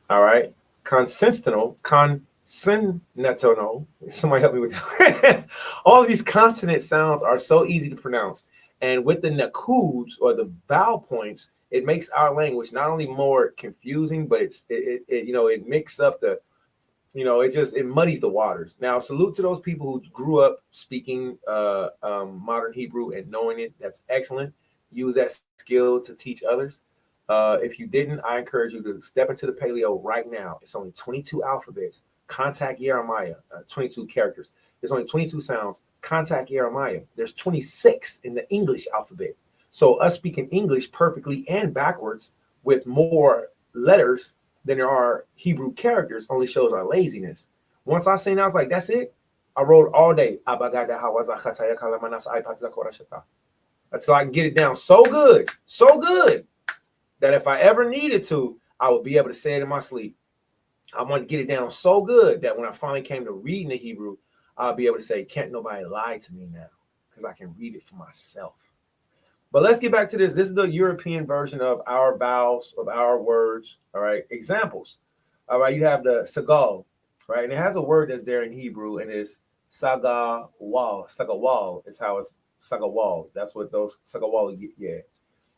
all right, consonantal, consonantal. Somebody help me with that. All of these consonant sounds are so easy to pronounce, and with the nakuds or the vowel points, it makes our language not only more confusing, but it mixes up the, it muddies the waters. Now, salute to those people who grew up speaking modern Hebrew and knowing it. That's excellent. Use that skill to teach others. If you didn't, I encourage you to step into the paleo right now. It's only 22 alphabets. Contact YirmeYah, 22 characters. There's only 22 sounds. Contact YirmeYah. There's 26 in the English alphabet. So us speaking English perfectly and backwards with more letters than there are Hebrew characters only shows our laziness. Once I seen, I was like, that's it. I wrote all day until I can get it down so good, that if I ever needed to, I would be able to say it in my sleep. I want to get it down so good that when I finally came to reading the Hebrew, I'll be able to say, can't nobody lie to me now, because I can read it for myself. But let's get back to this. This is the European version of our vowels, of our words. All right, examples. All right, you have the sagal, right? And it has a word that's there in Hebrew, and it's sagawal. Sagawal is how it's sagawal. That's what those sagawal, yeah.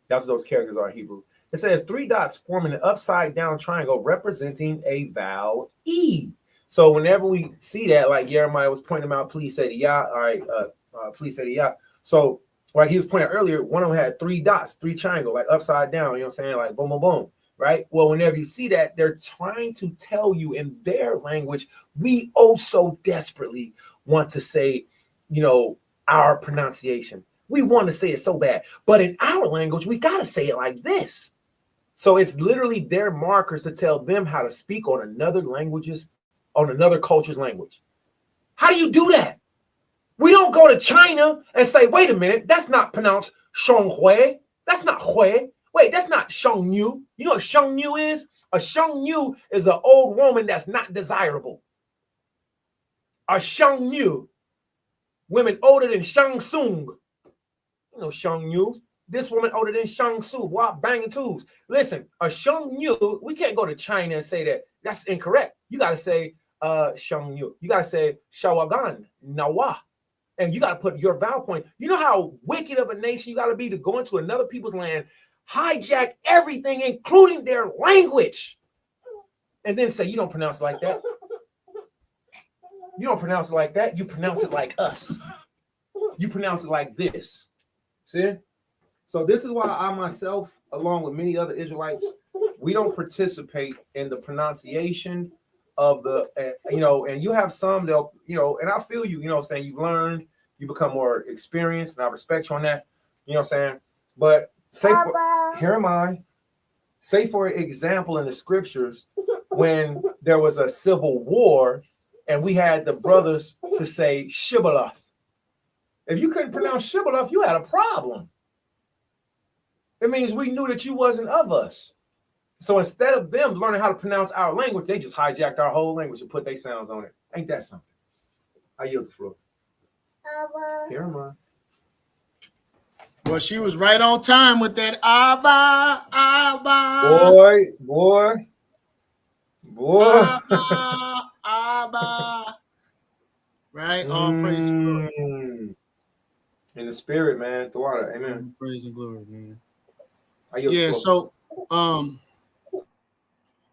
That's what those characters are in Hebrew. It says 3 dots forming an upside down triangle representing a vowel E. So whenever we see that, like YirmeYah was pointing them out, please say the Yah. All right, please say the Yah. So like he was pointing out earlier, one of them had 3 dots, 3 triangle, like upside down, you know what I'm saying? Like boom, boom, boom, right? Well, whenever you see that, they're trying to tell you in their language, we oh so desperately want to say, our pronunciation. We want to say it so bad. But in our language, we got to say it like this. So it's literally their markers to tell them how to speak on another culture's language. How do you do that? We don't go to China and say, wait a minute, that's not pronounced Shonghui. That's not Hui. Wait, that's not Shengyu. You know what Shengyu is? A Shengyu is an old woman that's not desirable. A Shengyu, women older than Shang Tsung. Shengyu. This woman older than Shang Su, walk banging tools. Listen, a Shengyu, we can't go to China and say that. That's incorrect. You got to say Shengyu. You got to say Shawagan, Nawa. And you got to put your vowel point. You know how wicked of a nation you got to be to go into another people's land, hijack everything, including their language, and then say, you don't pronounce it like that. You don't pronounce it like that. You pronounce it like us. You pronounce it like this. See? So this is why I myself, along with many other Israelites, we don't participate in the pronunciation of the, and you have some they'll, and I feel you, saying you've learned, you become more experienced, and I respect you on that, saying, but say for example, in the scriptures, when there was a civil war and we had the brothers to say Shibboleth. If you couldn't pronounce Shibboleth, you had a problem. It means we knew that you wasn't of us. So instead of them learning how to pronounce our language, they just hijacked our whole language and put their sounds on it. Ain't that something? I yield the floor. YirmeYah. Well, she was right on time with that Abba, Abba. Boy. Abba. Right? All praise and glory. In the spirit, man. Torah. Amen. Praise and glory, man. Yeah, so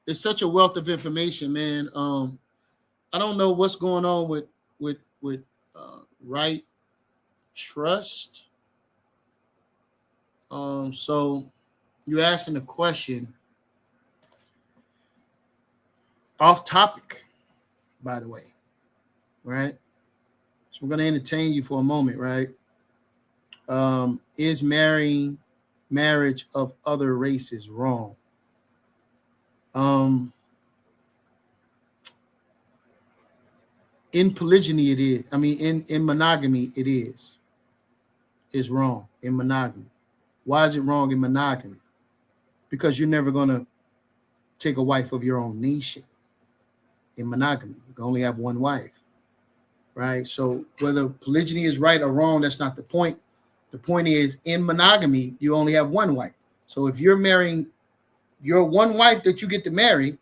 it's such a wealth of information, man. I don't know what's going on with right trust. So you asking a question off topic, by the way, right? So I'm going to entertain you for a moment, right? Is marriage of other races wrong? In polygyny, it is. I mean, in monogamy, it is. It's wrong in monogamy. Why is it wrong in monogamy? Because you're never going to take a wife of your own nation. in monogamy. You can only have one wife, right? So whether polygyny is right or wrong, that's not the point. The point is, in monogamy, you only have one wife. So if you're marrying, your one wife that you get to marry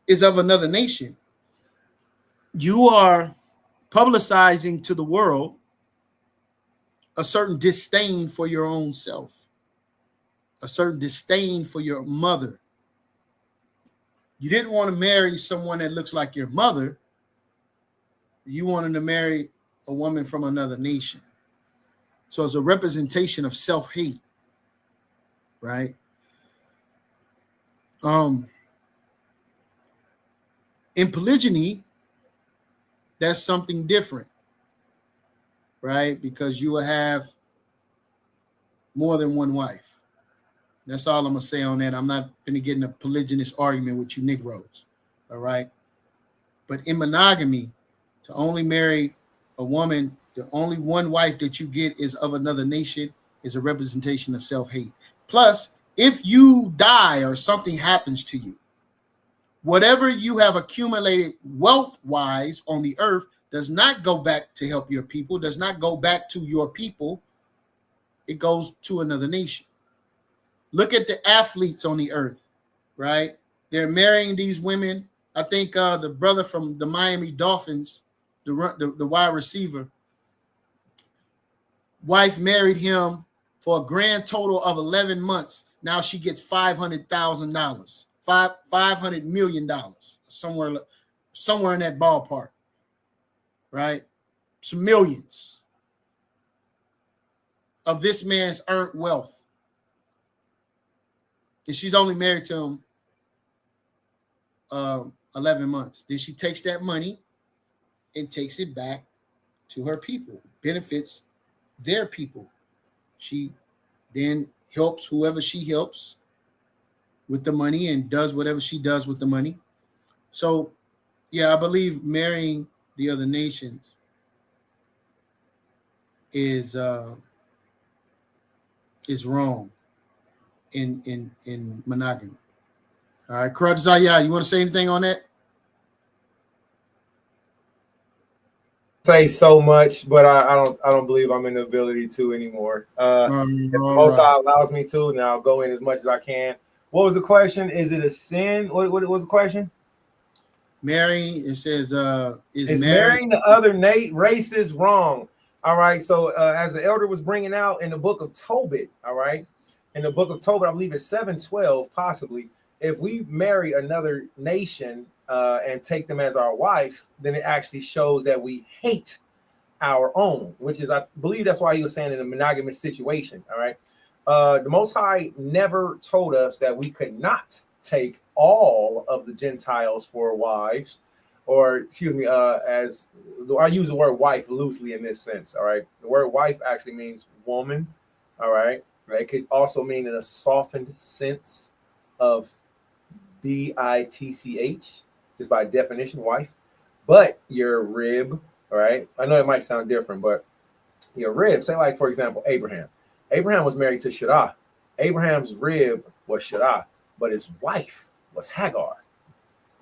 is of another nation, you are publicizing to the world a certain disdain for your own self, a certain disdain for your mother. You didn't want to marry someone that looks like your mother. You wanted to marry a woman from another nation. So it's a representation of self-hate, right? In polygyny, that's something different, right? Because you will have more than one wife. That's all I'm going to say on that. I'm not going to get in a polygynous argument with you Negroes, all right? But in monogamy, to only marry a woman, the only one wife that you get is of another nation, is a representation of self-hate. Plus, if you die or something happens to you, whatever you have accumulated wealth-wise on the earth does not go back to help your people, does not go back to your people. It goes to another nation. Look at the athletes on the earth, right? They're marrying these women. I think the brother from the Miami Dolphins, the wide receiver, wife married him for a grand total of 11 months. Now she gets $500,000, $500 million, somewhere in that ballpark, right? Some millions of this man's earned wealth. And she's only married to him 11 months. Then she takes that money and takes it back to her people, benefits their people. She then helps whoever she helps with the money and does whatever she does with the money. So, yeah, I believe marrying the other nations is wrong in monogamy. All right, Karat, you want to say anything on that? Say so much, but I don't believe I'm in the ability to anymore. If the Most High allows me to, then I'll go in as much as I can. What was the question? Is it a sin? What was the question? Marrying, it says, is marrying the other races wrong? All right. So as the elder was bringing out in the book of Tobit, all right, in the book of Tobit, I believe it's 7:12, possibly. If we marry another nation and take them as our wife, then it actually shows that we hate our own, which is, I believe that's why he was saying in a monogamous situation. All right. The Most High never told us that we could not take all of the Gentiles for wives, or excuse me, as I use the word wife loosely in this sense. All right. The word wife actually means woman. All right. It could also mean in a softened sense of bitch, just by definition, wife. But your rib, all right. I know it might sound different, but your rib, say like, for example, Abraham. Abraham was married to Sarah. Abraham's rib was Sarah, but his wife was Hagar,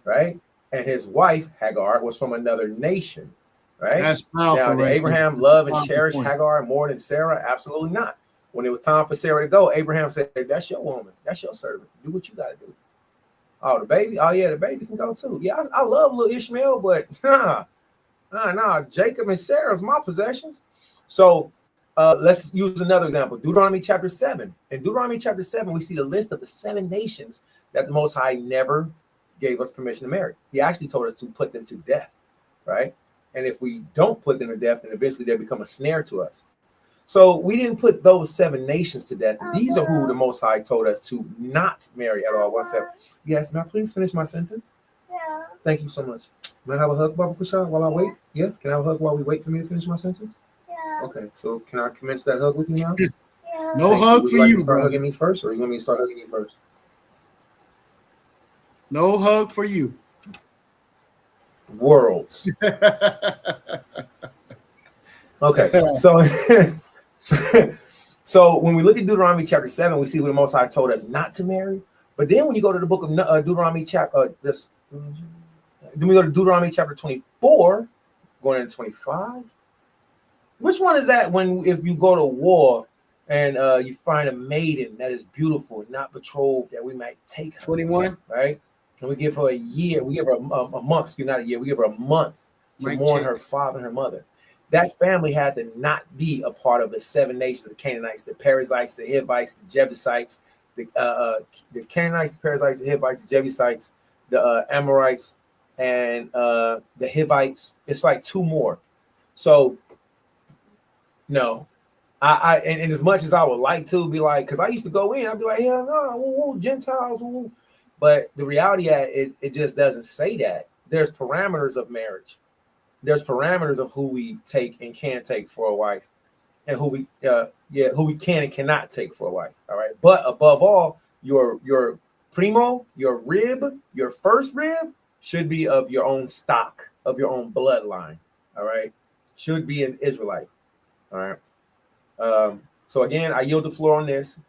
right? And his wife, Hagar, was from another nation, right? That's powerful. Now, did right Abraham there. love and Powerful cherish point. Hagar more than Sarah? Absolutely not. When it was time for Sarah to go, Abraham said, that's your woman. That's your servant. Do what you got to do. Oh, the baby? Oh, yeah, the baby can go too. Yeah, I love little Ishmael, but nah, Jacob and Sarah's my possessions. So let's use another example. Deuteronomy chapter 7. In Deuteronomy chapter 7, we see the list of the 7 nations that the Most High never gave us permission to marry. He actually told us to put them to death, right? And if we don't put them to death, then eventually they become a snare to us. So we didn't put those 7 nations to death. These are who the Most High told us to not marry at all. One second. Yes, may I please finish my sentence? Yeah. Thank you so much. May I have a hug, Baba Kusha, while I wait? Yes. Can I have a hug while we wait for me to finish my sentence? Yeah. Okay. So can I commence that hug with you now? Yeah. No hug for you, start brother. hugging me first, or you want me to start hugging you first? No hug for you. Worlds. Okay. So when we look at Deuteronomy chapter 7, we see who the Most High told us not to marry. But then when you go to the book of Deuteronomy chapter, Then we go to Deuteronomy chapter 24, going into 25. Which one is that when if you go to war and you find a maiden that is beautiful, not betrothed, that we might take her? 21. Right? And we give her a year. We give her a month. Excuse me, not a year. We give her a month to mourn her father and her mother. That family had to not be a part of the 7 nations of the Canaanites, the Perizzites, the Hivites, the Jebusites, the Canaanites, the Perizzites, the Hivites, the Jebusites, the Amorites, and the Hivites. It's like 2 more. So, no. And as much as I would like to be like, because I used to go in, I'd be like, hell no, woo, Gentiles, woo. But the reality it just doesn't say that. There's parameters of marriage. There's parameters of who we take and can take for a wife, and who we can and cannot take for a wife. All right. But above all, your primo, your rib, your first rib should be of your own stock, of your own bloodline. All right. Should be an Israelite. All right. So again, I yield the floor on this.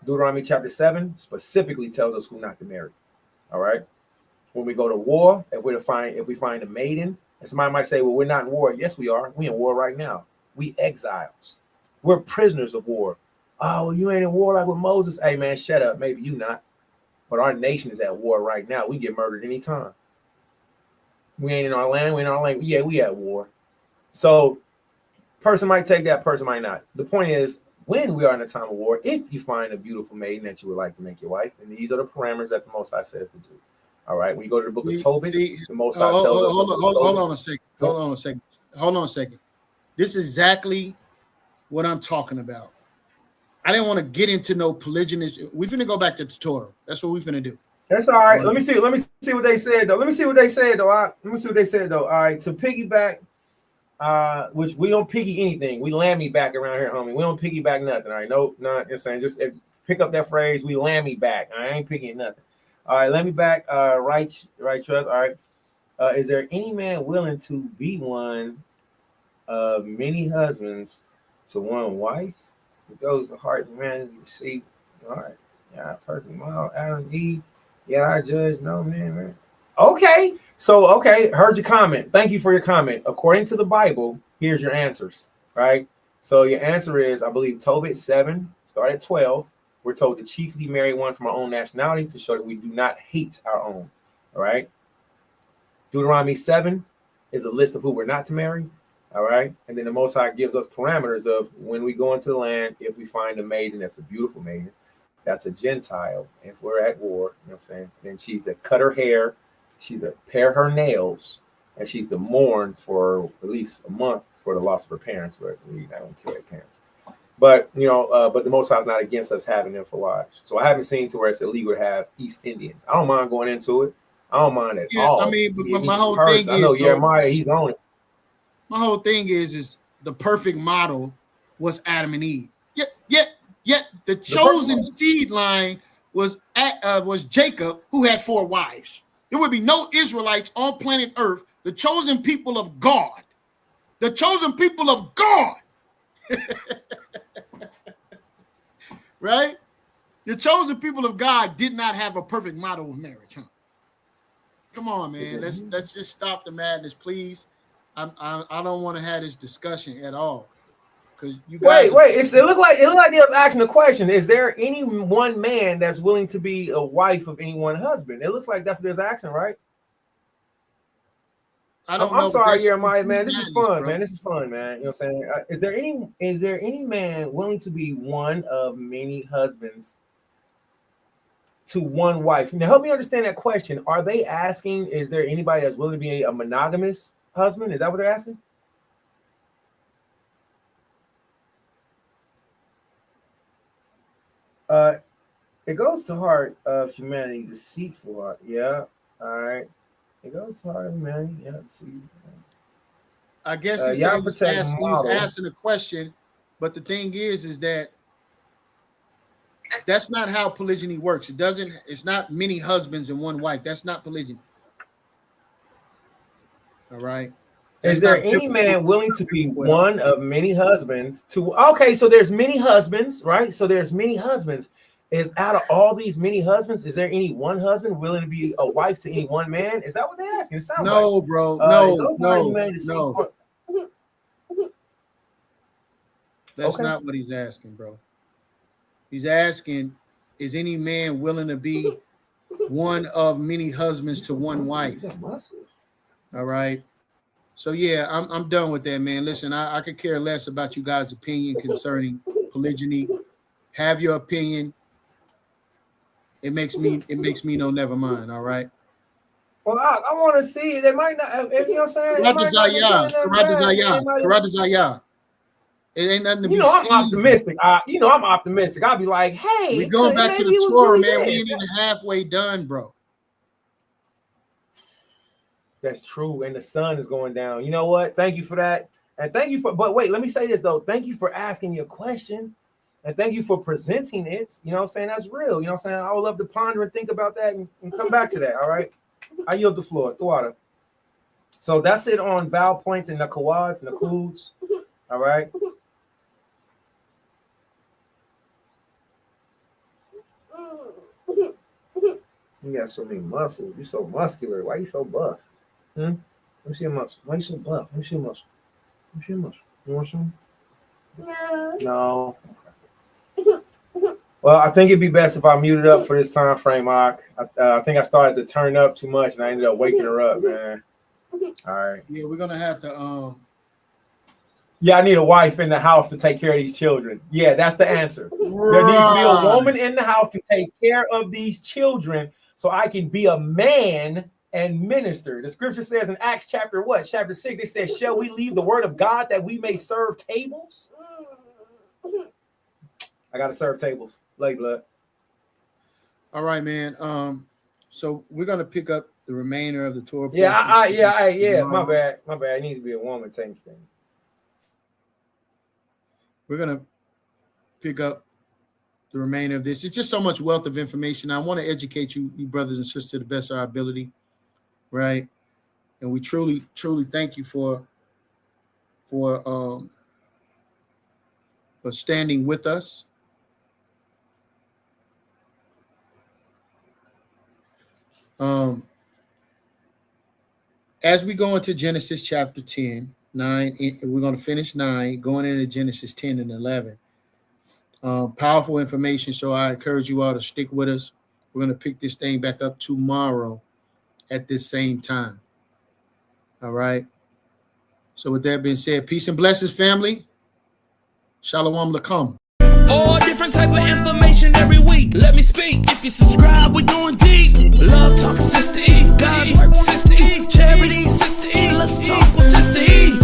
Deuteronomy chapter 7 specifically tells us who not to marry. All right. When we go to war, if we find a maiden, and somebody might say, well, we're not in war. Yes, we are. We in war right now. We exiles. We're prisoners of war. Oh, well, you ain't in war like with Moses. Hey, man, shut up. Maybe you not. But our nation is at war right now. We get murdered anytime. We ain't in our land. We in our land. Yeah, we at war. So person might take that, person might not. The point is, when we are in a time of war, if you find a beautiful maiden that you would like to make your wife, and these are the parameters that the Most High says to do. All right, we go to the book of Tobit. The Most High tells us. Hold on a second. This is exactly what I'm talking about. I didn't want to get into no polygynous. We're finna go back to the Torah. That's what we're finna do. That's all right. Let me see what they said though. Let me see what they said though. All right, to piggyback, which we don't piggy anything. We lammy back around here, homie. We don't piggyback nothing. All right, no, not saying. Just pick up that phrase. We lammy back. I ain't picking nothing. All right, let me back. Right trust. All right. Is there any man willing to be one of many husbands to one wife? It goes to heart, man. You see, all right. Yeah, perfect. Well, Adam Eve. Yeah, I judge. No, man. Okay. So, okay. Heard your comment. Thank you for your comment. According to the Bible, here's your answers. Right. So your answer is, I believe, Tobit 7, start at 12. We're told to chiefly marry one from our own nationality to show that we do not hate our own. All right. Deuteronomy 7 is a list of who we're not to marry. All right. And then the Most High gives us parameters of when we go into the land, if we find a maiden that's a beautiful maiden, that's a Gentile. If we're at war, you know what I'm saying? Then she's to cut her hair, she's to pare her nails, and she's to mourn for at least a month for the loss of her parents, but we don't kill their parents. But but the Most High is not against us having them for wives. So I haven't seen to where it's illegal to have East Indians. I don't mind going into it. I don't mind at all. I mean, but my whole thing is, I know YirmeYah, he's on it. My whole thing is the perfect model was Adam and Eve. Yet the chosen seed line was Jacob, who had 4 wives. There would be no Israelites on planet Earth. The chosen people of God. The chosen people of God. Right? The chosen people of God did not have a perfect model of marriage, huh? Come on, man. Let's just stop the madness, please. I don't want to have this discussion at all. Because you guys wait. It looked like they was asking the question: is there any one man that's willing to be a wife of any one husband? It looks like that's what they're asking, right? I'm sorry, YirmeYah, man. This is fun, man. This is fun, man. You know what I'm saying? Is there any man willing to be one of many husbands to one wife? Now, help me understand that question. Are they asking, is there anybody that's willing to be a monogamous husband? Is that what they're asking? It goes to heart of humanity, deceitful heart. Yeah. All right. It goes to heart of humanity. Yeah. See. I guess he was asking a question, but the thing is that that's not how polygyny works. It's not many husbands and one wife. That's not polygyny. All right. Is there any man willing to be one of many husbands to? Okay, so there's many husbands, right? So there's many husbands. Is out of all these many husbands, is there any one husband willing to be a wife to any one man? Is that what they're asking? It sounds No, like. bro. No. That's Okay. not what he's asking, bro. He's asking, is any man willing to be one of many husbands to one wife? All right. So yeah, I'm done with that, man. Listen, I could care less about you guys' opinion concerning polygyny. Have your opinion. It makes me no never mind. All right. Well, I want to see. They might not. You know what I'm saying? Karat. It ain't nothing to be I'm seen. optimistic. I'm optimistic. I'll be like, hey, We're going back to the Torah, man. We ain't even halfway done, bro. That's true. And the sun is going down. You know what? Thank you for that. And thank you for, but wait, let me say this though. Thank you for asking your question. And thank you for presenting it. You know what I'm saying? That's real. You know what I'm saying? I would love to ponder and think about that and come back to that. All right. I yield the floor. The water. So that's it on vowel points and the kawads and the clues. All right. You got so many muscles. You're so muscular. Why are you so buff? Let me see your muscle. Why are you so buff? Let me see your muscle. Let me see your muscle. You want some? No. Okay. Well, I think it'd be best if I muted up for this time frame, Mark. I think I started to turn up too much and I ended up waking her up, man. All right. Yeah, we're gonna have to Yeah, I need a wife in the house to take care of these children. Yeah, that's the answer. There needs to be a woman in the house to take care of these children so I can be a man and minister. The scripture says in Acts chapter 6, it says, shall we leave the word of God that we may serve tables? I got to serve tables. Lay blood. All right, man. So we're gonna pick up the remainder of the Torah. Yeah, my bad. It needs to be a woman taking care. We're gonna pick up the remainder of this. It's just so much wealth of information. I want to educate you brothers and sisters to the best of our ability, right? And we truly thank you for standing with us. As we go into Genesis chapter 10, 9, we're going to finish 9, going into Genesis 10 and 11. Powerful information, so I encourage you all to stick with us. We're going to pick this thing back up tomorrow at this same time. All right. So with that being said, peace and blessings, family. Shalom Lakum. All different type of information every week. Let me speak. If you subscribe, we're going deep. Love talk, Sister E. God's work, Sister E. Charity, Sister E. Let's talk with Sister E.